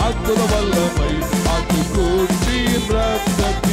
Speaker 2: அற்புத வல்லமை ஆட்டுக்குட்டியின் இரத்தத்தினால்.